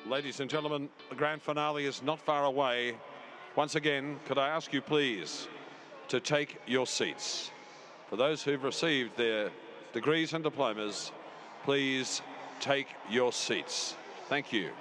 Ladies and gentlemen, the grand finale is not far away. Once again, could I ask you please to take your seats. For those who've received their degrees and diplomas, please take your seats. Thank you.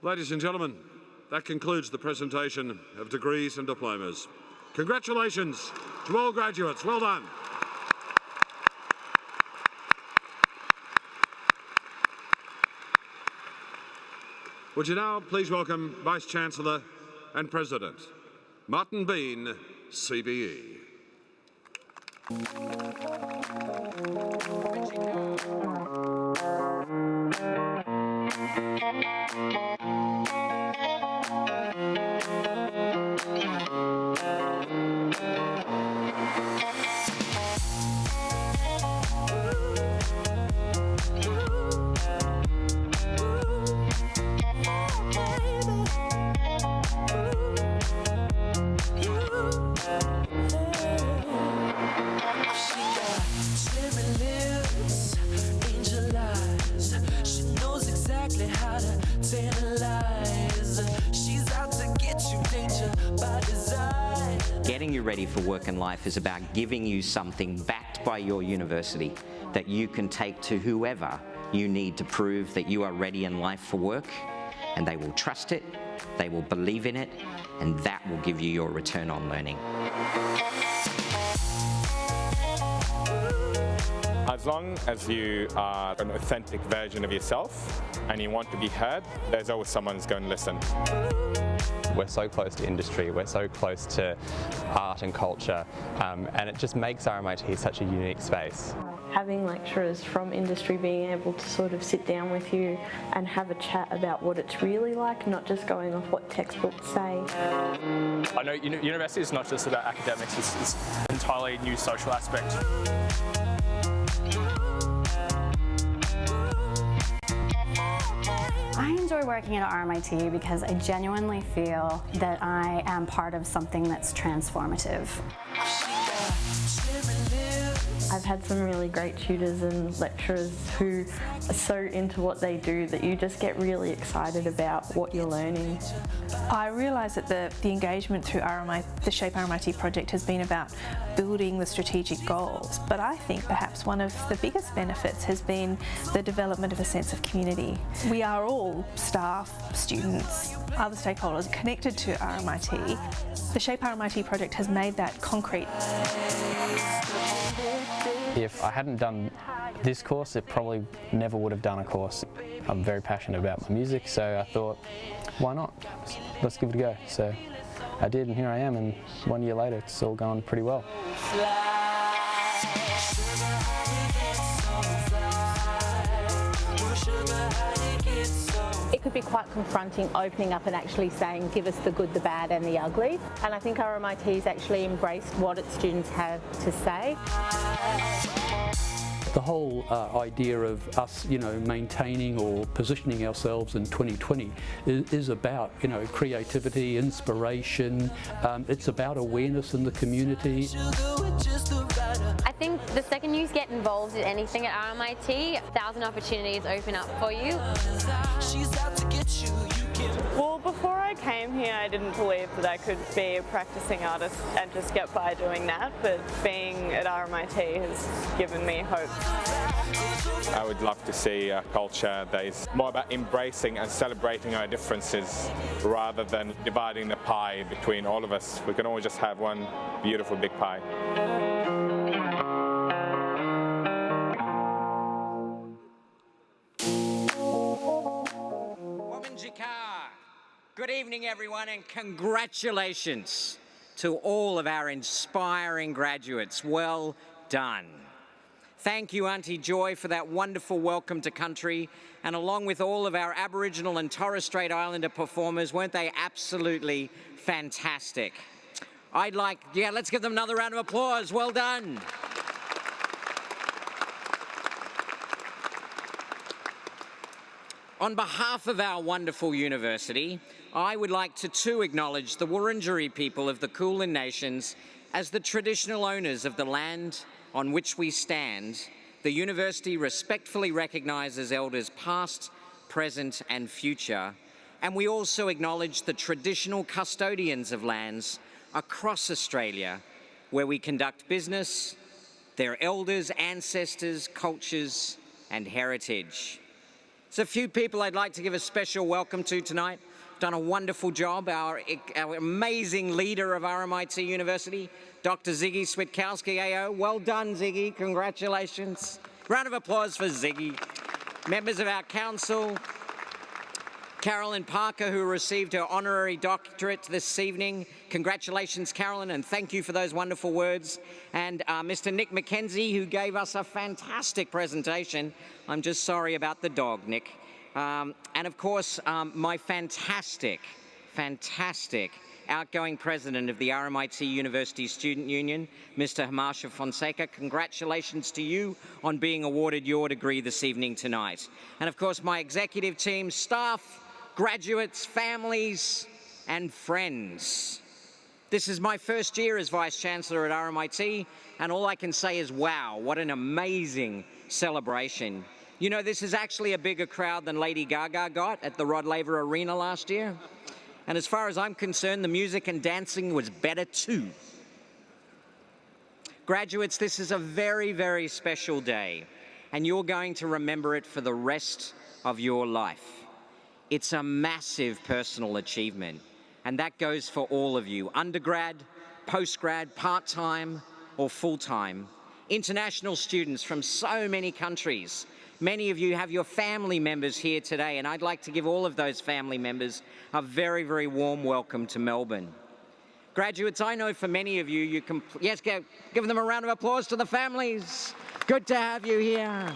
Ladies and gentlemen, that concludes the presentation of degrees and diplomas. Congratulations to all graduates. Well done. Would you now please welcome Vice-Chancellor and President, Martin Bean, CBE. Getting you ready for work and life is about giving you something backed by your university that you can take to whoever you need to prove that you are ready in life for work, and they will trust it, they will believe in it, and that will give you your return on learning. As long as you are an authentic version of yourself and you want to be heard, there's always someone who's going to listen. We're so close to industry, we're so close to art and culture, and it just makes RMIT such a unique space. Having lecturers from industry being able to sort of sit down with you and have a chat about what it's really like, not just going off what textbooks say. I know university is not just about academics, it's an entirely new social aspect. I enjoy working at RMIT because I genuinely feel that I am part of something that's transformative. I've had some really great tutors and lecturers who are so into what they do that you just get really excited about what you're learning. I realise that the engagement through the Shape RMIT project has been about building the strategic goals, but I think perhaps one of the biggest benefits has been the development of a sense of community. We are all staff, students, other stakeholders connected to RMIT. The Shape RMIT project has made that concrete. If I hadn't done this course, it probably never would have done a course. I'm very passionate about my music, so I thought, why not? Let's give it a go. So I did, and here I am, and 1 year later, it's all gone pretty well. It could be quite confronting opening up and actually saying, give us the good, the bad and the ugly. And I think RMIT's actually embraced what its students have to say. The whole idea of us, maintaining or positioning ourselves in 2020 is about, creativity, inspiration. It's about awareness in the community. I think the second you get involved in anything at RMIT, 1,000 opportunities open up for you. Well, before I came here, I didn't believe that I could be a practicing artist and just get by doing that, but being at RMIT has given me hope. I would love to see a culture that is more about embracing and celebrating our differences rather than dividing the pie between all of us. We can all just have one beautiful big pie. Good evening, everyone, and congratulations to all of our inspiring graduates. Well done. Thank you, Auntie Joy, for that wonderful welcome to country, and along with all of our Aboriginal and Torres Strait Islander performers, weren't they absolutely fantastic? Let's give them another round of applause. Well done. On behalf of our wonderful university, I would like to acknowledge the Wurundjeri people of the Kulin Nations as the traditional owners of the land on which we stand. The university respectfully recognises elders past, present and future, and we also acknowledge the traditional custodians of lands across Australia where we conduct business, their elders, ancestors, cultures and heritage. There's a few people I'd like to give a special welcome to tonight. Done a wonderful job. Our amazing leader of RMIT University, Dr. Ziggy Switkowski, AO. Well done, Ziggy. Congratulations. Round of applause for Ziggy. Members of our council, Carolyn Parker, who received her honorary doctorate this evening. Congratulations, Carolyn, and thank you for those wonderful words. And Mr. Nick McKenzie, who gave us a fantastic presentation. I'm just sorry about the dog, Nick. And of course, my fantastic outgoing president of the RMIT University Student Union, Mr. Hamasha Fonseca. Congratulations to you on being awarded your degree this evening tonight. And of course, my executive team, staff, graduates, families, and friends. This is my first year as Vice-Chancellor at RMIT, and all I can say is, wow, what an amazing celebration. You know, this is actually a bigger crowd than Lady Gaga got at the Rod Laver Arena last year. And as far as I'm concerned, the music and dancing was better too. Graduates, this is a very, very special day, and you're going to remember it for the rest of your life. It's a massive personal achievement, and that goes for all of you, undergrad, postgrad, part-time, or full-time. International students from so many countries. Many of you have your family members here today, and I'd like to give all of those family members a very, very warm welcome to Melbourne. Graduates, I know for many of you, yes, give them a round of applause to the families. Good to have you here.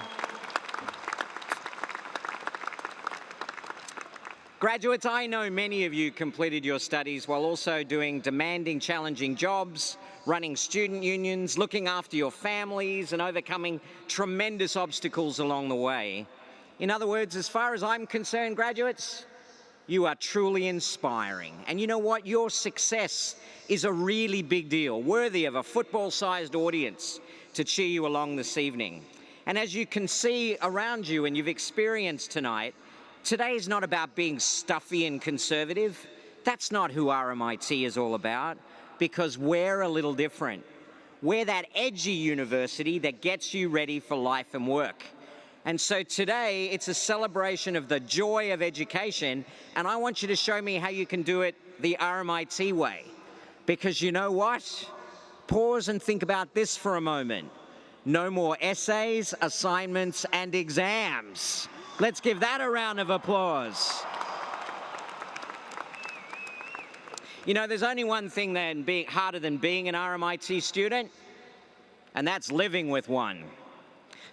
Graduates, I know many of you completed your studies while also doing demanding, challenging jobs, running student unions, looking after your families, and overcoming tremendous obstacles along the way. In other words, as far as I'm concerned, graduates, you are truly inspiring. And you know what? Your success is a really big deal, worthy of a football-sized audience to cheer you along this evening. And as you can see around you and you've experienced tonight, today is not about being stuffy and conservative. That's not who RMIT is all about, because we're a little different. We're that edgy university that gets you ready for life and work. And so today, it's a celebration of the joy of education, and I want you to show me how you can do it the RMIT way. Because you know what? Pause and think about this for a moment. No more essays, assignments, and exams. Let's give that a round of applause. You know, there's only one thing harder than being an RMIT student, and that's living with one.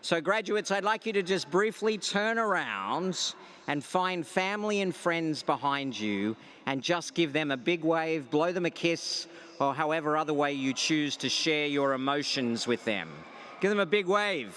So graduates, I'd like you to just briefly turn around and find family and friends behind you and just give them a big wave, blow them a kiss, or however other way you choose to share your emotions with them. Give them a big wave.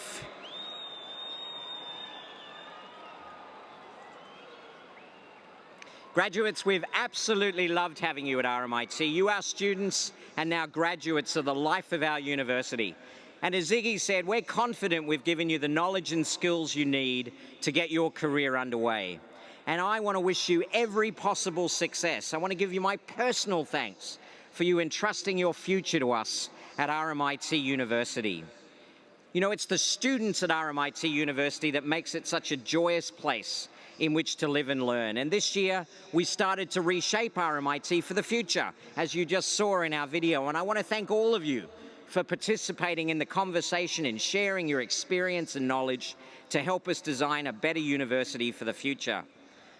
Graduates, we've absolutely loved having you at RMIT. You are students and now graduates of the life of our university. And as Ziggy said, we're confident we've given you the knowledge and skills you need to get your career underway. And I want to wish you every possible success. I want to give you my personal thanks for you entrusting your future to us at RMIT University. You know, it's the students at RMIT University that makes it such a joyous place in which to live and learn. And this year, we started to reshape RMIT for the future, as you just saw in our video. And I want to thank all of you for participating in the conversation and sharing your experience and knowledge to help us design a better university for the future.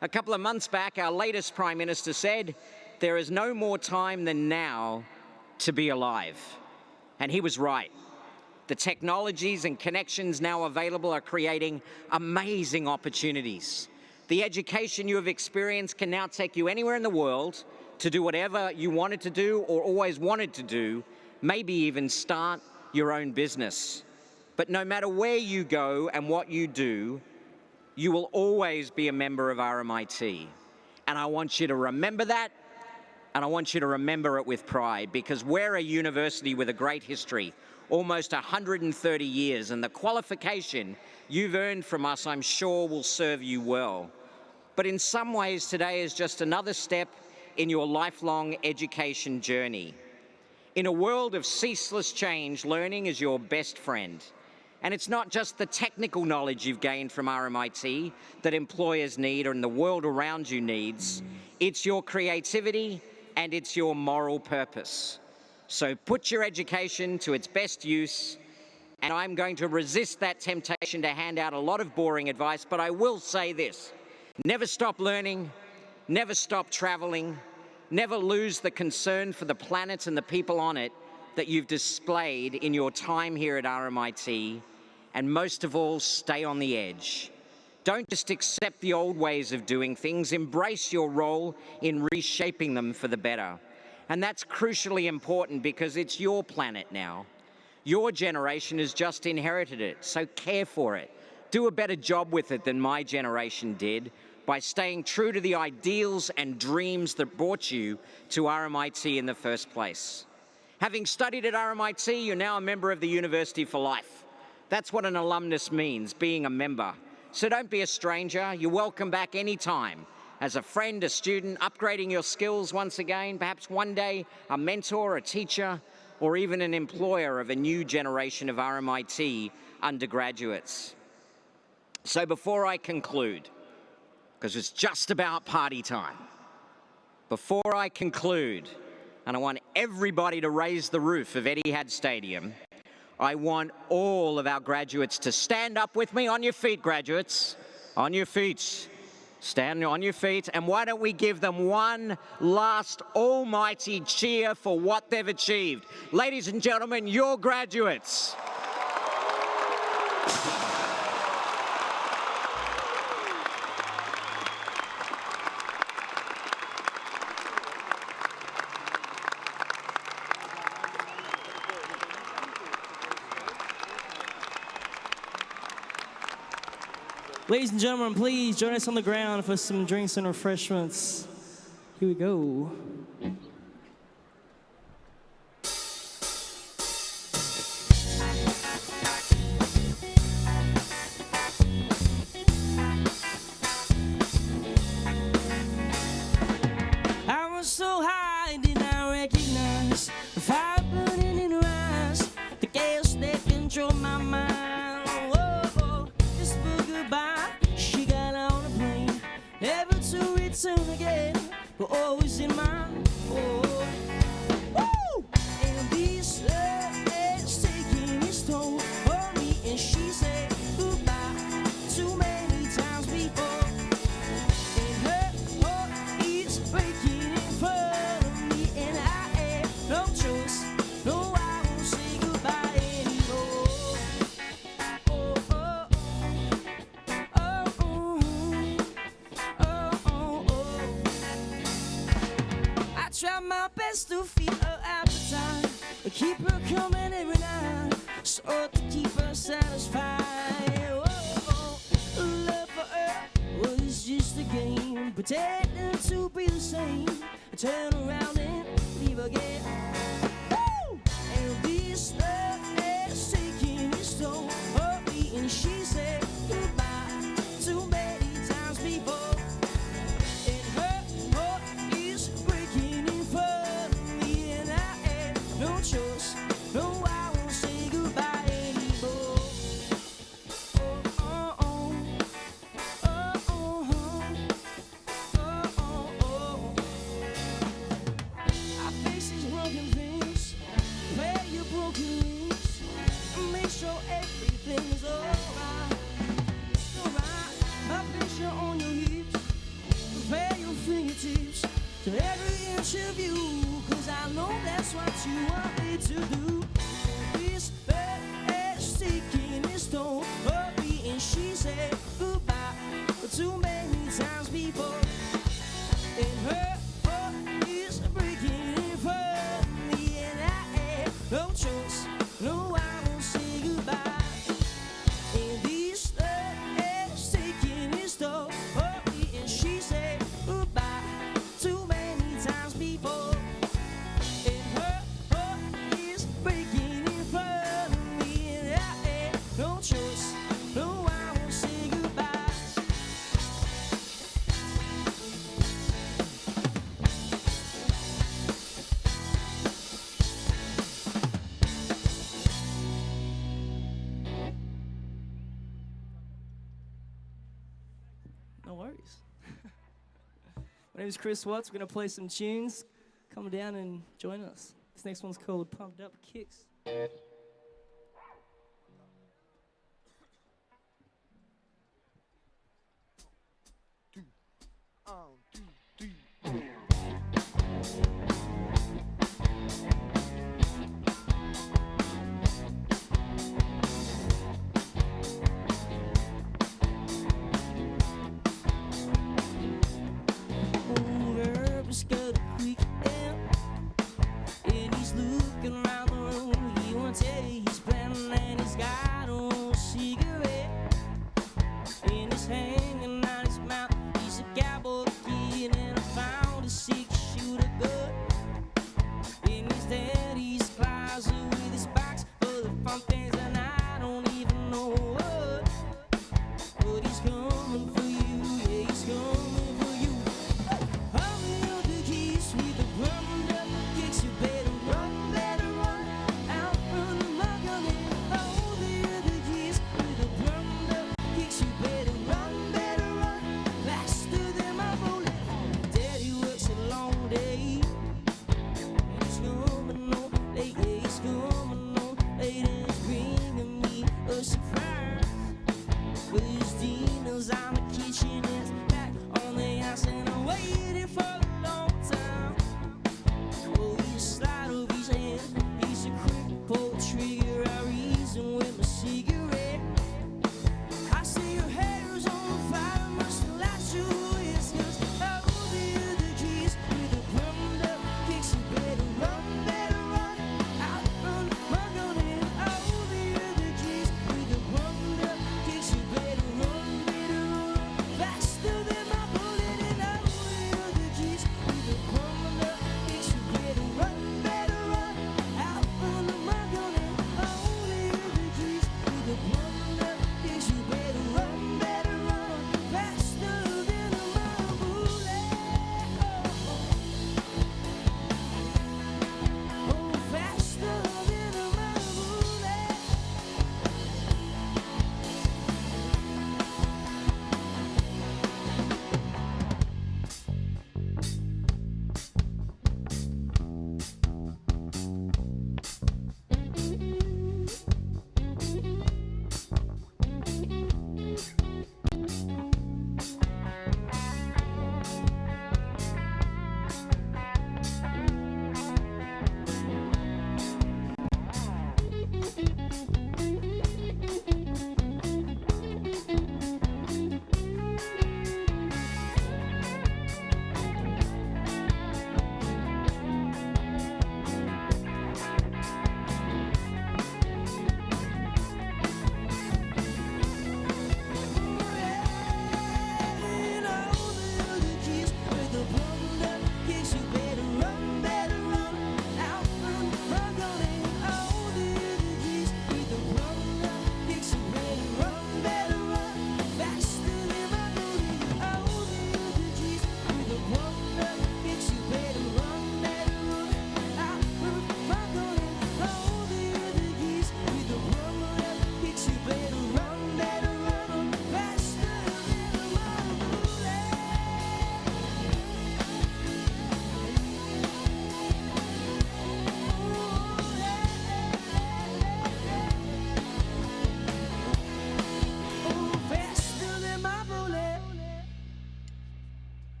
A couple of months back, our latest Prime Minister said, "There is no more time than now to be alive." And he was right. The technologies and connections now available are creating amazing opportunities. The education you have experienced can now take you anywhere in the world to do whatever you wanted to do or always wanted to do, maybe even start your own business. But no matter where you go and what you do, you will always be a member of RMIT. And I want you to remember that, and I want you to remember it with pride, because we're a university with a great history, almost 130 years, and the qualification you've earned from us, I'm sure, will serve you well. But in some ways, today is just another step in your lifelong education journey. In a world of ceaseless change, learning is your best friend. And it's not just the technical knowledge you've gained from RMIT that employers need and the world around you needs. It's your creativity and it's your moral purpose. So put your education to its best use, and I'm going to resist that temptation to hand out a lot of boring advice, but I will say this: never stop learning, never stop traveling, never lose the concern for the planet and the people on it that you've displayed in your time here at RMIT, and most of all, stay on the edge. Don't just accept the old ways of doing things, embrace your role in reshaping them for the better. And that's crucially important because it's your planet now. Your generation has just inherited it, so care for it. Do a better job with it than my generation did by staying true to the ideals and dreams that brought you to RMIT in the first place. Having studied at RMIT, you're now a member of the university for life. That's what an alumnus means, being a member. So don't be a stranger. You're welcome back anytime. As a friend, a student, upgrading your skills once again, perhaps one day a mentor, a teacher, or even an employer of a new generation of RMIT undergraduates. So before I conclude, because it's just about party time, before I conclude, and I want everybody to raise the roof of Etihad Stadium, I want all of our graduates to stand up with me. On your feet, graduates. On your feet. Stand on your feet, and why don't we give them one last almighty cheer for what they've achieved. Ladies and gentlemen, your graduates. Ladies and gentlemen, please join us on the ground for some drinks and refreshments. Here we go. I was so high, did not recognize the fire burning in her eyes, the gas that controlled my mind. Return again, but always in mind. Oh, woo! And this love is taking its toll on me, and she said goodbye too many times before. And her heart is breaking in front of me, and I have no choice. No, I won't say goodbye anymore. Oh, oh, oh, oh, try my best to feed her appetite, but keep her coming every night, so to keep her satisfied. Oh, love for her was just a game, pretending to be the same, turn around and leave again. Woo! And this love is taking its toll on me, and she said goodbye too many times before. No, I won't say goodbye anymore. Oh, oh, oh. Oh, oh, oh. Oh, oh, oh. Our faces broken things, where your broken wings, make sure everything's alright. Alright, I picture on your hips, prepare your fingertips to every interview, 'cause I know that's what you want me to do. This bed is taking its toll on me, and she said goodbye too many times before. And her heart is breaking in front of me, and I have no choice. No, I won't say goodbye. And this bed is taking its toll on me, and she said goodbye too many times before. And her heart is name's Chris Watts. We're going to play some tunes. Come down and join us. This next one's called Pumped Up Kicks. Yeah.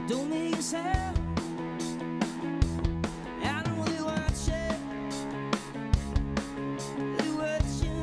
Don't make a sound. I know they watch it. They watch you.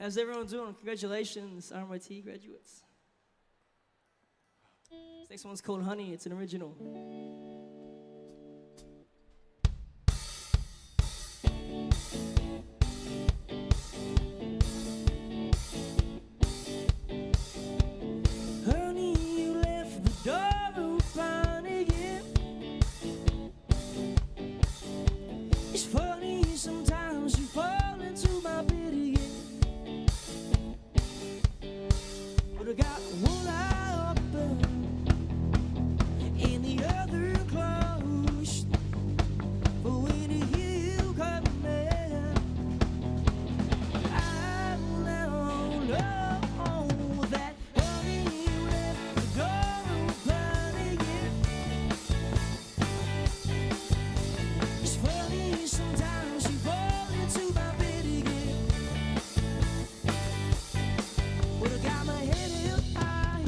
How's everyone doing? Congratulations, RMIT graduates. This next one's called Honey. It's an original. Honey, you left the door open again. It's funny, sometimes you fall into my bed again. But I got one eye open and the other closed for when you hear you coming. I now know that honey, you left the door open again. It's funny, sometimes you fall into my bed again. But I got my head held high,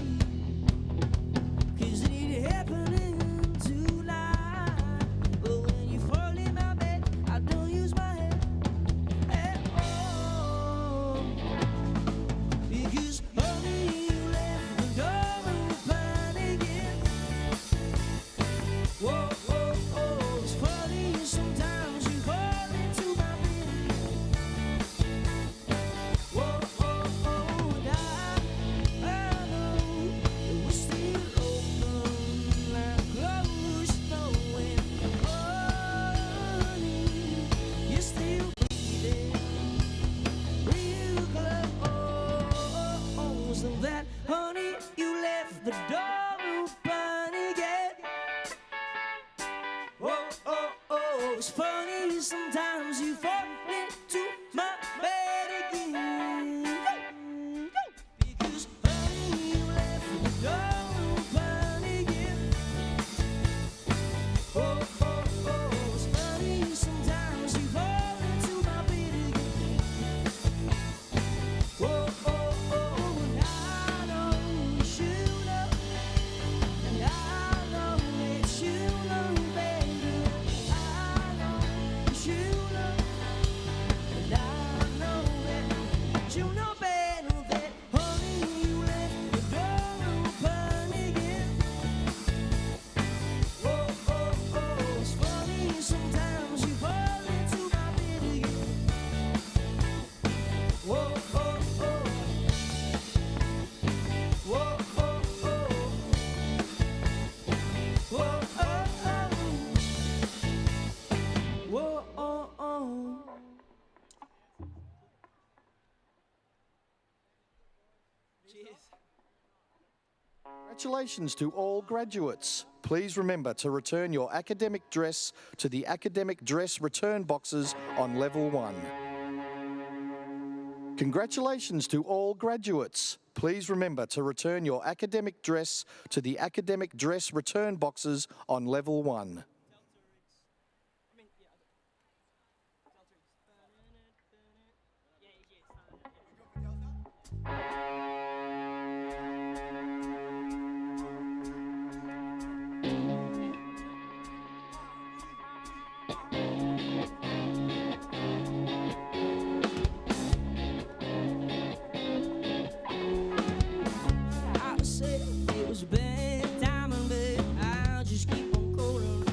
'cause it ain't happening tonight. But when you fall in my bed, I don't use my head at all. Because honey, you left the door open again. Whoa, whoa, whoa, it's funny, sometimes you fall into my bed. Whoa, whoa, whoa, and I know that we're still open like closed, knowing, honey, you're still breathing real close. And that, honey, you left the door open again. Oh, oh, oh, it's funny, sometimes you fall into my bed again. Because honey, you left the door open again. Oh, oh, oh, it's funny, sometimes you fall into my bed again. Oh, oh, oh, and I know you should know, and I know that you know better. I know you should know, and I know that you know better. That honey, you left the door open again. Oh, oh, oh, it's funny, sometimes you fall into my bed again. Whoa, oh, oh. Whoa, oh, oh. Whoa, oh, oh. Whoa, oh, oh. Congratulations to all graduates. Please remember to return your academic dress to the academic dress return boxes on level 1. Congratulations to all graduates. Please remember to return your academic dress to the academic dress return boxes on level 1. I said it was a bad time, but I'll just keep on calling.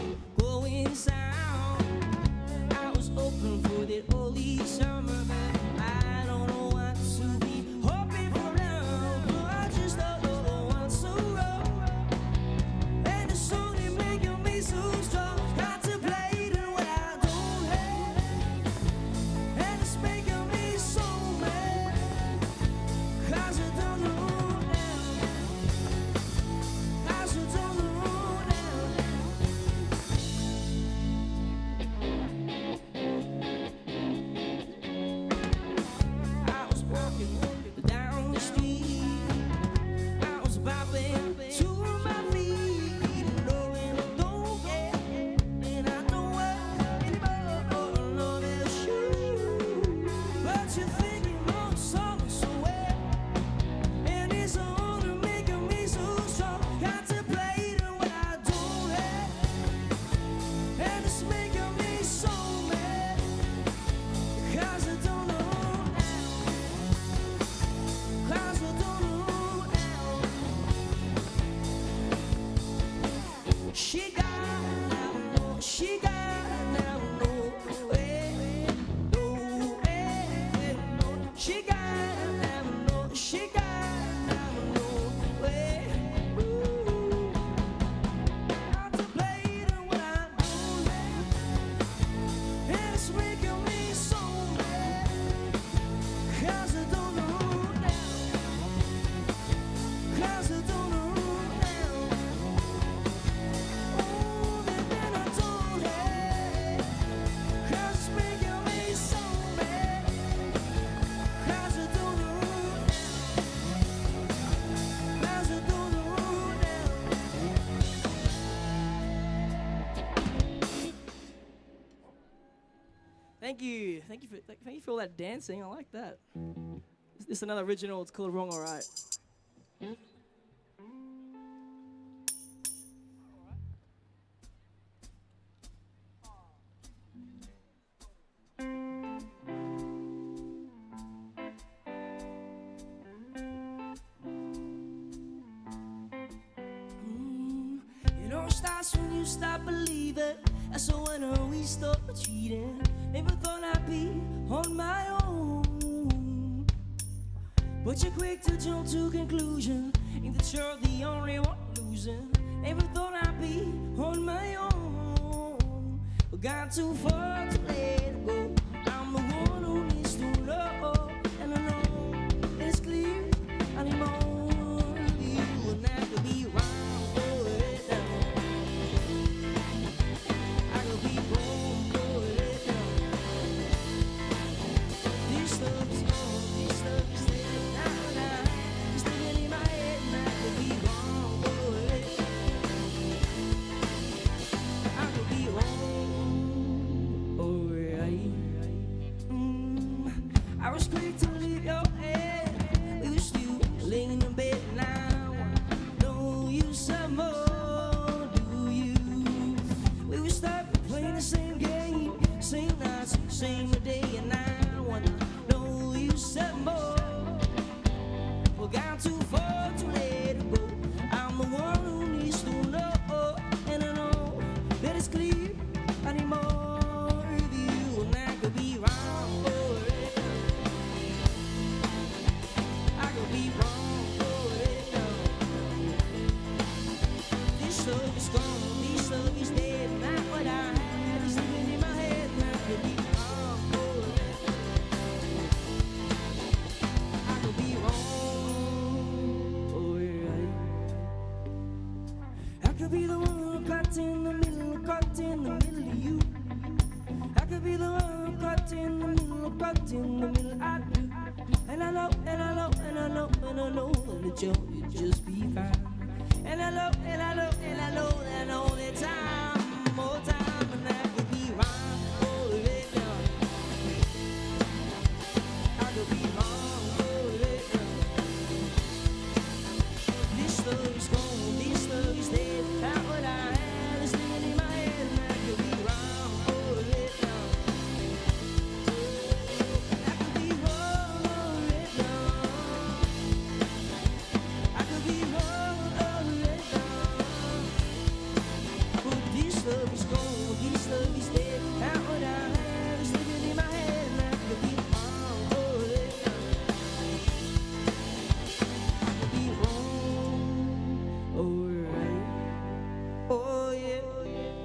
She got no, she got no way. Ooh, contemplating what I'm doing, and it's making me so mad, 'cause I don't know now, 'cause I don't know now. Oh, then I don't have, 'cause it's making me so mad, 'cause I don't know now, 'cause I don't know now. Thank you for all that dancing. I like that. This is another original. It's called Wrong or Right. You know it starts when you stop believing. That's when we stop cheating. Never thought I'd be on my own, but you're quick to jump to conclusion. Ain't that you're the only one losing? Never thought I'd be on my own, but got too far to let it go. I'm the one who needs to know, and I know it's clear anymore. You will never be wrong for it now. I could be wrong for it now. This love is gone, this love is dead now. It's living in my head, and I could be wrong for it. I could be wrong, alright. I was quick to leave your head. We were still laying in the bed now. No, you said more, do you? We were stuck playing the same game, same nights, same day, and now I know you said more. Well, got too far to let it go. I'm the one who needs to know, and I know that it's clear anymore with you, and I could be wrong for it. I could be wrong for it now. This love is gone, this love is dead, not what I had is living in my head, and I could be wrong for it. I could be wrong for it. I could be the one caught in the middle, caught in the middle of you. I could be the one caught in the middle, caught in the middle. I do, and I know, and I know, and I know, and I know that you'll just be fine. And I know, and I know, and I know that all the time, more time, and I could be wrong for it now. I could be wrong for it now. This love is gone, this love is dead. Not what I had is living in my head, and I could be wrong for it now. I could be wrong for it now. I could be wrong for it now. But this love is gone, this love is dead. Not what I had is living in my head, and I could be wrong for it now. I could be wrong, alright. Oh yeah, oh yeah.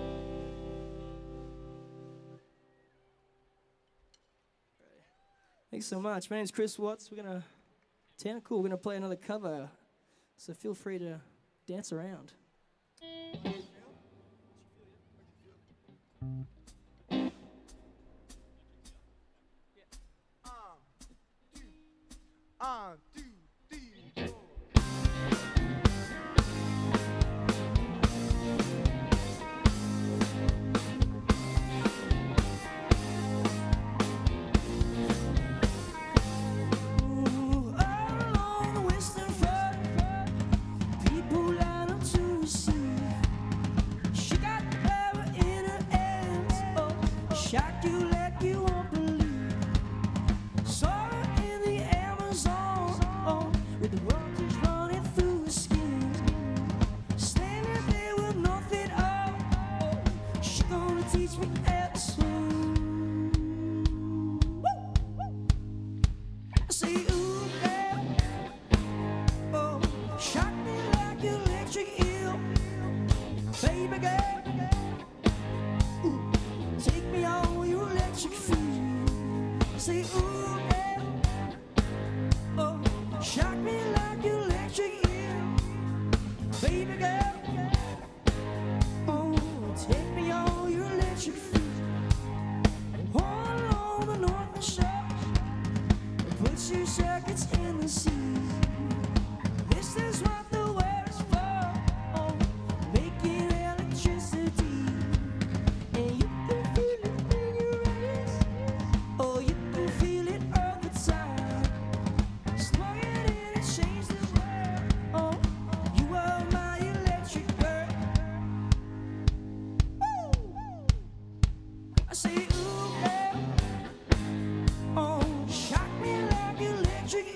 Thanks so much. My name's Chris Watts. We're gonna cool. We're gonna play another cover, so feel free to dance around. Ooh, all along the Western Front, people line up to receive. She got power in her hands, oh, shock you like you won't believe. Saw her in the Amazon, oh, with the waters running through her skin. Standing there with nothing on, oh, she gonna teach me how to swim. say, ooh, girl, oh, shock me like electric eel, baby girl, ooh, take me on your electric feet. Say, ooh, girl, oh, shock me like electric eel, baby girl, oh, take me on your electric feet. All along the northern shore, put your circuits in the sea. This is what the world is for, oh, making electricity. And you can feel it when you're ready, oh, you can feel it all the time. Slug it in and change the world, oh, you are my electric girl. Woo! I say, ooh, girl, oh, shock me like electric